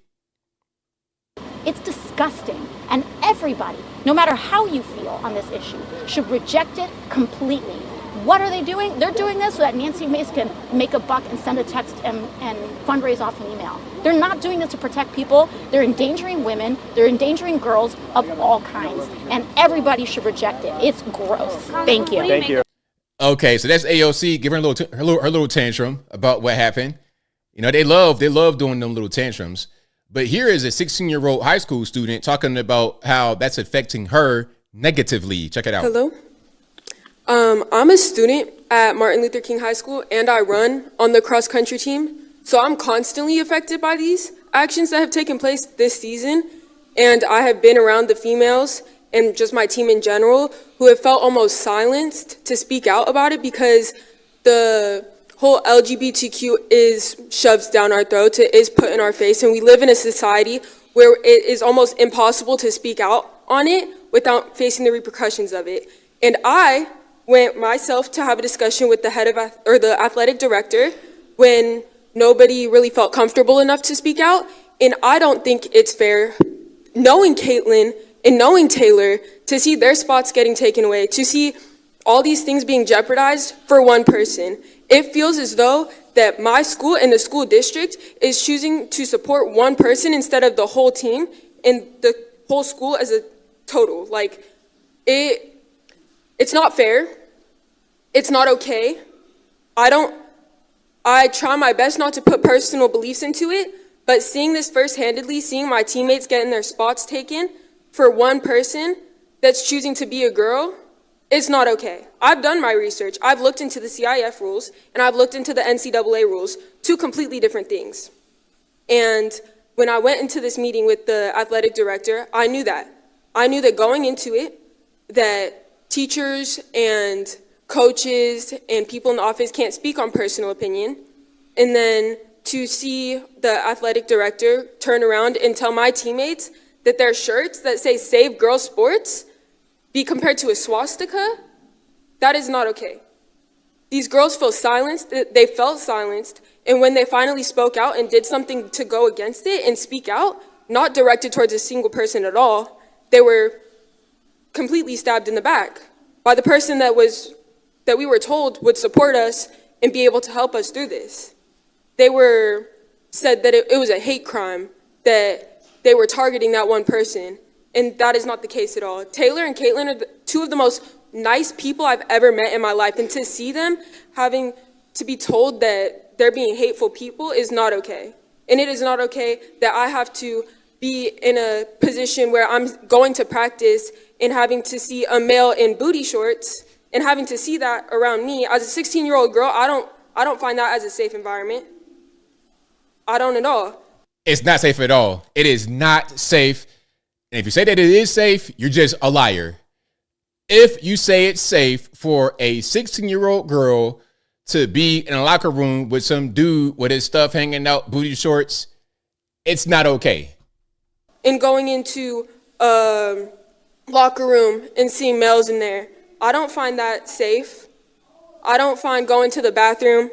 Speaker 10: It's disgusting. And everybody, no matter how you feel on this issue, should reject it completely. What are they doing? They're doing this so that Nancy Mace can make a buck and send a text and fundraise off an email. They're not doing this to protect people. They're endangering women. They're endangering girls of all kinds. And everybody should reject it. It's gross. Thank you.
Speaker 1: Thank you. Okay, so that's AOC giving her little tantrum about what happened. You know, they love doing them little tantrums. But here is a 16-year-old high school student talking about how that's affecting her negatively. Check it out.
Speaker 21: Hello. I'm a student at Martin Luther King High School, and I run on the cross-country team. So I'm constantly affected by these actions that have taken place this season. And I have been around the females and just my team in general who have felt almost silenced to speak out about it because the whole LGBTQ is shoved down our throats, it is put in our face, and we live in a society where it is almost impossible to speak out on it without facing the repercussions of it. And I went myself to have a discussion with the head of the athletic director when nobody really felt comfortable enough to speak out. And I don't think it's fair, knowing Caitlin and knowing Taylor, to see their spots getting taken away, to see all these things being jeopardized for one person. It feels as though that my school and the school district is choosing to support one person instead of the whole team and the whole school as a total. Like, it's not fair. It's not okay. I try my best not to put personal beliefs into it, but seeing this first-handedly, seeing my teammates getting their spots taken for one person that's choosing to be a girl, it's not okay. I've done my research. I've looked into the CIF rules, and I've looked into the NCAA rules, two completely different things. And when I went into this meeting with the athletic director, I knew that. I knew that going into it, that teachers and coaches and people in the office can't speak on personal opinion. And then to see the athletic director turn around and tell my teammates that their shirts that say "Save Girls Sports" be compared to a swastika, that is not okay. These girls feel silenced, they felt silenced, and when they finally spoke out and did something to go against it and speak out, not directed towards a single person at all, they were completely stabbed in the back by the person that we were told would support us and be able to help us through this. They were said that it was a hate crime, that they were targeting that one person, and that is not the case at all. Taylor and Caitlin are two of the most nice people I've ever met in my life, and to see them having to be told that they're being hateful people is not okay. And it is not okay that I have to be in a position where I'm going to practice and having to see a male in booty shorts and having to see that around me. As a 16-year-old girl, I don't find that as a safe environment. I don't at all.
Speaker 1: It's not safe at all. It is not safe. And if you say that it is safe, you're just a liar. If you say it's safe for a 16-year-old girl to be in a locker room with some dude with his stuff hanging out, booty shorts, it's not okay.
Speaker 21: And going into a locker room and seeing males in there, I don't find that safe. I don't find going to the bathroom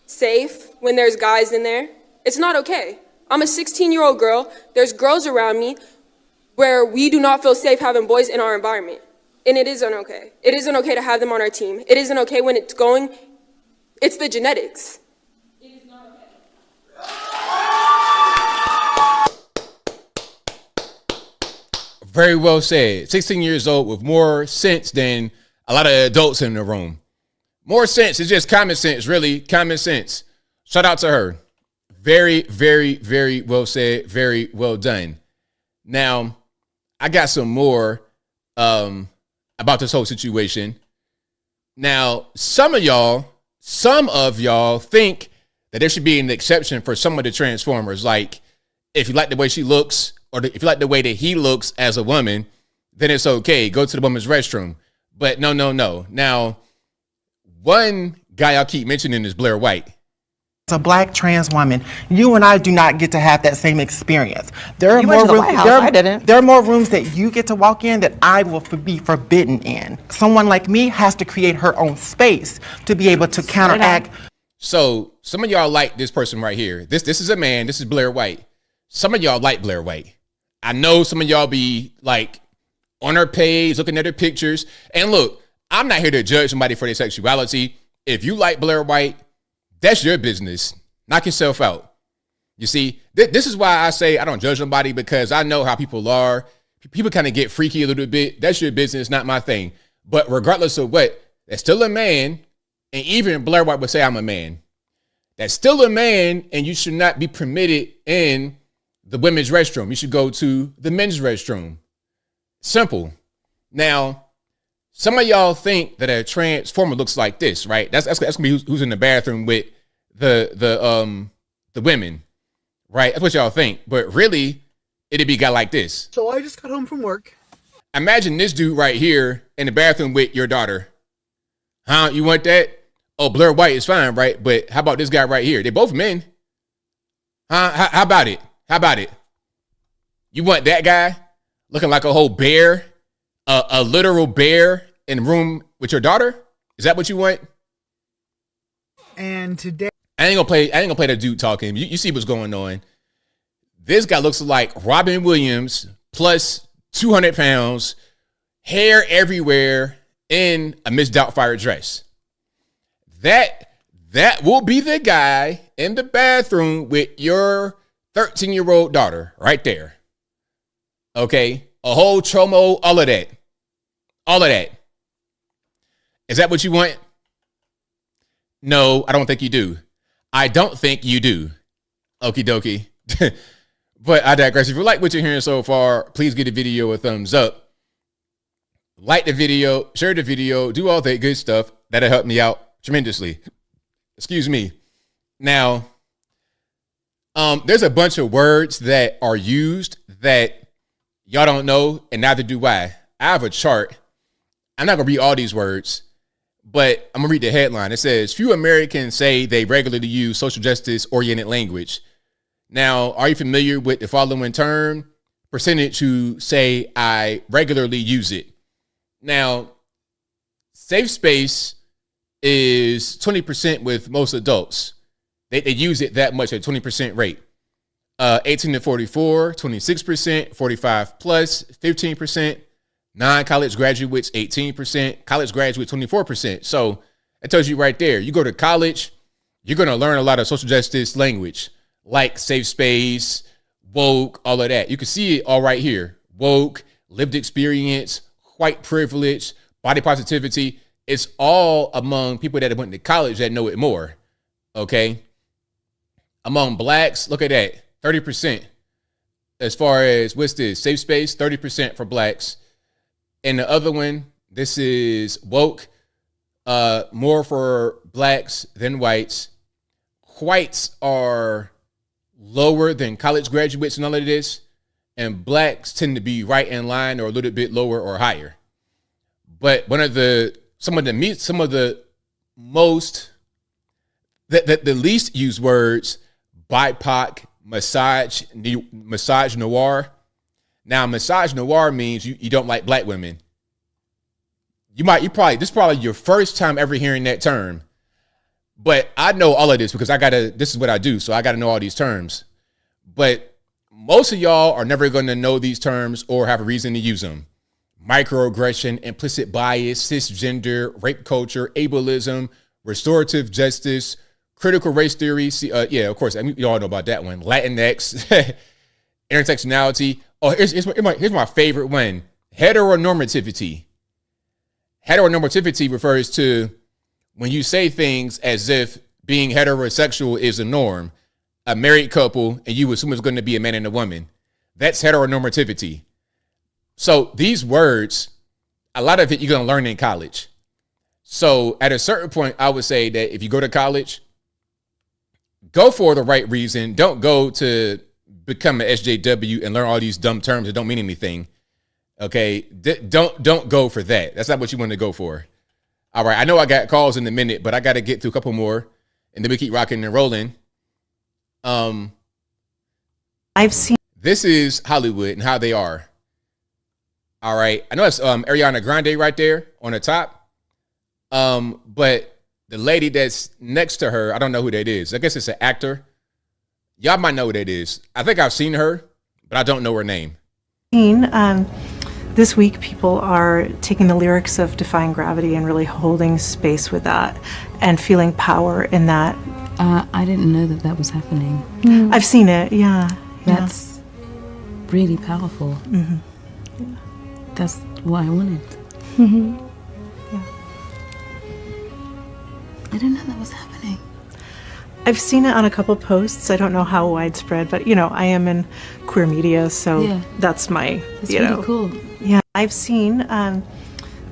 Speaker 21: safe when there's guys in there. It's not okay. I'm a 16-year-old girl. There's girls around me where we do not feel safe having boys in our environment. And it isn't okay. It isn't okay to have them on our team. It isn't okay when it's the genetics. It is not
Speaker 1: okay. Very well said. 16 years old with more sense than a lot of adults in the room. More sense. It's just common sense, really. Common sense. Shout out to her. Very, very, very well said. Very well done. Now, I got some more about this whole situation. Now, some of y'all think that there should be an exception for some of the Transformers. Like, if you like the way she looks, or if you like the way that he looks as a woman, then it's okay. Go to the women's restroom. But no. Now, one guy I'll keep mentioning is Blair White.
Speaker 3: As a black trans woman, you and I do not get to have that same experience. There are more rooms.
Speaker 5: I didn't.
Speaker 3: There are more rooms that you get to walk in that I will be forbidden in. Someone like me has to create her own space to be able to counteract.
Speaker 1: So some of y'all like this person right here. This is a man. This is Blair White. Some of y'all like Blair White. I know some of y'all be like on her page, looking at her pictures. And look, I'm not here to judge somebody for their sexuality. If you like Blair White, that's your business. Knock yourself out. You see, this is why I say I don't judge nobody, because I know how people are. People kind of get freaky a little bit. That's your business, not my thing. But regardless of what, that's still a man. And even Blair White would say I'm a man. That's still a man, and you should not be permitted in the women's restroom. You should go to the men's restroom. Simple. Now, some of y'all think that a transformer looks like this, right? That's gonna be who's in the bathroom with the women, right? That's what y'all think. But really, it'd be a guy like this.
Speaker 5: So I just got home from work.
Speaker 1: Imagine this dude right here in the bathroom with your daughter. Huh? You want that? Oh, Blair White is fine, right? But how about this guy right here? They're both men. Huh? How about it? How about it? You want that guy looking like a whole bear, a literal bear in the room with your daughter? Is that what you want?
Speaker 5: And today,
Speaker 1: I ain't gonna play the dude talking. You see what's going on. This guy looks like Robin Williams plus 200 pounds, hair everywhere, in a Miss Doubtfire dress. That will be the guy in the bathroom with your 13-year-old daughter right there. Okay? A whole chomo, all of that. All of that. Is that what you want? No, I don't think you do. I don't think you do. Okie dokie. But I digress. If you like what you're hearing so far, please give the video a thumbs up. Like the video, share the video, do all that good stuff. That'll help me out tremendously. Excuse me. Now, there's a bunch of words that are used that y'all don't know, and neither do I. I have a chart. I'm not going to read all these words, but I'm going to read the headline. It says, few Americans say they regularly use social justice-oriented language. Now, are you familiar with the following term? Percentage who say I regularly use it. Now, safe space is 20% with most adults. They use it that much at 20% rate. 18 to 44, 26%, 45 plus, 15%, non-college graduates, 18%, college graduates, 24%. So that tells you right there, you go to college, you're going to learn a lot of social justice language, like safe space, woke, all of that. You can see it all right here. Woke, lived experience, white privilege, body positivity. It's all among people that went to college that know it more. Okay. Among blacks, look at that. 30%. As far as what's this? Safe space, 30% for blacks. And the other one, this is woke, more for blacks than whites. Whites are lower than college graduates and all of this, and blacks tend to be right in line or a little bit lower or higher. But some of the least used words, BIPOC, massage noir. Now, massage noir means you don't like black women. This is probably your first time ever hearing that term. But I know all of this because this is what I do. So I got to know all these terms. But most of y'all are never going to know these terms or have a reason to use them. Microaggression, implicit bias, cisgender, rape culture, ableism, restorative justice, critical race theory. Yeah, of course. You all know about that one. Latinx, intersectionality. Oh, here's my favorite one. Heteronormativity. Heteronormativity refers to when you say things as if being heterosexual is a norm, a married couple, and you assume it's going to be a man and a woman. That's heteronormativity. So these words, a lot of it you're going to learn in college. So at a certain point, I would say that if you go to college, go for the right reason. Don't go to become an SJW and learn all these dumb terms that don't mean anything. Okay, don't go for that. That's not what you want to go for. All right, I know I got calls in a minute, but I got to get to a couple more, and then we keep rocking and rolling.
Speaker 22: I've seen.
Speaker 1: This is Hollywood and how they are. All right, I know it's Ariana Grande right there on the top, but the lady that's next to her, I don't know who that is. I guess it's an actor. Y'all might know who that is. I think I've seen her, but I don't know her name.
Speaker 22: This week, people are taking the lyrics of Defying Gravity and really holding space with that and feeling power in that.
Speaker 23: I didn't know that was happening.
Speaker 22: I've seen it, yeah.
Speaker 23: That's really powerful.
Speaker 22: Mm-hmm.
Speaker 23: Yeah. That's what I wanted.
Speaker 22: Mm-hmm. Yeah.
Speaker 23: I didn't know that was happening.
Speaker 22: I've seen it on a couple posts. I don't know how widespread, but I am in queer media, so that's my.
Speaker 23: That's really cool.
Speaker 22: Yeah, I've seen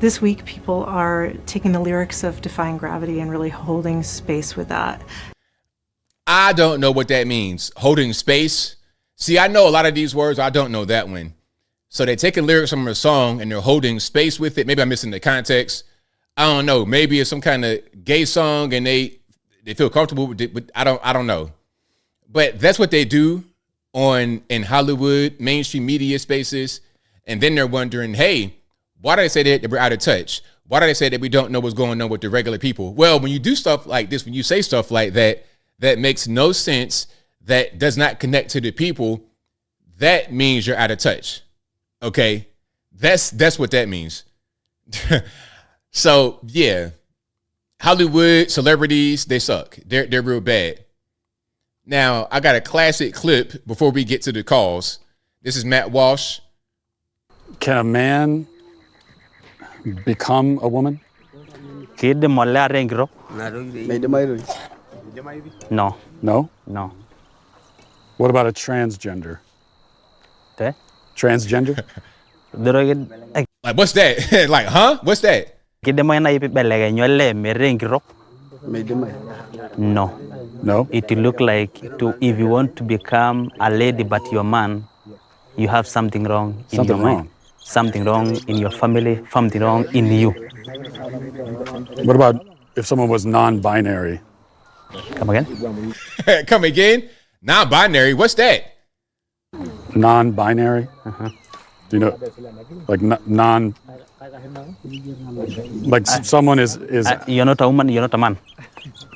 Speaker 22: this week people are taking the lyrics of Defying Gravity and really holding space with that.
Speaker 1: I don't know what that means. Holding space. See, I know a lot of these words. I don't know that one. So they're taking lyrics from a song and they're holding space with it. Maybe I'm missing the context. I don't know. Maybe it's some kind of gay song and they feel comfortable with it, but I don't know. But that's what they do in Hollywood, mainstream media spaces. And then they're wondering, hey, why do they say that we're out of touch? Why do they say that we don't know what's going on with the regular people? Well, when you do stuff like this, when you say stuff like that, that makes no sense, that does not connect to the people, that means you're out of touch. Okay? That's what that means. So, yeah. Hollywood celebrities, they suck. They're real bad. Now, I got a classic clip before we get to the calls. This is Matt Walsh.
Speaker 5: Can a man become a woman?
Speaker 8: No.
Speaker 5: No?
Speaker 8: No.
Speaker 5: What about a transgender? Transgender?
Speaker 1: Like, what's that? Like, huh? What's that?
Speaker 8: No.
Speaker 5: No?
Speaker 8: It look like if you want to become a lady but you're a man, you have something wrong in your mind. Something wrong in your family, something wrong in you.
Speaker 5: What about if someone was non-binary?
Speaker 8: Come again?
Speaker 1: Come again? Non-binary? What's that?
Speaker 5: Non-binary? Do you know, like someone is
Speaker 8: you're not a woman, you're not a man.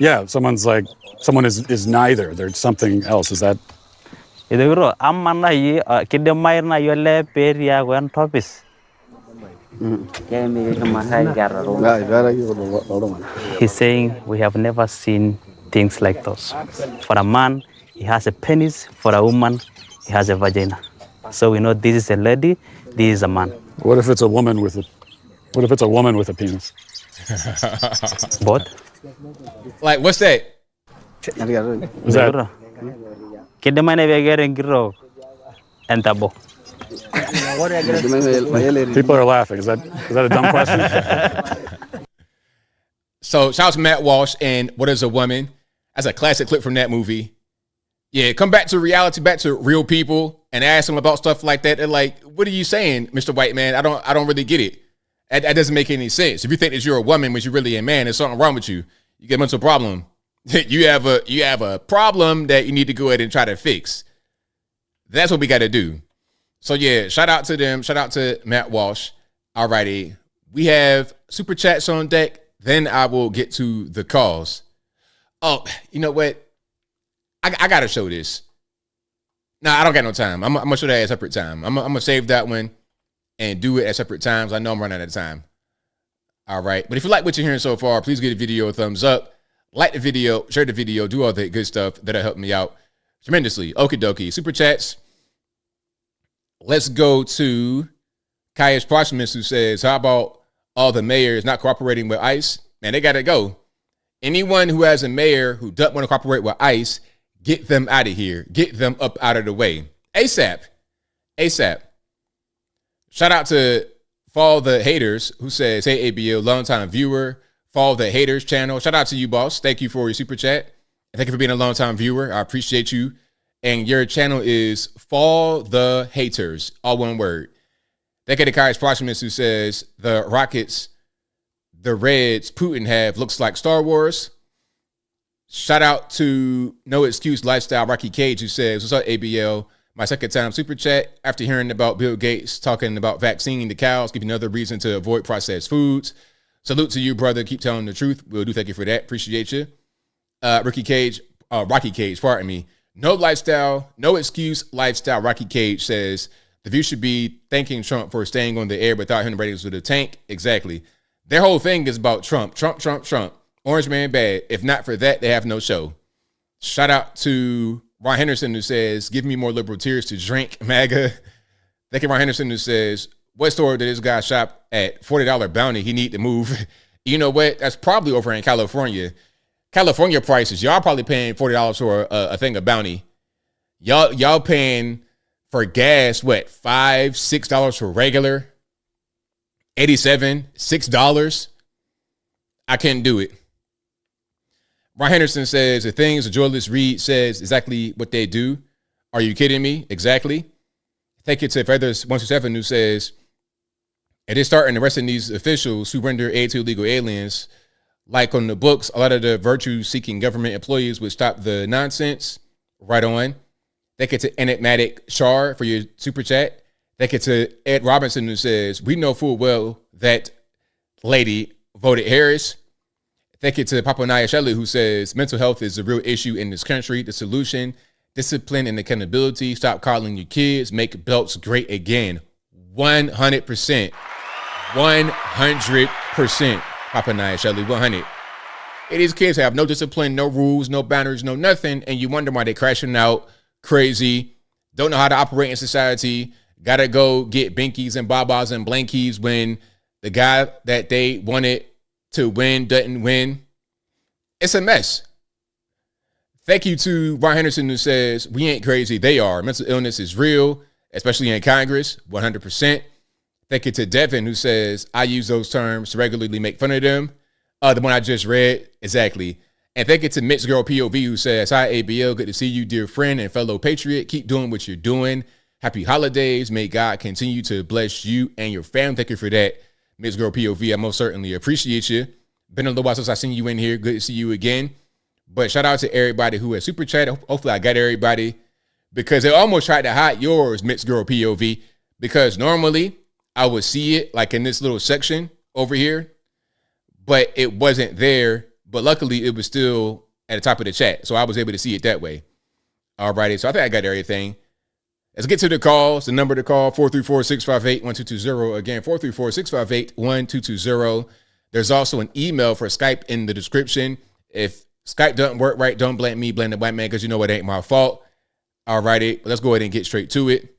Speaker 5: Yeah, someone is neither. There's something else. Is that?
Speaker 8: He's saying we have never seen things like those. For a man, he has a penis. For a woman, he has a vagina. So we know this is a lady, this is a man.
Speaker 5: What if it's a woman with a penis?
Speaker 8: Both?
Speaker 1: Like, what's that?
Speaker 5: Is that? People are laughing. Is that a dumb question?
Speaker 1: So shout out to Matt Walsh and What is a Woman? That's a classic clip from that movie. Yeah, come back to reality, back to real people, and ask them about stuff like that. They're like, "What are you saying, Mr. White Man? I don't really get it. That doesn't make any sense. If you think that you're a woman when you're really a man, there's something wrong with you. You get a mental problem. you have a problem that you need to go ahead and try to fix. That's what we got to do. So yeah, shout out to them. Shout out to Matt Walsh. Alrighty, we have super chats on deck. Then I will get to the calls. Oh, you know what? I got to show this. No, I don't got no time. I'm going to show that at a separate time. I'm going to save that one and do it at separate times. I know I'm running out of time. All right. But if you like what you're hearing so far, please give the video a thumbs up. Like the video, share the video, do all that good stuff that'll help me out tremendously. Okie dokie. Super chats. Let's go to Caius Parchment, who says, how about all the mayors not cooperating with ICE? Man, they got to go. Anyone who has a mayor who doesn't want to cooperate with ICE, get them out of here. Get them up out of the way. ASAP. ASAP. Shout out to Fall the Haters, who says, hey, ABL, longtime viewer. Fall the Haters channel. Shout out to you, boss. Thank you for your super chat. And thank you for being a longtime viewer. I appreciate you. And your channel is Fall the Haters. All one word. Thank you to Kai's Proximus, who says, the rockets the Reds Putin have looks like Star Wars. Shout out to No Excuse Lifestyle Rocky Cage, who says, what's up, ABL? My second time super chat after hearing about Bill Gates talking about vaccinating the cows, give you another reason to avoid processed foods. Salute to you, brother. Keep telling the truth. Will do. Thank you for that. Appreciate you. Rocky Cage, pardon me. No excuse lifestyle. Rocky Cage says the view should be thanking Trump for staying on the air without him ratings with a tank. Exactly. Their whole thing is about Trump. Orange man bad. If not for that, they have no show. Shout out to Ron Henderson, who says, give me more liberal tears to drink, MAGA. Thank you, Ron Henderson, who says, what store did this guy shop at? $40 bounty. He need to move. You know what? That's probably over in California. California prices. Y'all probably paying $40 for a thing of bounty. Y'all paying for gas, what, $5, $6 for regular? $87, $6. I can't do it. Ron Henderson says the things a joyless read says exactly what they do. Are you kidding me? Exactly. Thank you to Feathers 127, who says, And they're starting arresting these officials who render aid to illegal aliens. Like on the books, a lot of the virtue-seeking government employees would stop the nonsense. Right on. Thank you to Enigmatic Char for your super chat. Thank you to Ed Robinson, who says, we know full well that lady voted Harris. Thank you to Papanaya Shelley, who says, mental health is a real issue in this country. The solution, discipline and accountability. Stop calling your kids. Make belts great again. 100%. 100%. Papanaya Shelley, 100. And these kids have no discipline, no rules, no boundaries, no nothing. And you wonder why they're crashing out, crazy, don't know how to operate in society. Got to go get binkies and babas and blankies when the guy that they wanted to win doesn't win. It's a mess. Thank you to Ron Henderson, who says, we ain't crazy, they are. Mental illness is real, especially in Congress, 100%. Thank you to Devin, who says, I use those terms to regularly make fun of them. The one I just read, exactly. And thank you to Mixed Girl POV, who says, hi, ABL, good to see you, dear friend and fellow patriot. Keep doing what you're doing. Happy holidays. May God continue to bless you and your family. Thank you for that, Mixed Girl POV. I most certainly appreciate you. Been a little while since I seen you in here. Good to see you again. But shout out to everybody who has super chatted. Hopefully I got everybody, because they almost tried to hide yours, Mixed Girl POV, because normally I would see it like in this little section over here, but it wasn't there. But luckily it was still at the top of the chat, so I was able to see it that way. All righty, so I think I got everything. Let's get to the calls. The number to call, 434-658-1220. Again, 434-658-1220. There's also an email for Skype in the description. If Skype doesn't work right, don't blame me, blame the white man, because you know it ain't my fault. All righty, let's go ahead and get straight to it.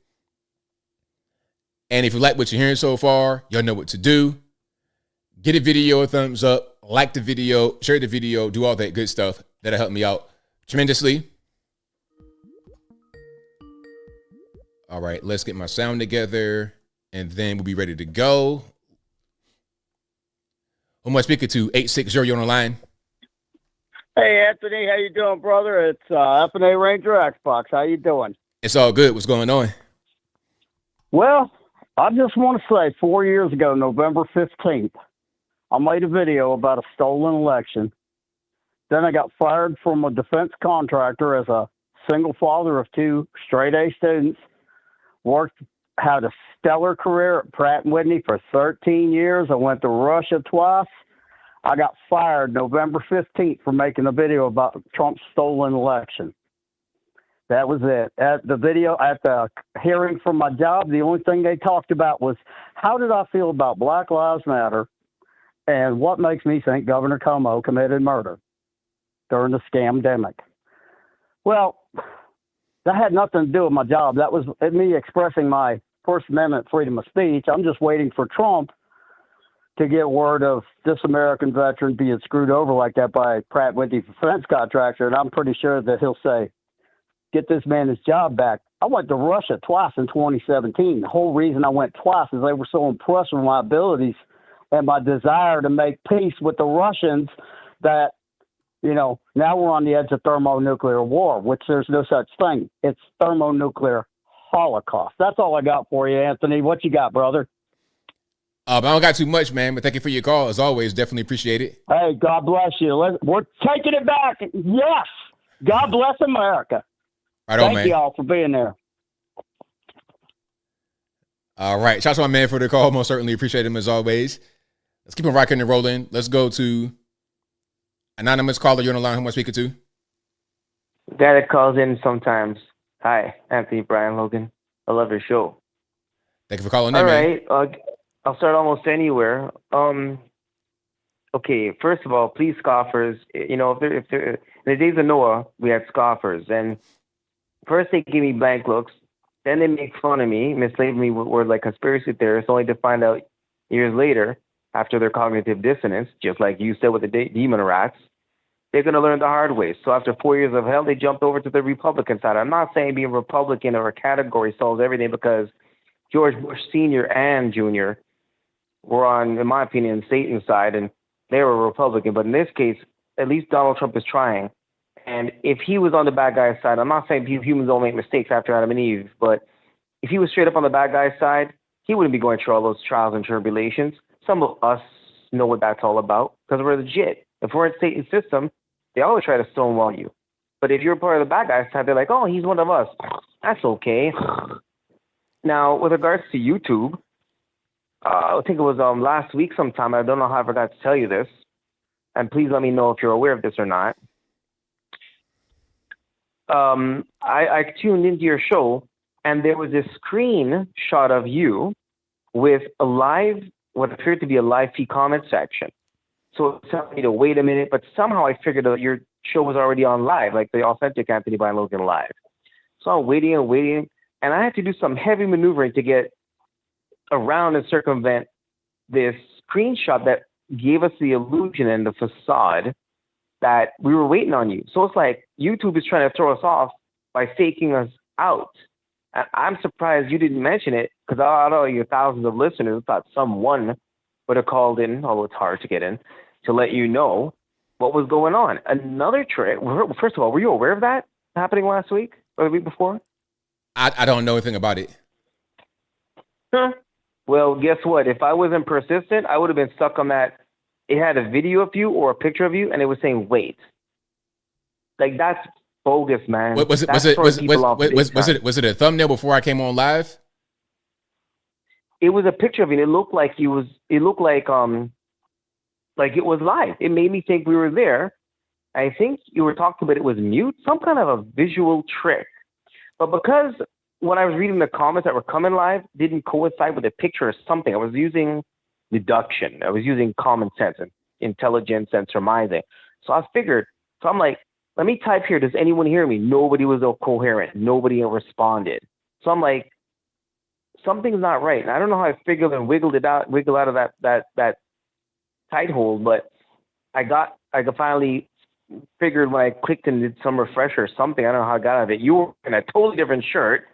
Speaker 1: And if you like what you're hearing so far, y'all know what to do. Get a video a thumbs up, like the video, share the video, do all that good stuff. That'll help me out tremendously. All right, let's get my sound together, and then we'll be ready to go. Who am I speaking to? 860, you're on the line.
Speaker 7: Hey, Anthony, how you doing, brother? It's F&A Ranger Xbox. How you doing?
Speaker 1: It's all good. What's going on?
Speaker 7: Well, I just want to say 4 years ago, November 15th, I made a video about a stolen election. Then I got fired from a defense contractor as a single father of two straight-A students. Had a stellar career at Pratt & Whitney for 13 years. I went to Russia twice. I got fired November 15th for making a video about Trump's stolen election. That was it. At the hearing from my job, the only thing they talked about was how did I feel about Black Lives Matter and what makes me think Governor Cuomo committed murder during the scamdemic. Well, that had nothing to do with my job. That was me expressing my First Amendment freedom of speech. I'm just waiting for Trump to get word of this American veteran being screwed over like that by Pratt & Whitney defense contractor, and I'm pretty sure that he'll say, get this man his job back. I went to Russia twice in 2017. The whole reason I went twice is they were so impressed with my abilities and my desire to make peace with the Russians that, you know, now we're on the edge of thermonuclear war, which there's no such thing. It's thermonuclear holocaust. That's all I got for you, Anthony. What you got, brother?
Speaker 1: I don't got too much, man, but thank you for your call. As always, definitely appreciate it.
Speaker 7: Hey, God bless you. We're taking it back. Yes. God bless America.
Speaker 1: Right on, man.
Speaker 7: Thank you all for being there.
Speaker 1: All right. Shout out to my man for the call. Most certainly appreciate him as always. Let's keep on rocking and rolling. Let's go to anonymous caller. You're on the line. Who am I speaking to?
Speaker 9: Guy that calls in sometimes. Hi, Anthony Brian Logan. I love your show.
Speaker 1: Thank you for calling in,
Speaker 9: All
Speaker 1: man.
Speaker 9: right. I'll start almost anywhere. Okay, first of all, please, scoffers, you know, if they're in the days of Noah, we had scoffers, and first they give me blank looks, then they make fun of me, mislabel me with words like conspiracy theorist, only to find out years later, after their cognitive dissonance, just like you said with the demon rats, they're going to learn the hard way. So after 4 years of hell, they jumped over to the Republican side. I'm not saying being Republican or a category solves everything, because George Bush Sr. and Jr. were on, in my opinion, Satan's side, and they were Republican. But in this case, at least Donald Trump is trying. And if he was on the bad guy's side, I'm not saying humans don't make mistakes after Adam and Eve, but if he was straight up on the bad guy's side, he wouldn't be going through all those trials and tribulations. Some of us know what that's all about because we're legit. If we're in Satan's system, they always try to stonewall you. But if you're part of the bad guys side, they're like, oh, he's one of us. That's okay. Now, with regards to YouTube, I think it was last week sometime. I don't know how I forgot to tell you this. And please let me know if you're aware of this or not. I tuned into your show, and there was this screenshot of you with a live, what appeared to be a live feed comment section. So it told me to wait a minute, but somehow I figured that your show was already on live, like the authentic Anthony Brian Logan live. So I'm waiting and waiting, and I had to do some heavy maneuvering to get around and circumvent this screenshot that gave us the illusion and the facade that we were waiting on you. So it's like YouTube is trying to throw us off by faking us out. And I'm surprised you didn't mention it, because out of your thousands of listeners, I thought someone would have called in, although it's hard to get in, to let you know what was going on. Another trick. First of all, were you aware of that happening last week or the week before?
Speaker 1: I don't know anything about it.
Speaker 9: Huh. Well, guess what? If I wasn't persistent, I would have been stuck on that. It had a video of you or a picture of you, and it was saying wait. Like, that's bogus, man.
Speaker 1: Was it a thumbnail before I came on live?
Speaker 9: It was a picture of you. And it looked like it was live. It made me think we were there. I think you were talking about it was mute, some kind of a visual trick. But because when I was reading the comments that were coming live didn't coincide with a picture or something, I was using deduction. I was using common sense and intelligence and surmising. So I figured, so I'm like, let me type here, does anyone hear me? Nobody was coherent. Nobody responded. So I'm like, something's not right. And I don't know how I wiggled out of that tight hold, but I finally figured when I clicked and did some refresher or something, I don't know how I got out of it. You were in a totally different shirt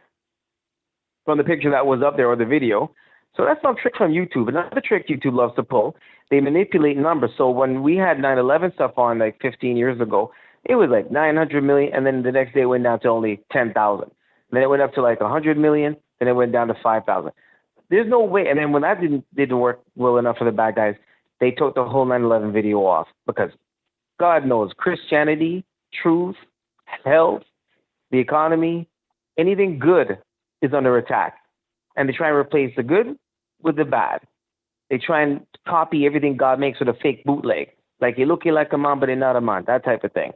Speaker 9: from the picture that was up there or the video. So that's some trick from YouTube. Another trick YouTube loves to pull, they manipulate numbers. So when we had 9/11 stuff on like 15 years ago, it was like 900 million, and then the next day it went down to only 10,000. Then it went up to like 100 million, then it went down to 5,000. There's no way. And then when that didn't work well enough for the bad guys, they took the whole 9/11 video off, because God knows Christianity, truth, health, the economy, anything good is under attack. And they try and replace the good with the bad. They try and copy everything God makes with a fake bootleg. Like, you're looking like a man, but you're not a man, that type of thing.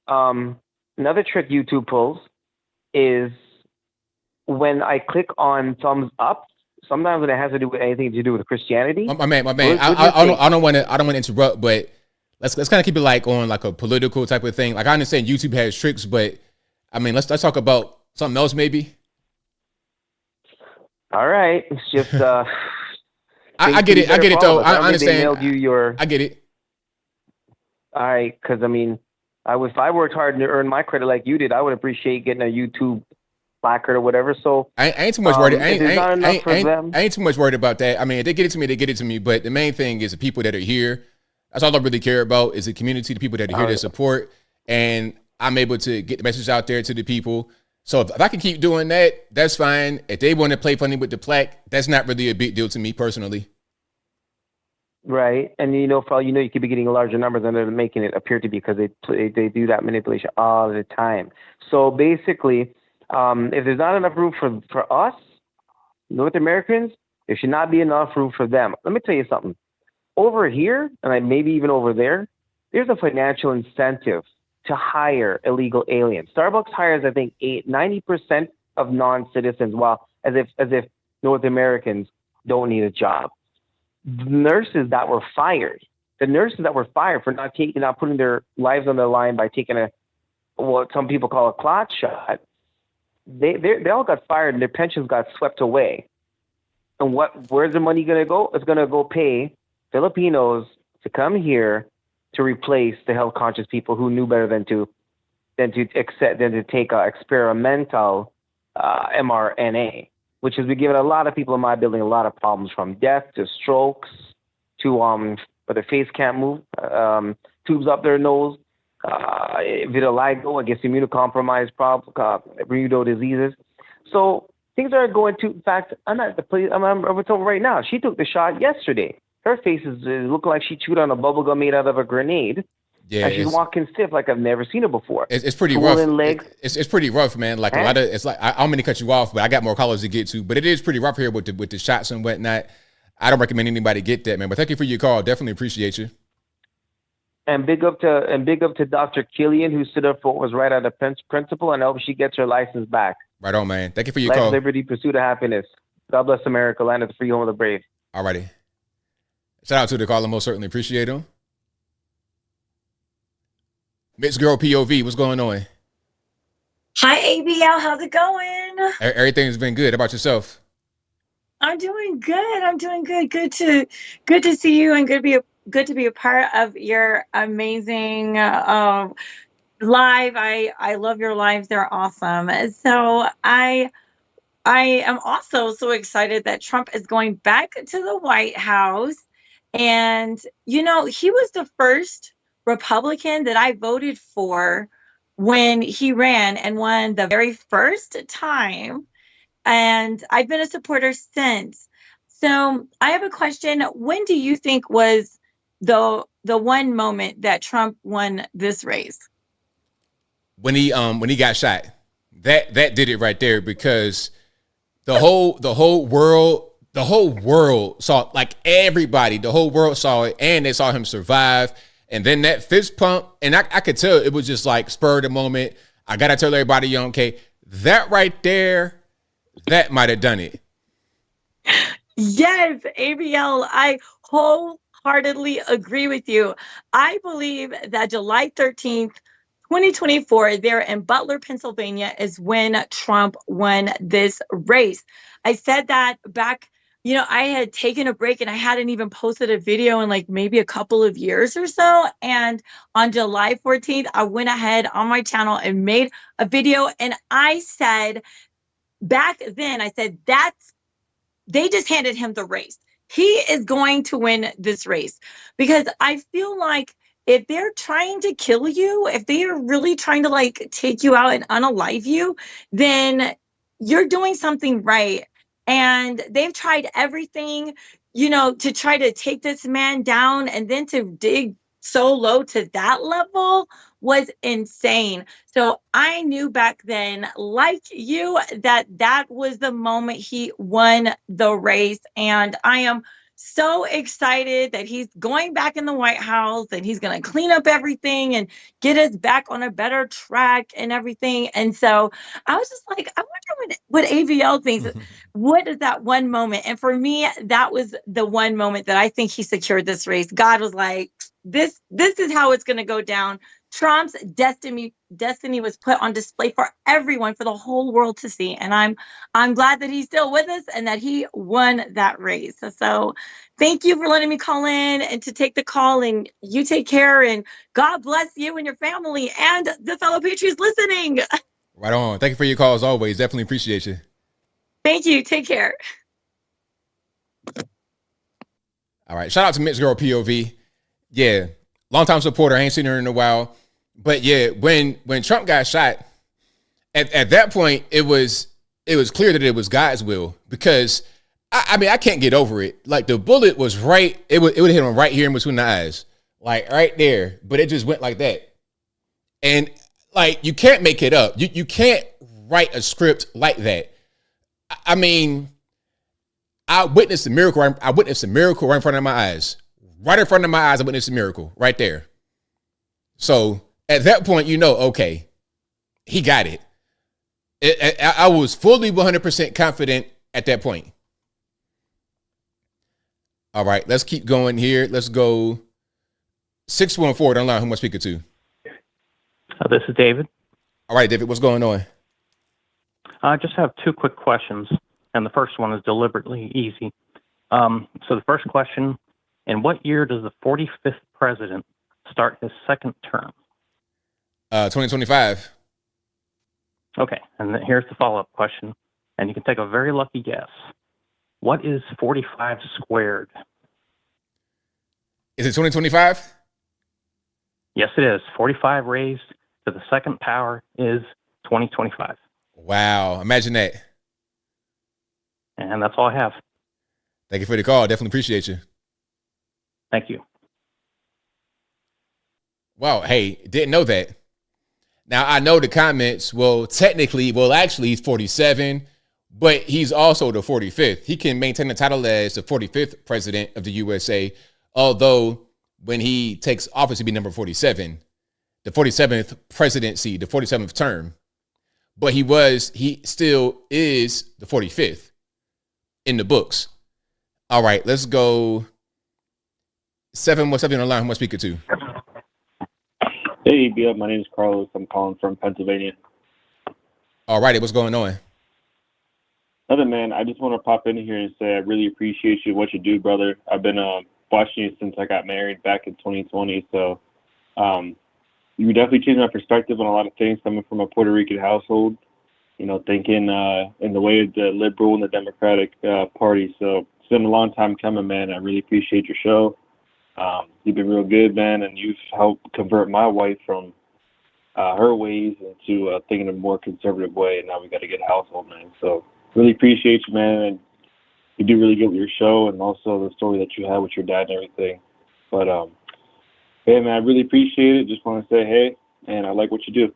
Speaker 9: Another trick YouTube pulls is when I click on thumbs up, sometimes when it has to do with anything to do with Christianity.
Speaker 1: My man. I don't want to interrupt, but let's kind of keep it like on like a political type of thing. Like, I understand YouTube has tricks, but I mean, let's talk about something else maybe.
Speaker 9: All right, it's just
Speaker 1: I get it though. I understand.
Speaker 9: I
Speaker 1: get it.
Speaker 9: All right, because I mean, if I worked hard to earn my credit like you did, I would appreciate getting a YouTube placard or whatever. So
Speaker 1: I ain't too much worried. I ain't too much worried about that. I mean, if they get it to me, they get it to me. But the main thing is the people that are here. That's all I really care about, is the community, the people that are here to support, and I'm able to get the message out there to the people. So if I can keep doing that, that's fine. If they want to play funny with the plaque, that's not really a big deal to me personally.
Speaker 9: Right. And, for all you know, you could be getting larger numbers than they're making it appear to be, because they do that manipulation all the time. So basically, if there's not enough room for us, North Americans, there should not be enough room for them. Let me tell you something. Over here, and maybe even over there, there's a financial incentive to hire illegal aliens. Starbucks hires, I think, 90% of non-citizens, while as if North Americans don't need a job. The nurses that were fired for not putting their lives on the line by taking what some people call a clot shot, they all got fired and their pensions got swept away. And where's the money going to go? It's going to go pay Filipinos to come here to replace the health conscious people who knew better than to take experimental mRNA, which has been giving a lot of people in my building a lot of problems, from death to strokes to where their face can't move, tubes up their nose, vitiligo, I guess immunocompromised problems, immuno diseases. So Things are going to. In fact, I'm at the police. I'm over right now. She took the shot yesterday. Her face is looking like she chewed on a bubble gum made out of a grenade.
Speaker 1: Yeah,
Speaker 9: and she's walking stiff like I've never seen her before.
Speaker 1: It's pretty rough. It's pretty rough, man. Like a lot of it's like I don't mean to cut you off, but I got more callers to get to. But it is pretty rough here with the shots and whatnot. I don't recommend anybody get that, man. But thank you for your call. Definitely appreciate you.
Speaker 9: And big up to Dr. Killian, who stood up for what was right out of principle, and I hope she gets her license back.
Speaker 1: Right on, man. Thank you for your
Speaker 9: Life,
Speaker 1: call.
Speaker 9: liberty, pursuit of happiness. God bless America, land of the free, home of the brave.
Speaker 1: Alrighty. Shout out to the caller. Most certainly appreciate him. Mixed Girl POV, what's going on?
Speaker 12: Hi, ABL. How's it going?
Speaker 1: Everything's been good. How about yourself?
Speaker 12: I'm doing good. I'm doing good. Good to see you, and good to be a part of your amazing live. I love your lives. They're awesome. So I am also so excited that Trump is going back to the White House. And, you know, he was the first Republican that I voted for when he ran and won the very first time. And I've been a supporter since. So I have a question. When do you think was the one moment that Trump won this race?
Speaker 1: When he got shot. That did it right there, because the whole world saw, like everybody, the whole world saw it, and they saw him survive. And then that fist pump, and I could tell it was just like spur of the moment. I gotta tell everybody, okay, that right there, that might have done it.
Speaker 12: Yes, ABL, I wholeheartedly agree with you. I believe that July 13th, 2024, there in Butler, Pennsylvania, is when Trump won this race. I said that back, you know, I had taken a break and I hadn't even posted a video in like maybe a couple of years or so. And on July 14th, I went ahead on my channel and made a video. And I said, back then, I said, they just handed him the race. He is going to win this race, because I feel like if they're trying to kill you, if they are really trying to like take you out and unalive you, then you're doing something right. And they've tried everything, you know, to try to take this man down, and then to dig so low to that level was insane. So I knew back then, like you, that was the moment he won the race. And I am so excited that he's going back in the White House, and he's going to clean up everything and get us back on a better track and everything. And so I was just like, I wonder what AVL thinks. What is that one moment? And for me, that was the one moment that I think he secured this race. God was like, this is how it's going to go down. Trump's destiny was put on display for everyone, for the whole world to see. And I'm glad that he's still with us and that he won that race. So thank you for letting me call in and to take the call, and you take care, and God bless you and your family and the fellow patriots listening.
Speaker 1: Right on. Thank you for your call as always. Definitely appreciate you.
Speaker 12: Thank you. Take care.
Speaker 1: All right. Shout out to Mixed Girl POV. Yeah. Longtime supporter. I ain't seen her in a while. But yeah, when Trump got shot, at that point, it was clear that it was God's will, because I mean, I can't get over it. Like, the bullet was right. It would hit him right here in between the eyes, like right there. But it just went like that. And like, you can't make it up. You can't write a script like that. I mean, I witnessed a miracle. I witnessed a miracle right in front of my eyes. Right in front of my eyes, I witnessed a miracle right there. So at that point, you know, okay, he got it. I was fully 100% confident at that point. All right, let's keep going here. Let's go 614. Don't lie, who am I speaking to?
Speaker 13: This is David.
Speaker 1: All right, David, what's going on?
Speaker 13: I just have two quick questions, and the first one is deliberately easy. So the first question, in what year does the 45th president start his second term?
Speaker 1: 2025.
Speaker 13: Okay, and then here's the follow-up question, and you can take a very lucky guess. What is 45 squared?
Speaker 1: Is it 2025?
Speaker 13: Yes, it is. 45 raised to the second power is 2025.
Speaker 1: Wow, imagine that.
Speaker 13: And that's all I have.
Speaker 1: Thank you for the call. Definitely appreciate you.
Speaker 13: Thank you.
Speaker 1: Wow. Hey, didn't know that. Now, I know the comments, actually, he's 47, but he's also the 45th. He can maintain the title as the 45th president of the USA, although when he takes office, he'll be number 47, the 47th presidency, the 47th term. But he still is the 45th in the books. All right, let's go. 717 on the line. Who am I speaking to?
Speaker 11: Hey, ABL, my name is Carlos. I'm calling from Pennsylvania.
Speaker 1: All righty, what's going on?
Speaker 11: Nothing, man. I just want to pop in here and say I really appreciate what you do, brother. I've been watching you since I got married back in 2020. So you definitely changed my perspective on a lot of things coming from a Puerto Rican household, thinking in the way of the liberal and the Democratic party. So it's been a long time coming, man. I really appreciate your show. You've been real good, man, and you've helped convert my wife from her ways into thinking a more conservative way, and now we got a good household, man. So really appreciate you, man, and you do really good with your show and also the story that you had with your dad and everything. But, hey, man, I really appreciate it. Just want to say hey, and I like what you do.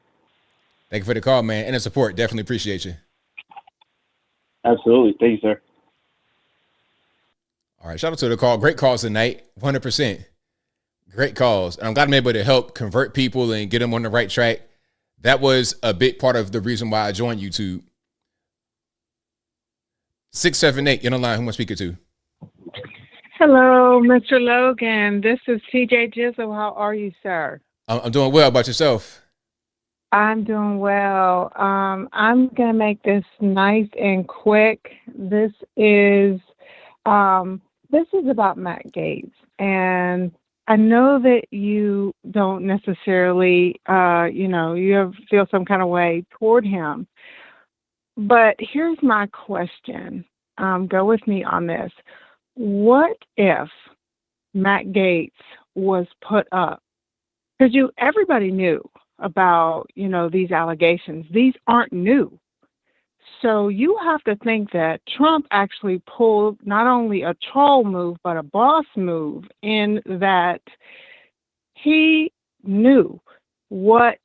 Speaker 1: Thank you for the call, man, and the support. Definitely appreciate you.
Speaker 11: Absolutely. Thank you, sir.
Speaker 1: All right, shout out to the call. Great calls tonight, 100%. Great calls. And I'm glad I'm able to help convert people and get them on the right track. That was a big part of the reason why I joined YouTube. 678, you're on the line. Who am I speaking to?
Speaker 14: Hello, Mr. Logan. This is TJ Jizzle. How are you, sir?
Speaker 1: I'm doing well. How about yourself?
Speaker 14: I'm doing well. I'm going to make this nice and quick. This is about Matt Gaetz. And I know that you don't necessarily, feel some kind of way toward him. But here's my question. Go with me on this. What if Matt Gaetz was put up? Because everybody knew about, these allegations. These aren't new. So you have to think that Trump actually pulled not only a troll move, but a boss move in that he knew what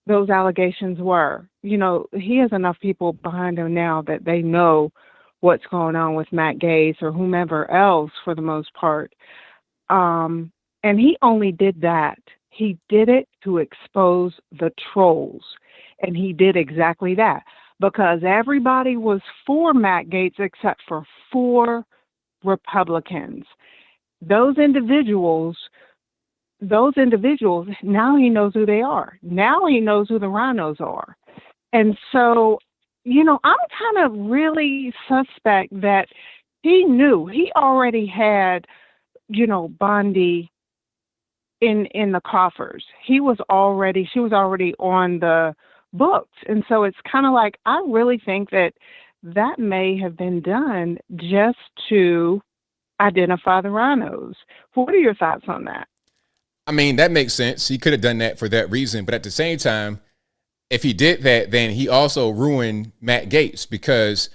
Speaker 14: those allegations were. He has enough people behind him now that they know what's going on with Matt Gaetz or whomever else for the most part. And he only did that. He did it to expose the trolls. And he did exactly that because everybody was for Matt Gaetz except for 4 Republicans. Those individuals, now he knows who they are. Now he knows who the rhinos are. And so, I'm kind of really suspect that he knew. He already had, Bondi in the coffers. She was already on the books. And so it's kind of like, I really think that may have been done just to identify the rhinos. What are your thoughts on that?
Speaker 1: I mean, that makes sense. He could have done that for that reason. But at the same time, if he did that, then he also ruined Matt Gaetz because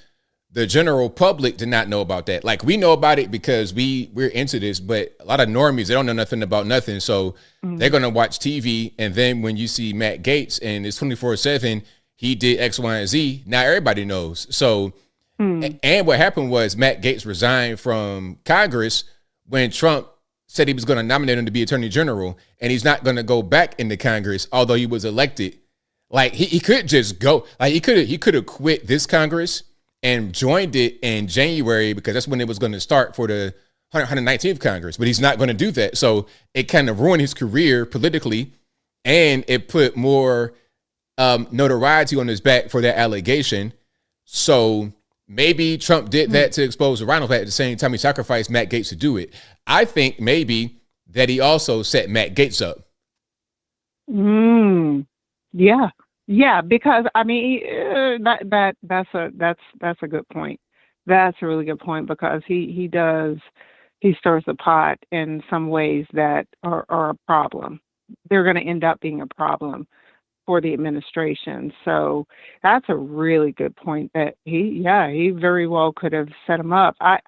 Speaker 1: the general public did not know about that. Like, we know about it because we're into this, but a lot of normies, they don't know nothing about nothing. So they're going to watch TV. And then when you see Matt Gaetz and it's 24/7, he did X, Y, and Z. Now everybody knows. So, and what happened was Matt Gaetz resigned from Congress when Trump said he was going to nominate him to be attorney general, and he's not going to go back into Congress, although he was elected. Like, he could just go. Like, he could have quit this Congress and joined it in January because that's when it was going to start for the 119th Congress. But he's not going to do that. So it kind of ruined his career politically, and it put more notoriety on his back for that allegation. So maybe Trump did that to expose the rhino, but at the same time, he sacrificed Matt Gaetz to do it. I think maybe that he also set Matt Gaetz up.
Speaker 14: Yeah, because I mean that's a good point. That's a really good point because he stirs the pot in some ways that are a problem. They're going to end up being a problem. for the administration. So that's a really good point that he very well could have set him up. I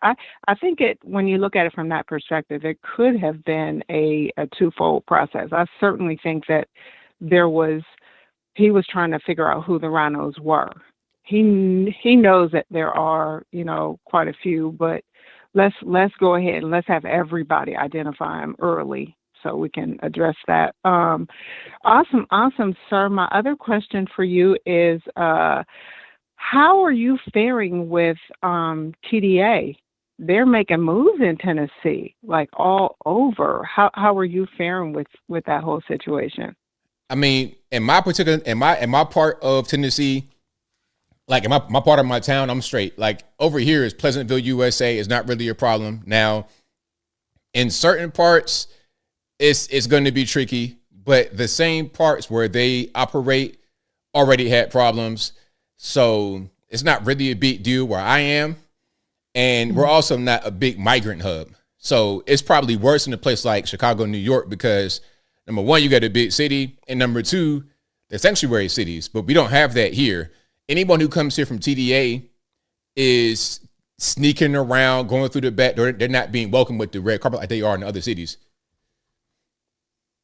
Speaker 14: think when you look at it from that perspective, it could have been a twofold process. I certainly think that he was trying to figure out who the rhinos were. He knows that there are, quite a few, but let's go ahead and let's have everybody identify them early so we can address that. Awesome, sir. My other question for you is, how are you faring with TDA? They're making moves in Tennessee, like all over. How are you faring with that whole situation?
Speaker 1: I mean, in my part of Tennessee, like in my part of my town, I'm straight. Like over here is Pleasantville, USA, is not really a problem. Now, in certain parts, it's going to be tricky, but the same parts where they operate already had problems. So it's not really a big deal where I am. And we're also not a big migrant hub. So it's probably worse in a place like Chicago, New York, because number one, you got a big city. And number two, they're sanctuary cities, but we don't have that here. Anyone who comes here from TDA is sneaking around, going through the back door. They're not being welcomed with the red carpet like they are in other cities.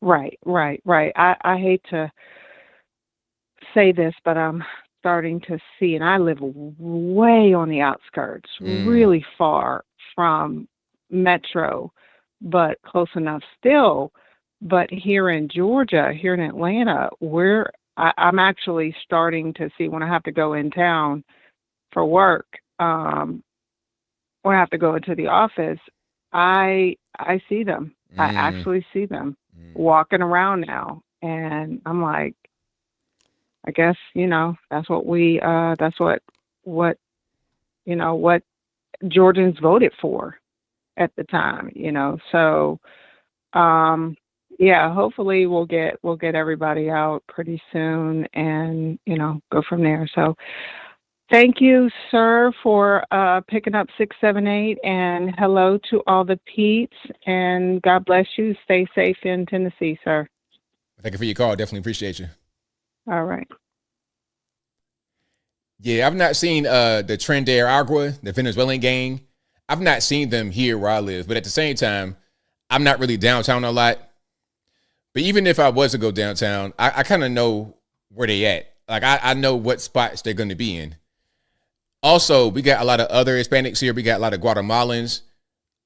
Speaker 14: Right. I hate to say this, but I'm starting to see, and I live way on the outskirts, really far from Metro, but close enough still. But here in Georgia, here in Atlanta, I'm actually starting to see when I have to go in town for work, when I have to go into the office, I see them. I actually see them walking around now. And I'm like, I guess, that's what Georgians voted for at the time, So, hopefully we'll get everybody out pretty soon and, go from there. So thank you, sir, for picking up 678, and hello to all the Pete's, and God bless you. Stay safe in Tennessee, sir.
Speaker 1: Thank you for your call. Definitely appreciate you.
Speaker 14: All right.
Speaker 1: Yeah, I've not seen the Tren de Agua, the Venezuelan gang. I've not seen them here where I live, but at the same time, I'm not really downtown a lot. But even if I was to go downtown, I kind of know where they at. Like I know what spots they're going to be in. Also, we got a lot of other Hispanics here. We got a lot of Guatemalans.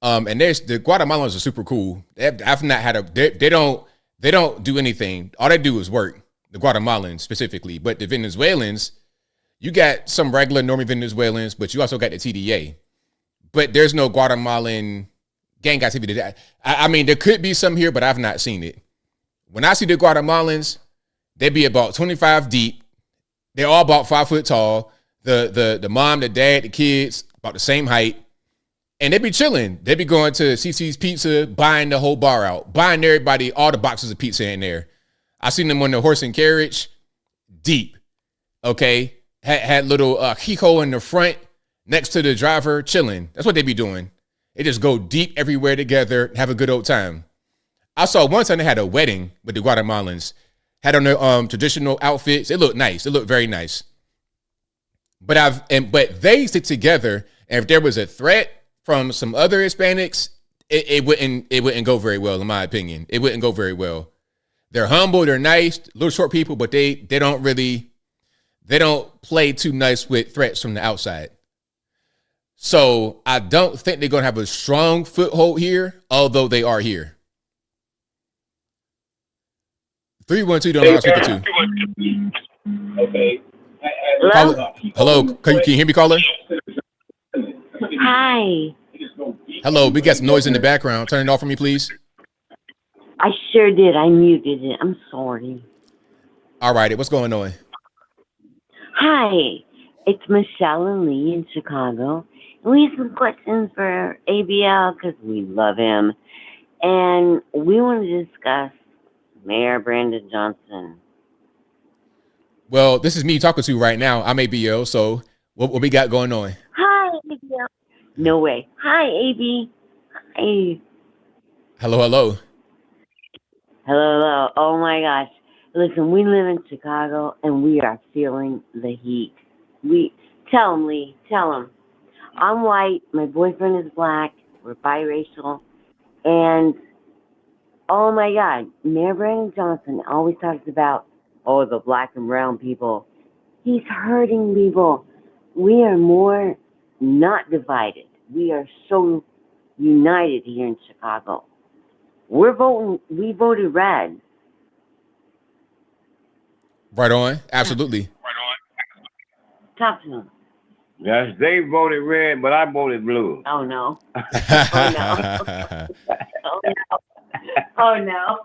Speaker 1: And the Guatemalans are super cool. I've not had they don't do anything. All they do is work. The Guatemalans specifically, but the Venezuelans, you got some regular normie Venezuelans, but you also got the TDA. But there's no Guatemalan gang activity. I mean, there could be some here, but I've not seen it. When I see the Guatemalans, they be about 25 deep. They're all about 5 foot tall. The mom, the dad, the kids, about the same height. And they be chilling. They be going to CC's Pizza, buying the whole bar out, buying everybody all the boxes of pizza in there. I seen them on the horse and carriage, deep. Okay, had little Kiko in the front next to the driver, chilling. That's what they be doing. They just go deep everywhere together, have a good old time. I saw one time they had a wedding with the Guatemalans, had on their traditional outfits. They look nice. They look very nice. But they stick together, and if there was a threat from some other Hispanics, it wouldn't go very well, in my opinion. It wouldn't go very well. They're humble, they're nice, little short people, but they don't play too nice with threats from the outside. So I don't think they're gonna have a strong foothold here, although they are here. 312 don't know how to speak to.
Speaker 16: Okay.
Speaker 1: Hello. Can you hear me, caller?
Speaker 16: Hi.
Speaker 1: Hello, we got some noise in the background. Turn it off for me, please.
Speaker 16: I sure did. I muted it. I'm sorry.
Speaker 1: All right. What's going on?
Speaker 16: Hi. It's Michelle and Lee in Chicago. And we have some questions for ABL because we love him. And we want to discuss Mayor Brandon Johnson.
Speaker 1: Well, this is me talking to you right now. I'm ABL, so what we got going on?
Speaker 16: Hi, ABL. No way. Hi, AB. Hi.
Speaker 1: Hello.
Speaker 16: Hello. Oh, my gosh. Listen, we live in Chicago, and we are feeling the heat. Tell him, Lee. Tell him. I'm white. My boyfriend is black. We're biracial. And, oh, my God, Mayor Brandon Johnson always talks about, the black and brown people. He's hurting people. We are more not divided. We are so united here in Chicago. We voted red.
Speaker 1: Right on. Absolutely.
Speaker 16: Talk to him.
Speaker 6: Yes, they voted red, but I voted blue.
Speaker 16: Oh, no. Oh, no. Oh, no. Oh, no.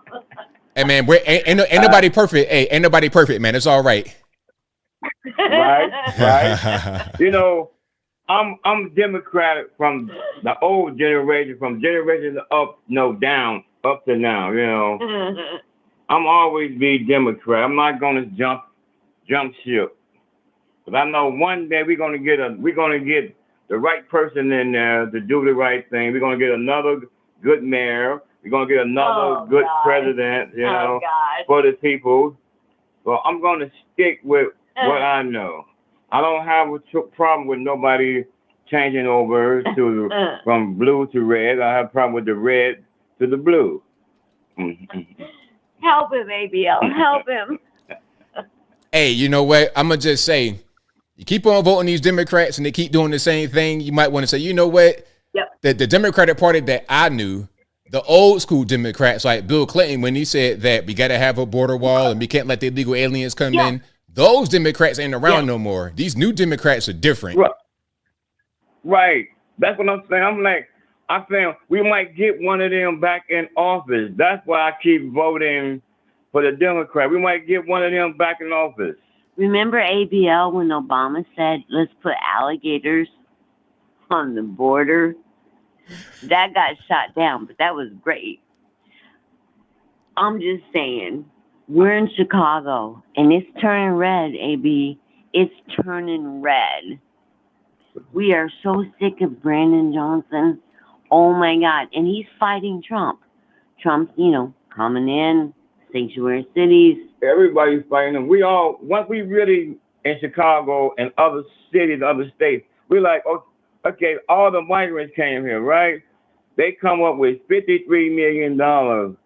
Speaker 1: Hey, man, ain't nobody perfect. Hey, ain't nobody perfect, man. It's all right.
Speaker 6: Right. You know, I'm Democratic from the old generation, from generation up, down, up to now. You know, I'm always be Democrat. I'm not gonna jump ship, but I know one day we're gonna get the right person in there to do the right thing. We're gonna get another good mayor. We're gonna get another good president. You know, for the people. Well, I'm gonna stick with what I know. I don't have a problem with nobody changing over to from blue to red. I have a problem with the red to the blue.
Speaker 16: Help him, ABL. Help him.
Speaker 1: Hey, you know what? I'm going to just say, you keep on voting these Democrats and they keep doing the same thing. You might want to say, you know what?
Speaker 16: Yep.
Speaker 1: The Democratic Party that I knew, the old school Democrats, like Bill Clinton, when he said that we got to have a border wall and we can't let the illegal aliens come in, those Democrats ain't around no more. These new Democrats are different.
Speaker 6: Right. That's what I'm saying. I think we might get one of them back in office. That's why I keep voting for the Democrat. We might get one of them back in office.
Speaker 16: Remember ABL when Obama said, let's put alligators on the border? That got shot down, but that was great. I'm just saying, we're in Chicago, and it's turning red, AB. It's turning red. We are so sick of Brandon Johnson. Oh, my God. And he's fighting Trump. Trump's, coming in, sanctuary cities.
Speaker 6: Everybody's fighting them. Once we really, in Chicago and other cities, other states, we're like, okay, all the migrants came here, right? They come up with $53 million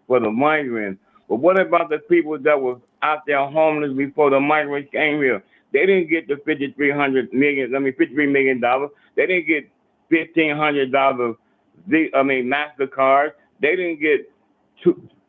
Speaker 6: for the migrants. But what about the people that were out there homeless before the migrants came here? They didn't get the $53 million. They didn't get $1,500. MasterCard. They didn't get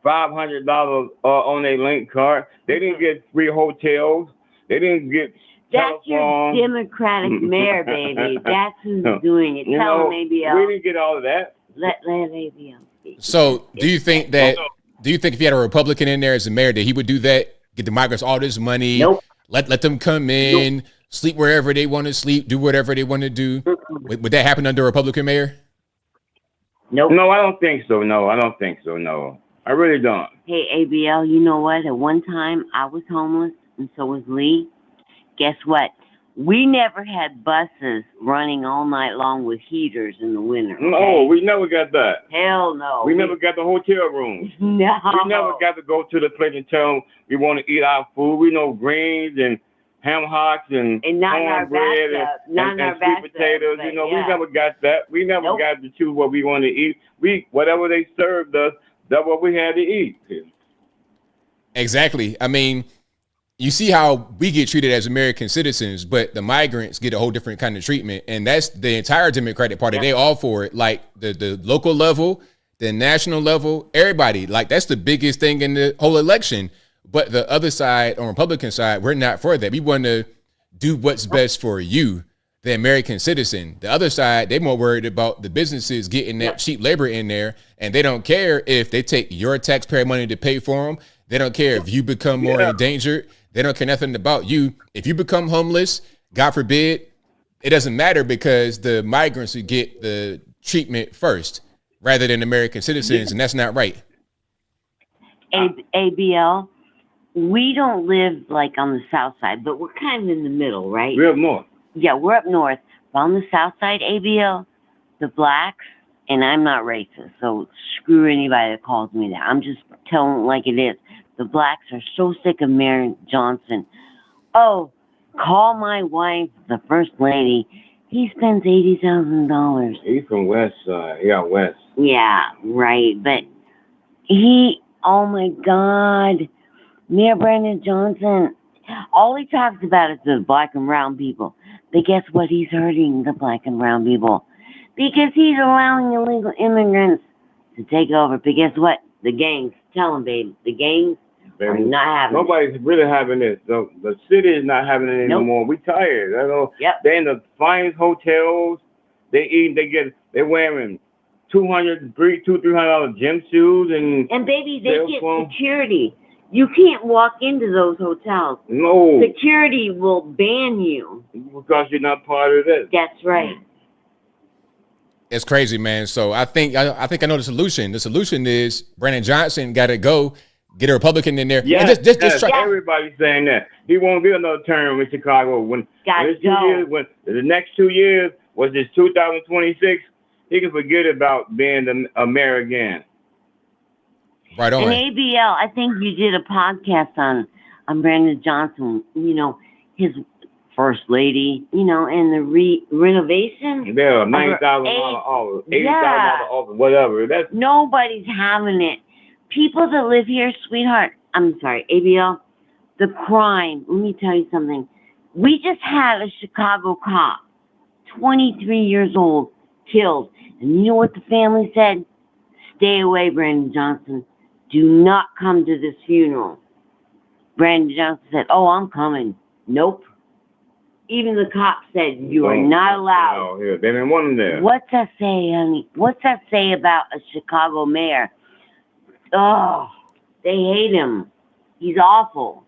Speaker 6: $500 on their link card. They didn't get free hotels. They didn't get.
Speaker 16: That's your Democratic mayor, baby. That's who's doing it. Tell him, ABL.
Speaker 6: We didn't get all of that.
Speaker 16: Let ABL speak.
Speaker 1: So, do you think if you had a Republican in there as a mayor that he would do that? Get the migrants all this money?
Speaker 16: Nope.
Speaker 1: Let them come in, sleep wherever they want to sleep, do whatever they want to do. Would that happen under a Republican mayor?
Speaker 16: Nope.
Speaker 6: No, I don't think so. No, I don't think so. No, I really don't.
Speaker 16: Hey, ABL, you know what? At one time, I was homeless, and so was Lee. Guess what? We never had buses running all night long with heaters in the winter. Okay?
Speaker 6: No, we never got that.
Speaker 16: Hell no.
Speaker 6: We never got the hotel rooms.
Speaker 16: No.
Speaker 6: We never got to go to the place and tell them we want to eat our food. We know greens and ham hocks and cornbread and sweet potatoes. We never got that. We never got to choose what we want to eat. Whatever they served us, that's what we had to eat.
Speaker 1: Exactly. I mean, you see how we get treated as American citizens, but the migrants get a whole different kind of treatment. And that's the entire Democratic Party. They all for it. Like the local level, the national level, everybody. Like that's the biggest thing in the whole election. But the other side, on Republican side, we're not for that. We want to do what's best for you, the American citizen. The other side, they're more worried about the businesses getting that cheap labor in there. And they don't care if they take your taxpayer money to pay for them. They don't care if you become more endangered. They don't care nothing about you. If you become homeless, God forbid, it doesn't matter because the migrants would get the treatment first rather than American citizens, and that's not right.
Speaker 16: ABL, we don't live like on the south side, but we're kind of in the middle, right?
Speaker 6: We're up north.
Speaker 16: Yeah, we're up north. But on the south side, ABL, the blacks, and I'm not racist, so screw anybody that calls me that. I'm just telling it like it is. The The blacks are so sick of Mayor Johnson. Oh, call my wife the first lady. He spends $80,000.
Speaker 6: He's from West Side. He out West.
Speaker 16: Yeah, right. But oh my God, Mayor Brandon Johnson, all he talks about is the black and brown people. But guess what? He's hurting the black and brown people because he's allowing illegal immigrants to take over. But guess what? The gangs, tell them, babe, the gangs are not having
Speaker 6: Nobody's really having this. The city is not having it anymore. We tired. I know.
Speaker 16: Yep.
Speaker 6: They in the finest hotels. They eat. They're wearing $200-$300 gym shoes
Speaker 16: And baby, they get security. You can't walk into those hotels.
Speaker 6: No.
Speaker 16: Security will ban you.
Speaker 6: Because you're not part of this.
Speaker 16: That's right.
Speaker 1: It's crazy, man. So I think I know the solution. The solution is Brandon Johnson got to go get a Republican in there.
Speaker 6: Yeah,
Speaker 1: and just try.
Speaker 6: Everybody's saying that he won't get another term in Chicago. When the next 2 years was this 2026, he can forget about being a mayor again.
Speaker 1: Right on.
Speaker 16: And ABL, I think you did a podcast on Brandon Johnson. You know, his first lady. You know, and the renovation.
Speaker 6: Yeah, $90,000 office, $80,000 office, whatever.
Speaker 16: Nobody's having it. People that live here, sweetheart, I'm sorry, ABL, the crime, let me tell you something. We just had a Chicago cop, 23 years old, killed. And you know what the family said? Stay away, Brandon Johnson. Do not come to this funeral. Brandon Johnson said, oh, I'm coming. Nope. Even the cop said, you are not allowed.
Speaker 6: Oh, yeah, they didn't want him there.
Speaker 16: What's that say, honey? What's that say about a Chicago mayor? Oh, they hate him. He's awful.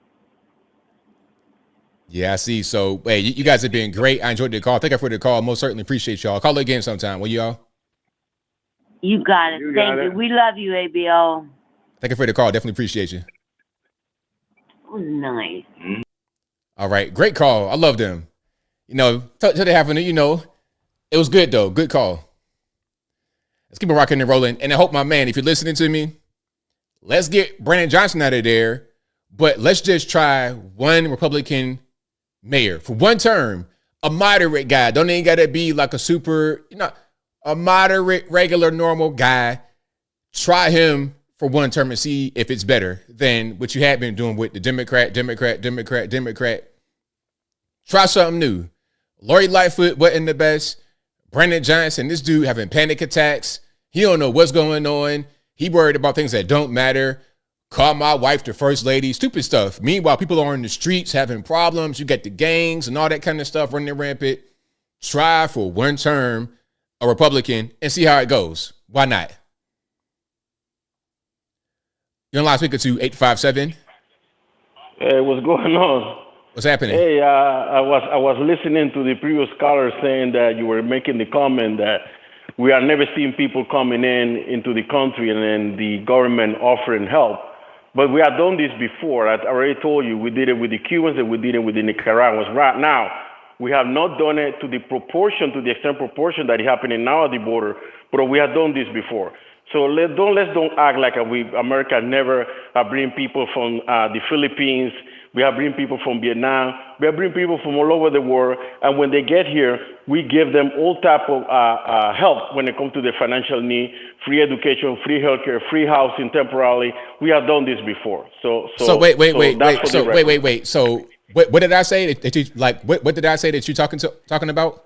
Speaker 1: Yeah, I see. So, hey, you guys have been great. I enjoyed the call. Thank you for the call. Most certainly appreciate y'all. Call again sometime, will y'all?
Speaker 16: You got it. Thank you. We love you, ABL.
Speaker 1: Thank you for the call. Definitely appreciate you.
Speaker 16: It was nice.
Speaker 1: All right. Great call. I love them. You know, till they having it, you know, it was good, though. Good call. Let's keep it rocking and rolling. And I hope, my man, if you're listening to me, let's get Brandon Johnson out of there, but let's just try one Republican mayor for one term, a moderate guy. Don't even got to be like a super, a moderate, regular, normal guy. Try him for one term and see if it's better than what you had been doing with the Democrat. Try something new. Lori Lightfoot wasn't the best. Brandon Johnson, this dude having panic attacks. He don't know what's going on. He worried about things that don't matter. Call my wife the first lady. Stupid stuff. Meanwhile, people are in the streets having problems. You got the gangs and all that kind of stuff running rampant. Try for one term a Republican and see how it goes. Why not? You're on live speaker to 857.
Speaker 17: Hey, what's going on?
Speaker 1: What's happening?
Speaker 17: Hey, I was listening to the previous caller saying that you were making the comment that we are never seeing people coming into the country and then the government offering help. But we have done this before. I already told you, we did it with the Cubans and we did it with the Nicaraguans. Right now, we have not done it to the extent proportion that is happening now at the border, but we have done this before. So let's don't act like America never bring people from the Philippines. We have bring people from Vietnam. We have bring people from all over the world. And when they get here, we give them all type of help when it comes to their financial need, free education, free healthcare, free housing temporarily. We have done this before. So wait.
Speaker 1: So what did I say that you like? What did I say that you're talking about?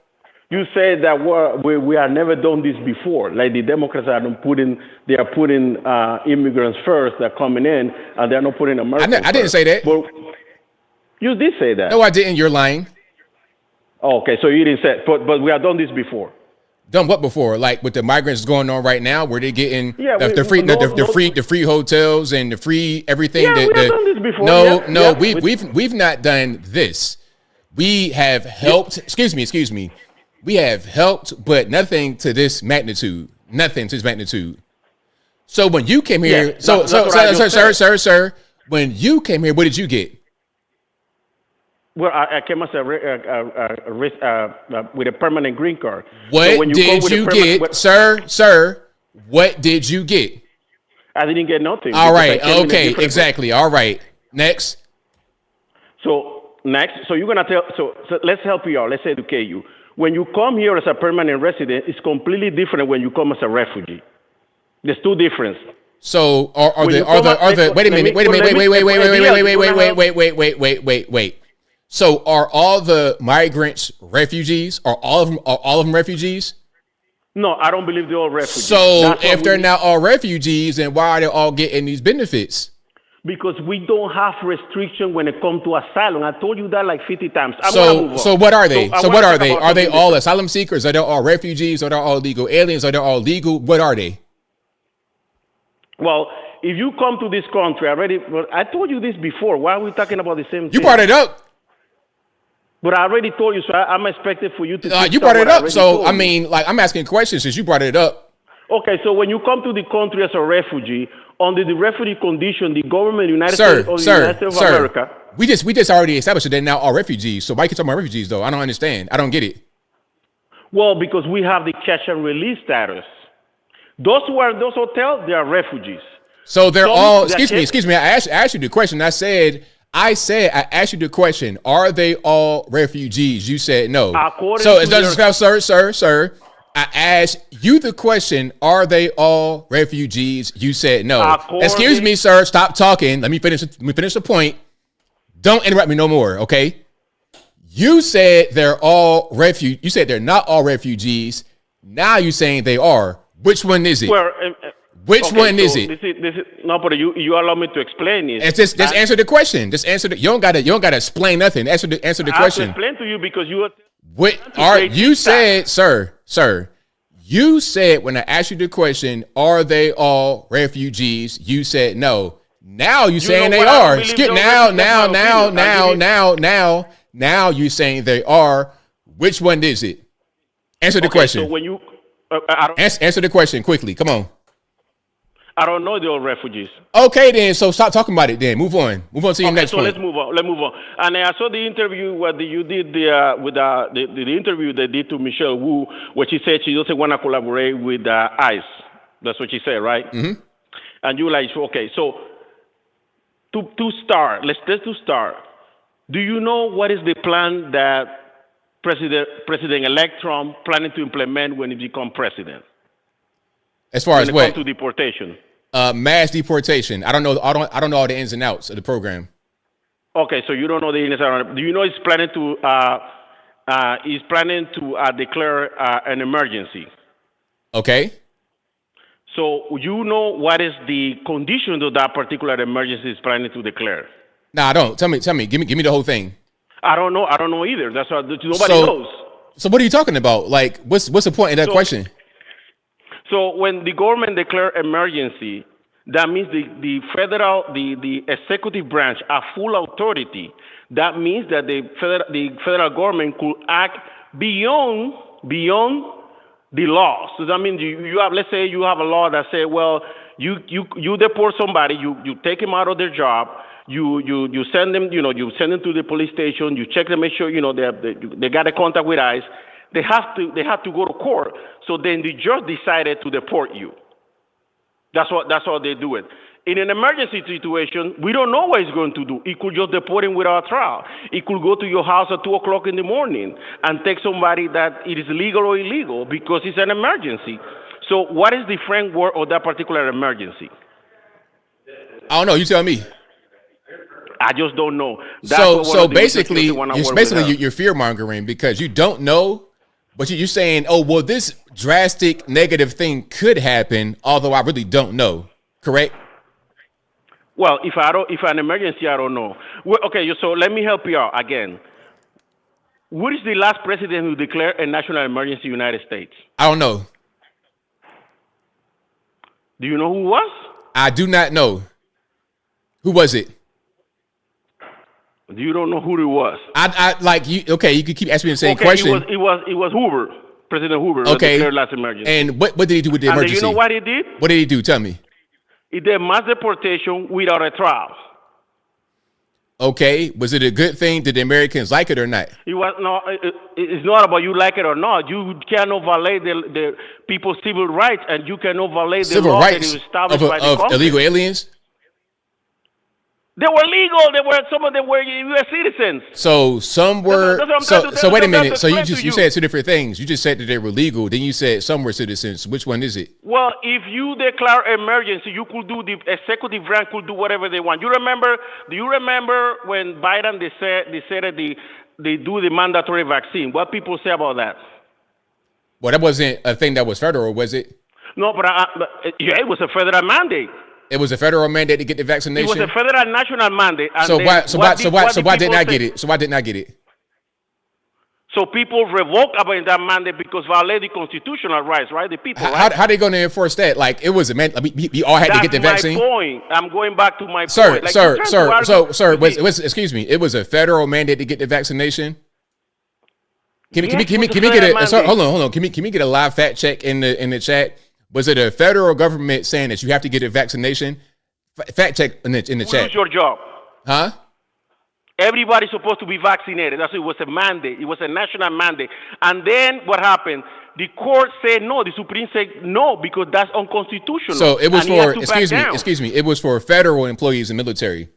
Speaker 17: You said that we have never done this before. Like the Democrats are putting immigrants first. They're coming in, and they're not putting Americans
Speaker 1: I didn't say that.
Speaker 17: But you did say that.
Speaker 1: No, I didn't. You're lying.
Speaker 17: Oh, okay, so you didn't say, but we have done this before.
Speaker 1: Done what before? Like with the migrants going on right now, where they getting the free hotels and the free everything.
Speaker 17: Yeah, we have done this before.
Speaker 1: We've not done this. We have helped. Excuse me. We have helped, but nothing to this magnitude. So when you came here, sir, when you came here, what did you get?
Speaker 17: Well, I came as with a permanent green card.
Speaker 1: What did you get, sir? What did you get?
Speaker 17: I didn't get nothing.
Speaker 1: All right. Okay. Exactly. All right. Next.
Speaker 17: So you're gonna tell. So let's help you out. Let's educate you. When you come here as a permanent resident, it's completely different when you come as a refugee. There's two differences.
Speaker 1: So are the wait a minute. Wait. So are all the migrants refugees? Are all of them refugees?
Speaker 17: No, I don't believe they're all refugees.
Speaker 1: So if they're not all refugees, then why are they all getting these benefits?
Speaker 17: Because we don't have restriction when it comes to asylum. I told you that like 50 times.
Speaker 1: So what are they? So what are they? Are they all asylum seekers? Are they all refugees? Are they all illegal aliens? Are they all legal? What are they?
Speaker 17: Well, if you come to this country, I told you this before. Why are we talking about the same thing?
Speaker 1: You brought it up.
Speaker 17: But I already told you, so I'm expected for you to.
Speaker 1: You brought it up, so I mean, like I'm asking questions since you brought it up.
Speaker 17: Okay, so when you come to the country as a refugee, under the refugee condition, the government, United States of America.
Speaker 1: We just already established that they're now all refugees. So why you talking about refugees though? I don't understand. I don't get it.
Speaker 17: Well, because we have the catch and release status. Those who are in those hotels, they are refugees.
Speaker 1: So they're all. Excuse me. I asked you the question. I asked you the question. Are they all refugees? You said no. Sir. I asked you the question. Are they all refugees? You said no. Excuse me, sir. Stop talking. Let me finish the point. Don't interrupt me no more. Okay. You said they're all refugees. You said they're not all refugees. Now you're saying they are. Which one is it? Which one is it?
Speaker 17: This is no, but you allow me to explain it.
Speaker 1: Just answer the question. Just answer the. You don't gotta explain nothing. Answer the question.
Speaker 17: I have to explain to you because you are.
Speaker 1: What are you said, sir? You said when I asked you the question, are they all refugees? You said no. Now you saying they are. Skip now you saying they are. Which one is it? Answer the question.
Speaker 17: So when you
Speaker 1: answer the question quickly. Come on.
Speaker 17: I don't know they're all refugees.
Speaker 1: Okay, then. So stop talking about it. Then move on. Move on to your next point.
Speaker 17: Let's move on. And I saw the interview where you did the interview they did to Michelle Wu, where she said she doesn't want to collaborate with ICE. That's what she said, right?
Speaker 1: Mm-hmm.
Speaker 17: And you like, okay. So to start, let's start. Do you know what is the plan that President-elect Trump planning to implement when he becomes president?
Speaker 1: As far as what?
Speaker 17: To deportation.
Speaker 1: Mass deportation. I don't know all the ins and outs of the program.
Speaker 17: Okay, so you don't know the ins and outs. Do you know he's planning to declare an emergency?
Speaker 1: Okay.
Speaker 17: So you know what is the condition of that particular emergency is planning to declare?
Speaker 1: No, I don't. Tell me. Give me the whole thing.
Speaker 17: I don't know either. That's why nobody knows.
Speaker 1: So what are you talking about? Like, what's the point of that question?
Speaker 17: So when the government declare emergency, that means the executive branch have full authority. That means that the federal government could act beyond the law. So that means you have, let's say you have a law that say, well, you deport somebody, you take them out of their job, you send them, you send them to the police station, you check them, make sure they got a contact with ICE. They have to go to court. So then the judge decided to deport you. That's how they do it. In an emergency situation, we don't know what he's going to do. He could just deport him without trial. He could go to your house at 2:00 in the morning and take somebody that it is legal or illegal because it's an emergency. So what is the framework of that particular emergency?
Speaker 1: I don't know. You tell me.
Speaker 17: I just don't know.
Speaker 1: So basically, you're fear mongering because you don't know. But you're saying, oh, well, this drastic negative thing could happen, although I really don't know. Correct?
Speaker 17: Well, if an emergency, I don't know. Well, okay, so let me help you out again. What is the last president who declared a national emergency in the United States?
Speaker 1: I don't know.
Speaker 17: Do you know who it was?
Speaker 1: I do not know. Who was it?
Speaker 17: You don't know who it was.
Speaker 1: I like you. Okay, you could keep asking me the same question.
Speaker 17: It was Hoover, President Hoover.
Speaker 1: Okay.
Speaker 17: Declared last emergency.
Speaker 1: And what did he do with the emergency?
Speaker 17: And you know what he did?
Speaker 1: What did he do? Tell me.
Speaker 17: He did mass deportation without a trial.
Speaker 1: Okay, was it a good thing? Did the Americans like it or not?
Speaker 17: It was no. It's not about you like it or not. You cannot violate the people's civil rights, and you cannot violate the
Speaker 1: Civil
Speaker 17: law that
Speaker 1: rights
Speaker 17: is established
Speaker 1: of
Speaker 17: by the Congress.
Speaker 1: illegal aliens?
Speaker 17: They were legal. Some of them were U.S. citizens.
Speaker 1: So some were. So wait a minute. So you
Speaker 17: you
Speaker 1: said two different things. You just said that they were legal. Then you said some were citizens. Which one is it?
Speaker 17: Well, if you declare emergency, you could do the executive branch could do whatever they want. Do you remember when Biden they said that they do the mandatory vaccine? What people say about that?
Speaker 1: Well, that wasn't a thing that was federal, was it?
Speaker 17: No, but yeah, it was a federal mandate.
Speaker 1: It was a federal mandate to get the vaccination.
Speaker 17: It was a federal national mandate. And
Speaker 1: So why didn't I get it? So why didn't I get it?
Speaker 17: So people revoke about that mandate because violate the constitutional rights, right? The people. Right?
Speaker 1: How are they going to enforce that? Like it was a man. We all had to get the vaccine.
Speaker 17: That's my point. I'm going back to my point.
Speaker 1: Sir,
Speaker 17: Like,
Speaker 1: excuse me. It was a federal mandate to get the vaccination. Can we get hold on. Can we get a live fact check in the chat? Was it a federal government saying that you have to get a vaccination? Fact check in the chat.
Speaker 17: Lose your job.
Speaker 1: Huh?
Speaker 17: Everybody's supposed to be vaccinated. That's it was a mandate. It was a national mandate. And then what happened? The court said no. The Supreme said no because that's unconstitutional.
Speaker 1: So it was excuse me. It was for federal employees and military.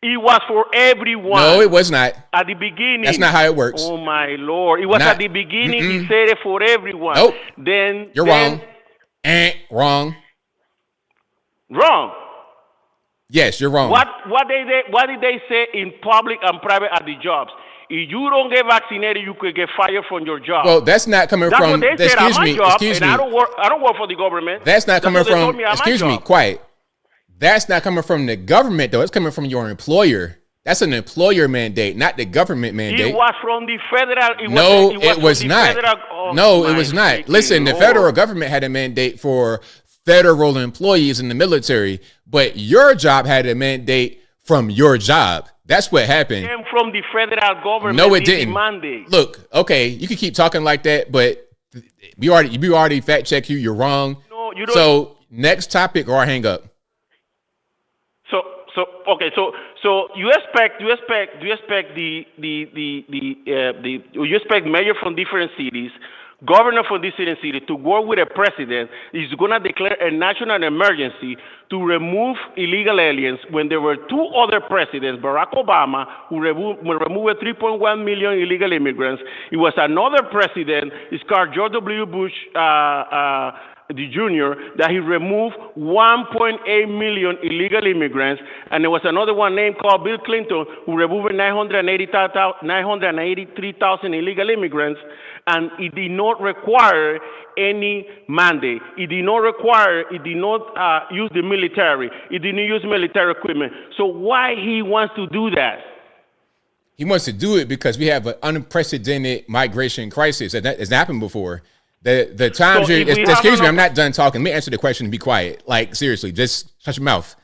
Speaker 17: It was for everyone.
Speaker 1: No, it was not.
Speaker 17: At the beginning.
Speaker 1: That's not how it works.
Speaker 17: Oh my Lord. It was at the beginning. He said it for everyone.
Speaker 1: Nope.
Speaker 17: Then
Speaker 1: you're wrong. Wrong.
Speaker 17: Wrong.
Speaker 1: Yes, you're wrong.
Speaker 17: What did they say in public and private at the jobs? If you don't get vaccinated, you could get fired from your job.
Speaker 1: Well, that's not coming
Speaker 17: that's
Speaker 1: from.
Speaker 17: What they said
Speaker 1: excuse
Speaker 17: at
Speaker 1: me.
Speaker 17: my job,
Speaker 1: Excuse me.
Speaker 17: I don't work for the government.
Speaker 1: That's not coming from.
Speaker 17: Excuse
Speaker 1: me. Quiet. That's not coming from the government, though. It's coming from your employer. That's an employer mandate, not the government mandate.
Speaker 17: It was from the federal.
Speaker 1: It was not. It was not. Listen, the federal government had a mandate for federal employees in the military, but your job had a mandate from your job. That's what happened.
Speaker 17: It came from the federal government.
Speaker 1: No, it didn't.
Speaker 17: Mandate.
Speaker 1: Look, okay, you can keep talking like that, but we already fact check you. You're wrong.
Speaker 17: No, you don't.
Speaker 1: So next topic, or I hang up.
Speaker 17: So you expect mayor from different cities, governor from different cities to work with a president is going to declare a national emergency to remove illegal aliens when there were two other presidents, Barack Obama, who removed 3.1 million illegal immigrants. It was another president, it's called George W. Bush, the junior, that he removed 1.8 million illegal immigrants, and there was another one named called Bill Clinton who removed 983,000 illegal immigrants, and it did not require any mandate. It did not use the military. It didn't use military equipment. So why he wants to do that?
Speaker 1: He wants to do it because we have an unprecedented migration crisis that has happened before. The times excuse me, I'm not done talking. Let me answer the question and be quiet. Like, seriously, just shut your mouth.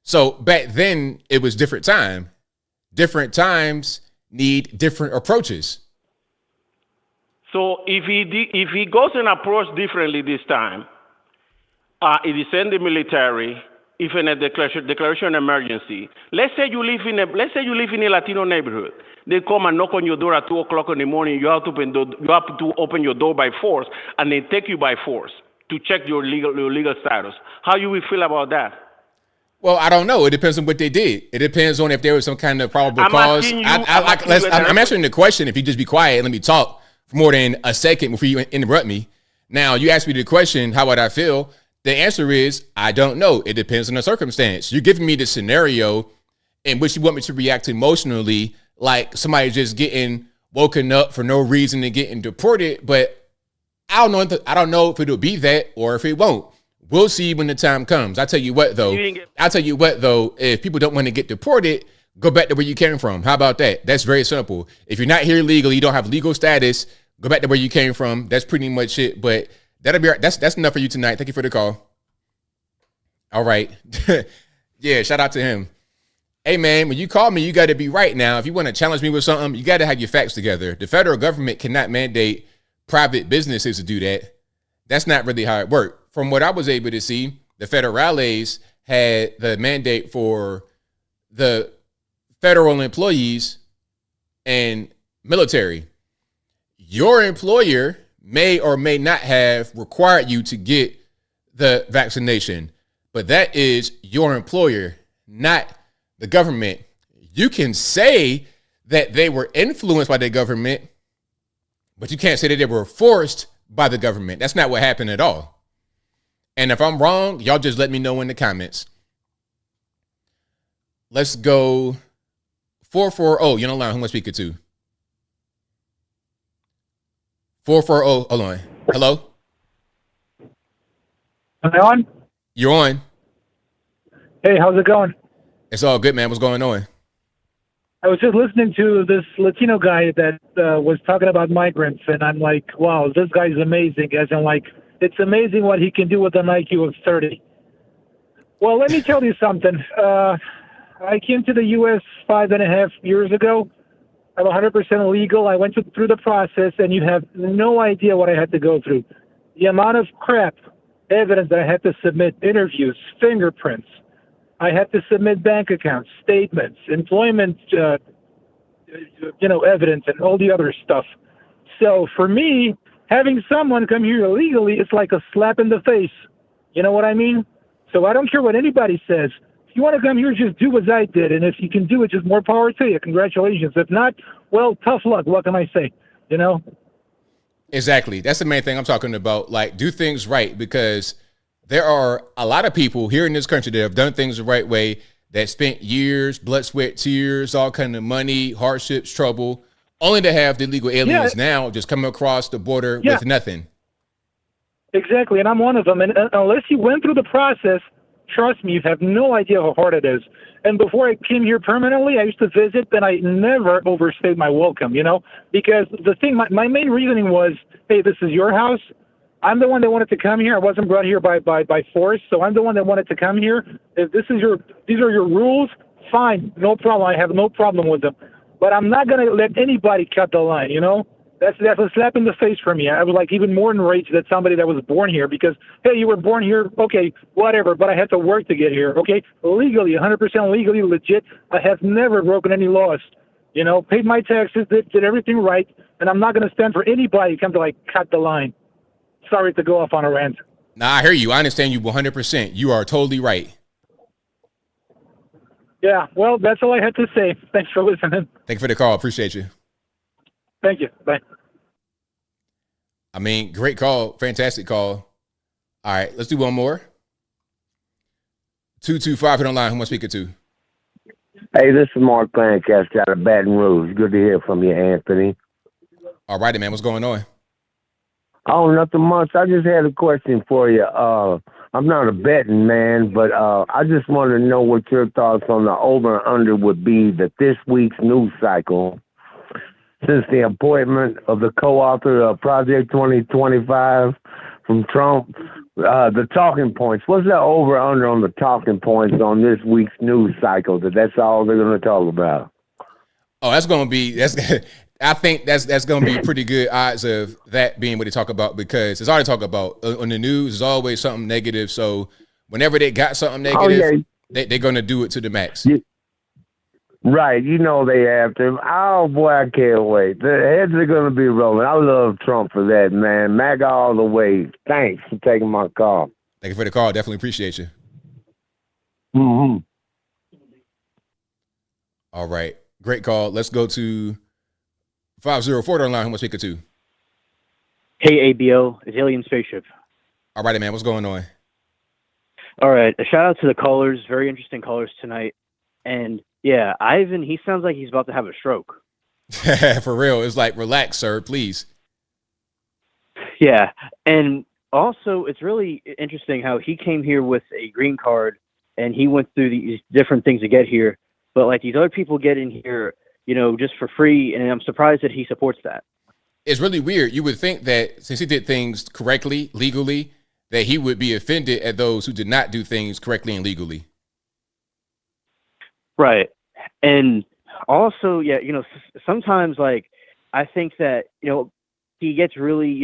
Speaker 1: So back then it was different time. Different times need different approaches.
Speaker 17: So if he goes and approach differently this time, it is in the military, if in a declaration emergency. Let's say you live in a Latino neighborhood. They come and knock on your door at 2:00 in the morning. You have to open your door by force, and they take you by force to check your legal status. How you will feel about that?
Speaker 1: Well, I don't know. It depends on what they did. It depends on if there was some kind of probable cause. I'm answering the question. If you just be quiet and let me talk for more than a second before you interrupt me. Now, you asked me the question, how would I feel? The answer is, I don't know. It depends on the circumstance. You're giving me the scenario in which you want me to react emotionally, like somebody just getting woken up for no reason and getting deported. But I don't know if it'll be that or if it won't. We'll see when the time comes. I'll tell you what, though. If people don't want to get deported, go back to where you came from. How about that? That's very simple. If you're not here legally, you don't have legal status, go back to where you came from. That's pretty much it. But that'll be that's enough for you tonight. Thank you for the call. All right. Yeah, shout out to him. Hey, man, when you call me, you got to be right now. If you want to challenge me with something, you got to have your facts together. The federal government cannot mandate private businesses to do that. That's not really how it worked. From what I was able to see, the federales had the mandate for the federal employees and military. Your employer may or may not have required you to get the vaccination, but that is your employer, not the government. You can say that they were influenced by the government, but you can't say that they were forced by the government. That's not what happened at all. And if I'm wrong, y'all just let me know in the comments. Let's go 440. You're on the line. Who am I speaking to? 440. Hold on. Hello?
Speaker 15: Am I on?
Speaker 1: You're on.
Speaker 15: Hey, how's it going?
Speaker 1: It's all good, man. What's going on?
Speaker 15: I was just listening to this Latino guy that was talking about migrants, and I'm like, wow, this guy's amazing. As in, like, it's amazing what he can do with an IQ of 30. Well, let me tell you something. I came to the U.S. 5.5 years ago. I'm 100% legal. I went through the process, and you have no idea what I had to go through. The amount of crap, evidence that I had to submit, interviews, fingerprints. I had to submit bank accounts, statements, employment, evidence, and all the other stuff. So for me, having someone come here illegally, it's like a slap in the face. You know what I mean? So I don't care what anybody says. If you want to come here, just do as I did. And if you can do it, just more power to you. Congratulations. If not, well, tough luck. What can I say? You know?
Speaker 1: Exactly. That's the main thing I'm talking about. Like, do things right, because there are a lot of people here in this country that have done things the right way, that spent years, blood, sweat, tears, all kind of money, hardships, trouble, only to have the illegal aliens now just come across the border with nothing.
Speaker 15: Exactly, and I'm one of them. And unless you went through the process, trust me, you have no idea how hard it is. And before I came here permanently, I used to visit, and I never overstayed my welcome, because the thing, my main reasoning was, hey, this is your house. I'm the one that wanted to come here. I wasn't brought here by force, so I'm the one that wanted to come here. If these are your rules, fine, no problem. I have no problem with them. But I'm not going to let anybody cut the line, That's a slap in the face for me. I was like even more enraged that somebody that was born here, because, hey, you were born here, okay, whatever, but I had to work to get here, okay? Legally, 100% legally, legit. I have never broken any laws, paid my taxes, did everything right, and I'm not going to stand for anybody to come to, cut the line. Sorry to go off on a rant.
Speaker 1: Nah, I hear you. I understand you 100%. You are totally right.
Speaker 15: Yeah, well, that's all I had to say. Thanks for listening.
Speaker 1: Thank you for the call. Appreciate you.
Speaker 15: Thank you. Bye.
Speaker 1: I mean, great call. Fantastic call. All right, let's do one more. 225 hit online. Who am I speaking to?
Speaker 18: Hey, this is Mark Lancaster out of Baton Rouge. Good to hear from you, Anthony.
Speaker 1: All righty, man. What's going on?
Speaker 18: Oh, nothing much. I just had a question for you. I'm not a betting man, but I just want to know what your thoughts on the over and under would be that this week's news cycle, since the appointment of the co-author of Project 2025 from Trump, the talking points. What's the over and under on the talking points on this week's news cycle? That's all they're going to talk about.
Speaker 1: Oh, I think that's going to be pretty good odds of that being what they talk about, because it's all they talk about on the news is always something negative. So whenever they got something negative, they're going to do it to the max.
Speaker 18: Yeah. Right. They have to. Oh, boy, I can't wait. The heads are going to be rolling. I love Trump for that, man. MAGA all the way. Thanks for taking my call.
Speaker 1: Thank you for the call. Definitely appreciate you.
Speaker 18: Mm-hmm.
Speaker 1: All right. Great call. Let's go to 504 online. Who am I speaking to?
Speaker 19: Hey, ABL, it's Alien Spaceship.
Speaker 1: All right, man. What's going on?
Speaker 19: All right. A shout out to the callers. Very interesting callers tonight. And yeah, Ivan, he sounds like he's about to have a stroke.
Speaker 1: For real. It's like, relax, sir, please.
Speaker 19: Yeah. And also, it's really interesting how he came here with a green card and he went through these different things to get here. But like these other people get in here, just for free. And I'm surprised that he supports that.
Speaker 1: It's really weird. You would think that since he did things correctly, legally, that he would be offended at those who did not do things correctly and legally.
Speaker 19: Right. And also, yeah, sometimes like I think that, he gets really,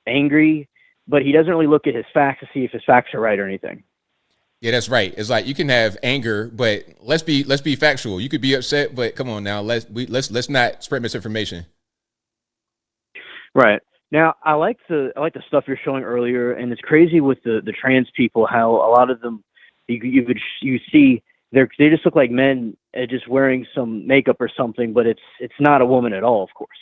Speaker 19: angry, but he doesn't really look at his facts to see if his facts are right or anything.
Speaker 1: Yeah, that's right. It's like you can have anger, but let's be factual. You could be upset, but come on now, let's not spread misinformation.
Speaker 19: Right. Now, I like the stuff you're showing earlier, and it's crazy with the trans people how a lot of them you see they just look like men just wearing some makeup or something, but it's not a woman at all, of course.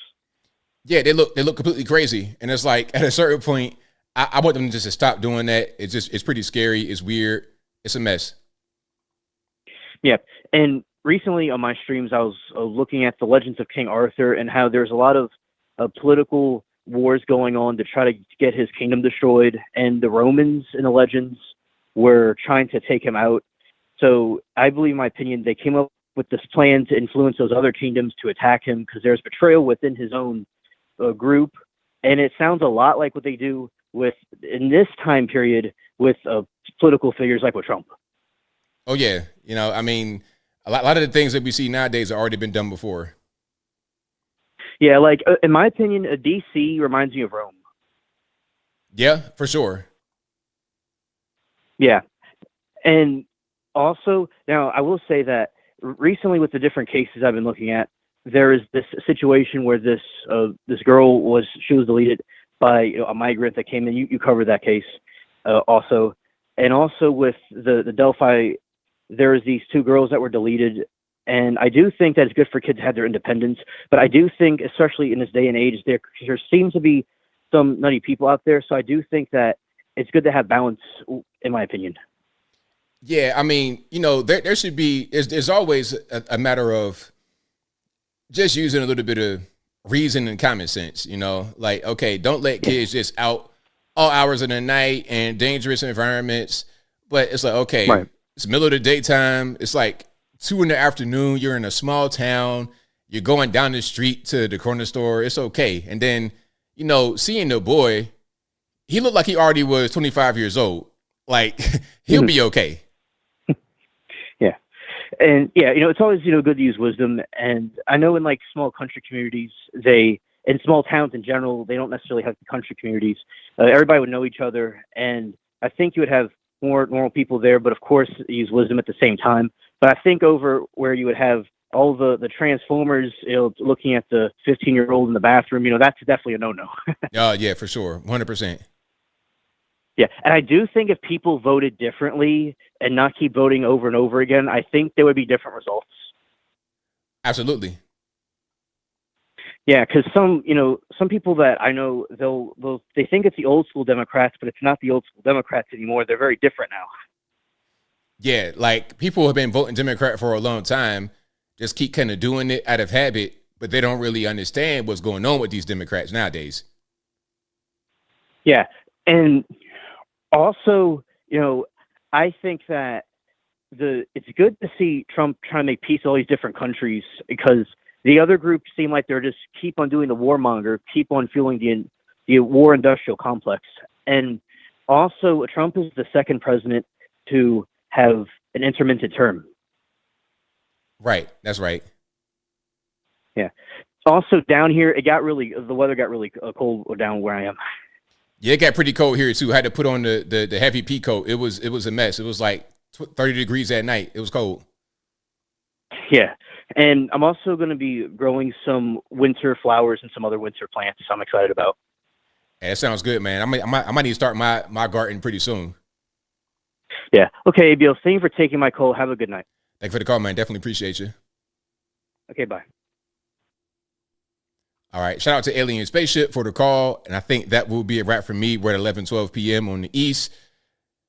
Speaker 1: Yeah, they look completely crazy, and it's like at a certain point, I want them just to stop doing that. It's pretty scary. It's weird. It's a mess.
Speaker 19: Yeah, and recently on my streams, I was looking at the Legends of King Arthur and how there's a lot of political wars going on to try to get his kingdom destroyed, and the Romans in the Legends were trying to take him out. So I believe, in my opinion, they came up with this plan to influence those other kingdoms to attack him because there's betrayal within his own group, and it sounds a lot like what they do in this time period with political figures like with Trump.
Speaker 1: Oh yeah, I mean, a lot of the things that we see nowadays have already been done before.
Speaker 19: Yeah, like in my opinion, DC reminds me of Rome.
Speaker 1: Yeah, for sure.
Speaker 19: Yeah, and also now I will say that recently with the different cases I've been looking at, there is this situation where this girl was deleted by a migrant that came in. You covered that case also. And also with the Delphi, there's these two girls that were deleted. And I do think that it's good for kids to have their independence. But I do think, especially in this day and age, there seems to be some nutty people out there. So I do think that it's good to have balance, in my opinion.
Speaker 1: Yeah, I mean, there should be, there's always a matter of just using a little bit of reason and common sense, like, okay, don't let kids just out all hours of the night and dangerous environments. But it's like, okay, right. It's middle of the daytime. It's like 2 PM. You're in a small town. You're going down the street to the corner store. It's okay. And then, seeing the boy, he looked like he already was 25 years old. Like, he'll be okay.
Speaker 19: Yeah. And yeah, it's always, good to use wisdom. And I know in like small country communities, in small towns in general, they don't necessarily have the country communities. Everybody would know each other. And I think you would have more normal people there, but of course use wisdom at the same time. But I think over where you would have all the transformers, looking at the 15-year-old in the bathroom, that's definitely a no-no.
Speaker 1: Oh yeah, for sure. 100%.
Speaker 19: Yeah. And I do think if people voted differently and not keep voting over and over again, I think there would be different results.
Speaker 1: Absolutely.
Speaker 19: Yeah, because some people that I know, they think it's the old school Democrats, but it's not the old school Democrats anymore. They're very different now.
Speaker 1: Yeah, like people have been voting Democrat for a long time, just keep kind of doing it out of habit, but they don't really understand what's going on with these Democrats nowadays.
Speaker 19: Yeah, and also, I think that it's good to see Trump trying to make peace with all these different countries, because the other groups seem like they're just keep on doing the warmonger, keep on fueling the war industrial complex. And also, Trump is the second president to have an intermittent term.
Speaker 1: Right. That's right.
Speaker 19: Yeah. Also, down here, the weather got really cold down where I am.
Speaker 1: Yeah, it got pretty cold here too. I had to put on the heavy pea coat. It was a mess. It was like 30 degrees at night. It was cold.
Speaker 19: Yeah. And I'm also going to be growing some winter flowers and some other winter plants I'm excited about.
Speaker 1: Yeah, that sounds good, man. I might need to start my garden pretty soon.
Speaker 19: Yeah. Okay, ABL, thank you for taking my call. Have a good night.
Speaker 1: Thank you for the call, man. Definitely appreciate you.
Speaker 19: Okay, bye.
Speaker 1: All right. Shout out to Alien Spaceship for the call. And I think that will be a wrap for me. We're at 11:12 p.m. on the East.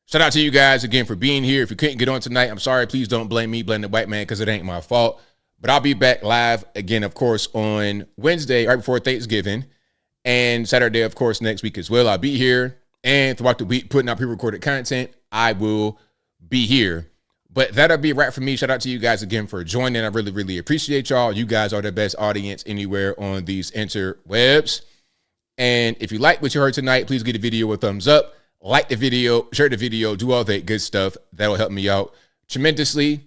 Speaker 1: Shout out to you guys again for being here. If you couldn't get on tonight, I'm sorry. Please don't blame me, blame the white man, because it ain't my fault. But I'll be back live again, of course, on Wednesday, right before Thanksgiving, and Saturday, of course, next week as well. I'll be here, and throughout the week, putting out pre-recorded content. I will be here. But that'll be a wrap for me. Shout out to you guys again for joining. I really, really appreciate y'all. You guys are the best audience anywhere on these interwebs. And if you like what you heard tonight, please give the video a thumbs up. Like the video, share the video, do all that good stuff. That'll help me out tremendously.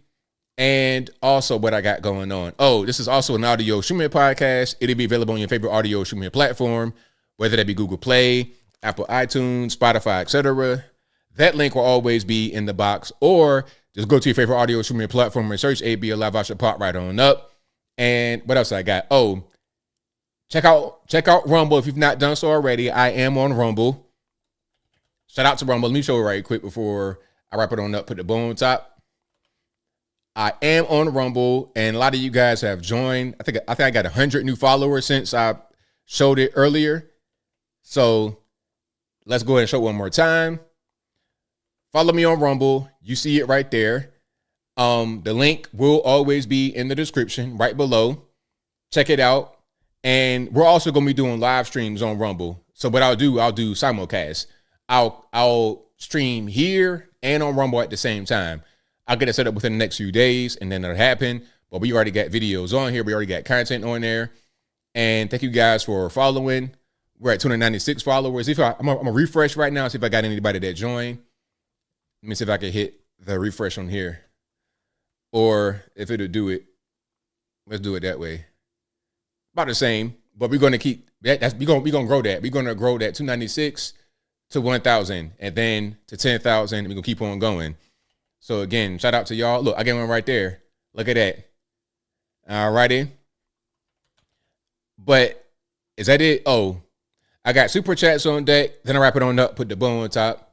Speaker 1: And also what I got going on. Oh, this is also an audio streaming podcast. It'll be available on your favorite audio streaming platform, whether that be Google Play, Apple iTunes, Spotify, etc. That link will always be in the box, or just go to your favorite audio streaming platform and search ABL Live. I should pop right on up. And what else I got? Oh, check out Rumble if you've not done so already. I am on Rumble. Shout out to Rumble. Let me show it right quick before I wrap it on up. Put the bow on top. I am on Rumble, and a lot of you guys have joined. I think I got 100 new followers since I showed it earlier. So let's go ahead and show it one more time. Follow me on Rumble. You see it right there. The link will always be in the description right below. Check it out. And we're also going to be doing live streams on Rumble. So what I'll do simulcast. I'll stream here and on Rumble at the same time. I'll get it set up within the next few days, and then it'll happen. But we already got videos on here. We already got content on there. And thank you guys for following. We're at 296 followers. I'm going to refresh right now, see if I got anybody that joined. Let me see if I can hit the refresh on here. Or if it'll do it. Let's do it that way. About the same, but we're going to keep that. We're going to grow that. We're going to grow that 296 to 1,000, and then to 10,000. We're going to keep on going. So again, shout out to y'all. Look, I got one right there. Look at that. All righty. But is that it? Oh, I got super chats on deck. Then I wrap it on up, put the bow on top.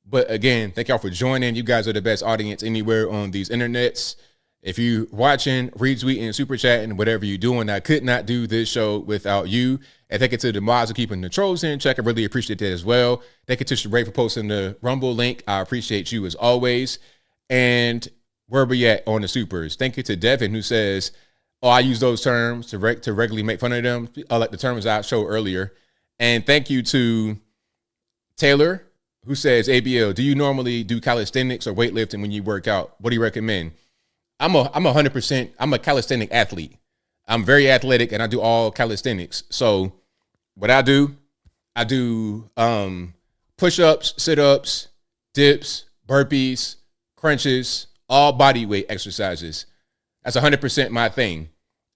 Speaker 1: But again, thank y'all for joining. You guys are the best audience anywhere on these internets. If you watching, retweeting, super chatting, whatever you're doing, I could not do this show without you. And thank you to the mods for keeping the trolls in check. I really appreciate that as well. Thank you to Sheree for posting the Rumble link. I appreciate you as always. And where we at on the supers? Thank you to Devin, who says, oh, I use those terms to regularly make fun of them. I like the terms I showed earlier. And thank you to Taylor, who says, ABL, do you normally do calisthenics or weightlifting when you work out? What do you recommend? I'm 100%. I'm a calisthenic athlete. I'm very athletic, and I do all calisthenics. So what I do push-ups, sit-ups, dips, burpees, crunches, all body weight exercises. That's 100% my thing.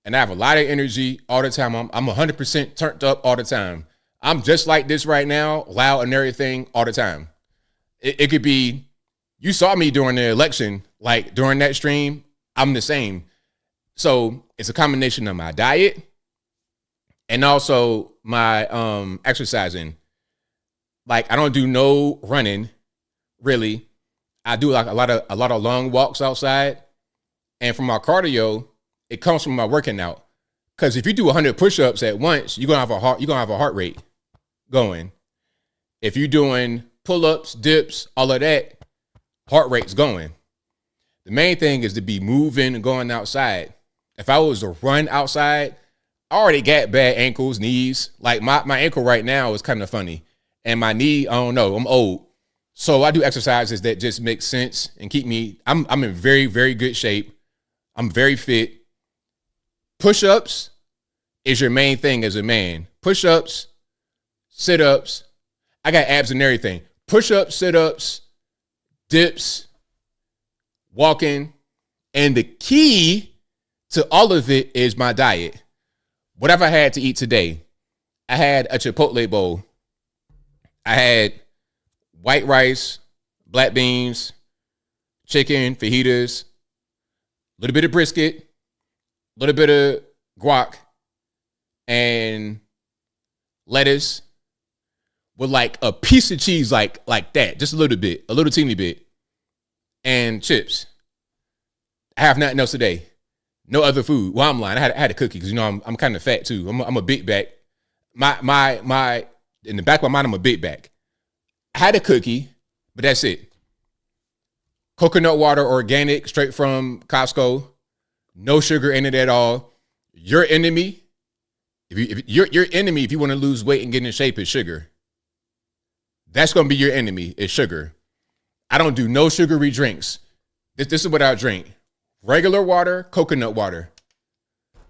Speaker 1: And I have a lot of energy all the time. I'm 100% turned up all the time. I'm just like this right now, loud and everything all the time. It could be, you saw me during the election, like during that stream, I'm the same. So it's a combination of my diet and also my exercising. Like I don't do no running, really. I do like a lot of long walks outside. And from my cardio, it comes from my working out. Because if you do 100 push-ups at once, you're gonna have a heart rate going. If you're doing pull-ups, dips, all of that, heart rate's going. The main thing is to be moving and going outside. If I was to run outside, I already got bad ankles, knees. Like my ankle right now is kind of funny. And my knee, I don't know, I'm old. So I do exercises that just make sense and keep me, I'm in very, very good shape. I'm very fit. Push-ups is your main thing as a man. Push-ups, sit-ups. I got abs and everything. Push-ups, sit-ups, dips, walking. And the key to all of it is my diet. What have I had to eat today? I had a Chipotle bowl. I had white rice, black beans, chicken, fajitas, a little bit of brisket, a little bit of guac, and lettuce with like a piece of cheese like that, just a little bit, a little teeny bit, and chips. I have nothing else today. No other food. Well, I'm lying. I had a cookie because, you know, I'm kind of fat too. I'm a big back. My in the back of my mind, I'm a big back. I had a cookie, but that's it. Coconut water, organic, straight from Costco. No sugar in it at all. Your enemy, your enemy, if you want to lose weight and get in shape, is sugar. That's going to be your enemy, is sugar. I don't do no sugary drinks. This is what I drink. Regular water, coconut water.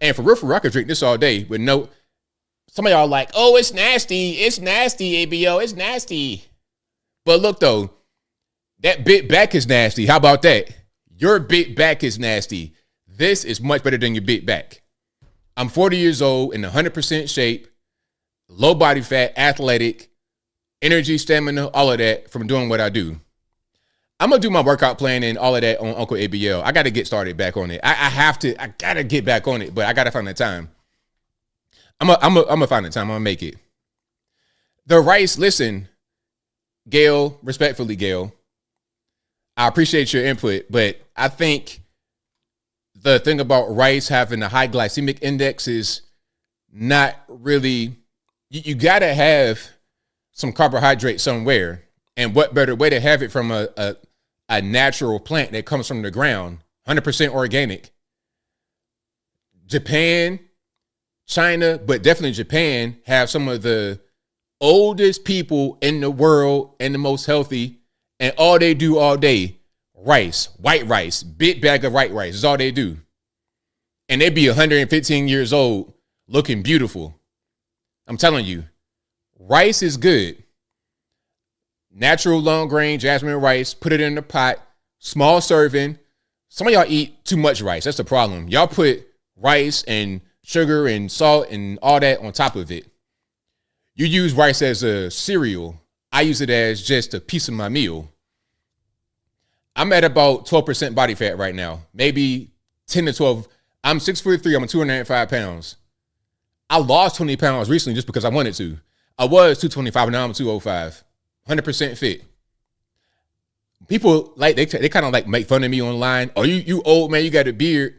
Speaker 1: And for real, I could drink this all day with no, some of y'all are like, oh, it's nasty, ABO, it's nasty. But look though, that big back is nasty. How about that? Your big back is nasty. This is much better than your big back. I'm 40 years old in 100% shape, low body fat, athletic, energy, stamina, all of that from doing what I do. I'm going to do my workout plan and all of that on Uncle ABL. I got to get started back on it. I got to get back on it, but I got to find the time. I'm going to find the time. I'm going to make it. The rice, listen, Gail, respectfully, Gail, I appreciate your input, but I think the thing about rice having a high glycemic index is not really, you got to have some carbohydrate somewhere. And what better way to have it from a natural plant that comes from the ground, 100% organic. Japan, China, but definitely Japan have some of the oldest people in the world and the most healthy. And all they do all day, rice, white rice, big bag of white rice is all they do. And they be 115 years old looking beautiful. I'm telling you, rice is good. Natural long grain jasmine rice, put it in the pot, small serving. Some of y'all eat too much rice. That's the problem. Y'all put rice and sugar and salt and all that on top of it. You use rice as a cereal. I use it as just a piece of my meal. I'm at about 12% body fat right now, maybe 10 to 12. I'm 6'3", I'm 205 pounds. I lost 20 pounds recently just because I wanted to. I was 225, and now I'm 205. 100% fit. People like they kind of like make fun of me online. Oh, you old man, you got a beard.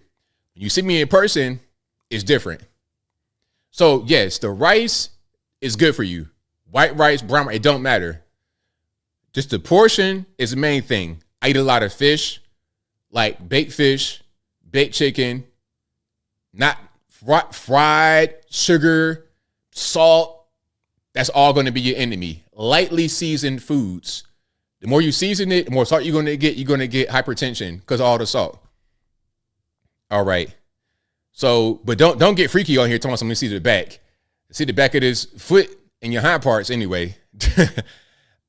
Speaker 1: When you see me in person, it's different. So yes, the rice is good for you. White rice, brown rice, it don't matter. Just the portion is the main thing. I eat a lot of fish, like baked fish, baked chicken, not fried, sugar, salt. That's all going to be your enemy. Lightly seasoned foods. The more you season it, the more salt you're going to get. You're going to get hypertension because of all the salt. All right. So, but don't get freaky on here telling someone to see the back. See the back of this foot and your hind parts anyway. Did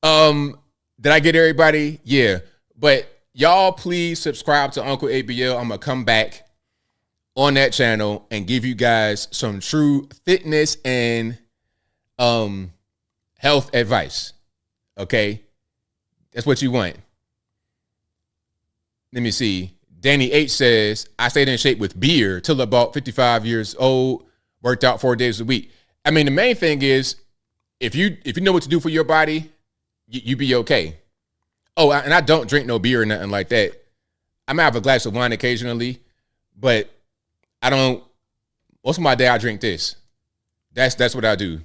Speaker 1: I get everybody? Yeah. But y'all please subscribe to Uncle ABL. I'm going to come back on that channel and give you guys some true fitness and health advice. Okay. That's what you want. Let me see. Danny H says, I stayed in shape with beer till about 55 years old, worked out 4 days a week. I mean, the main thing is if you know what to do for your body, you be okay. Oh, and I don't drink no beer or nothing like that. I might have a glass of wine occasionally, but I don't, most of my day I drink this. That's what I do.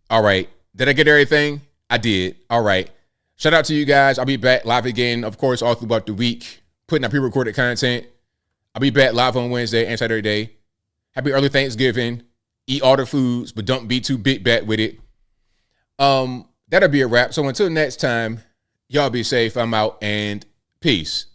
Speaker 1: All right. Did I get everything? I did. All right. Shout out to you guys. I'll be back live again, of course, all throughout the week, putting out pre-recorded content. I'll be back live on Wednesday and Saturday. Happy early Thanksgiving. Eat all the foods, but don't be too big bat with it. That'll be a wrap. So until next time, y'all be safe. I'm out and peace.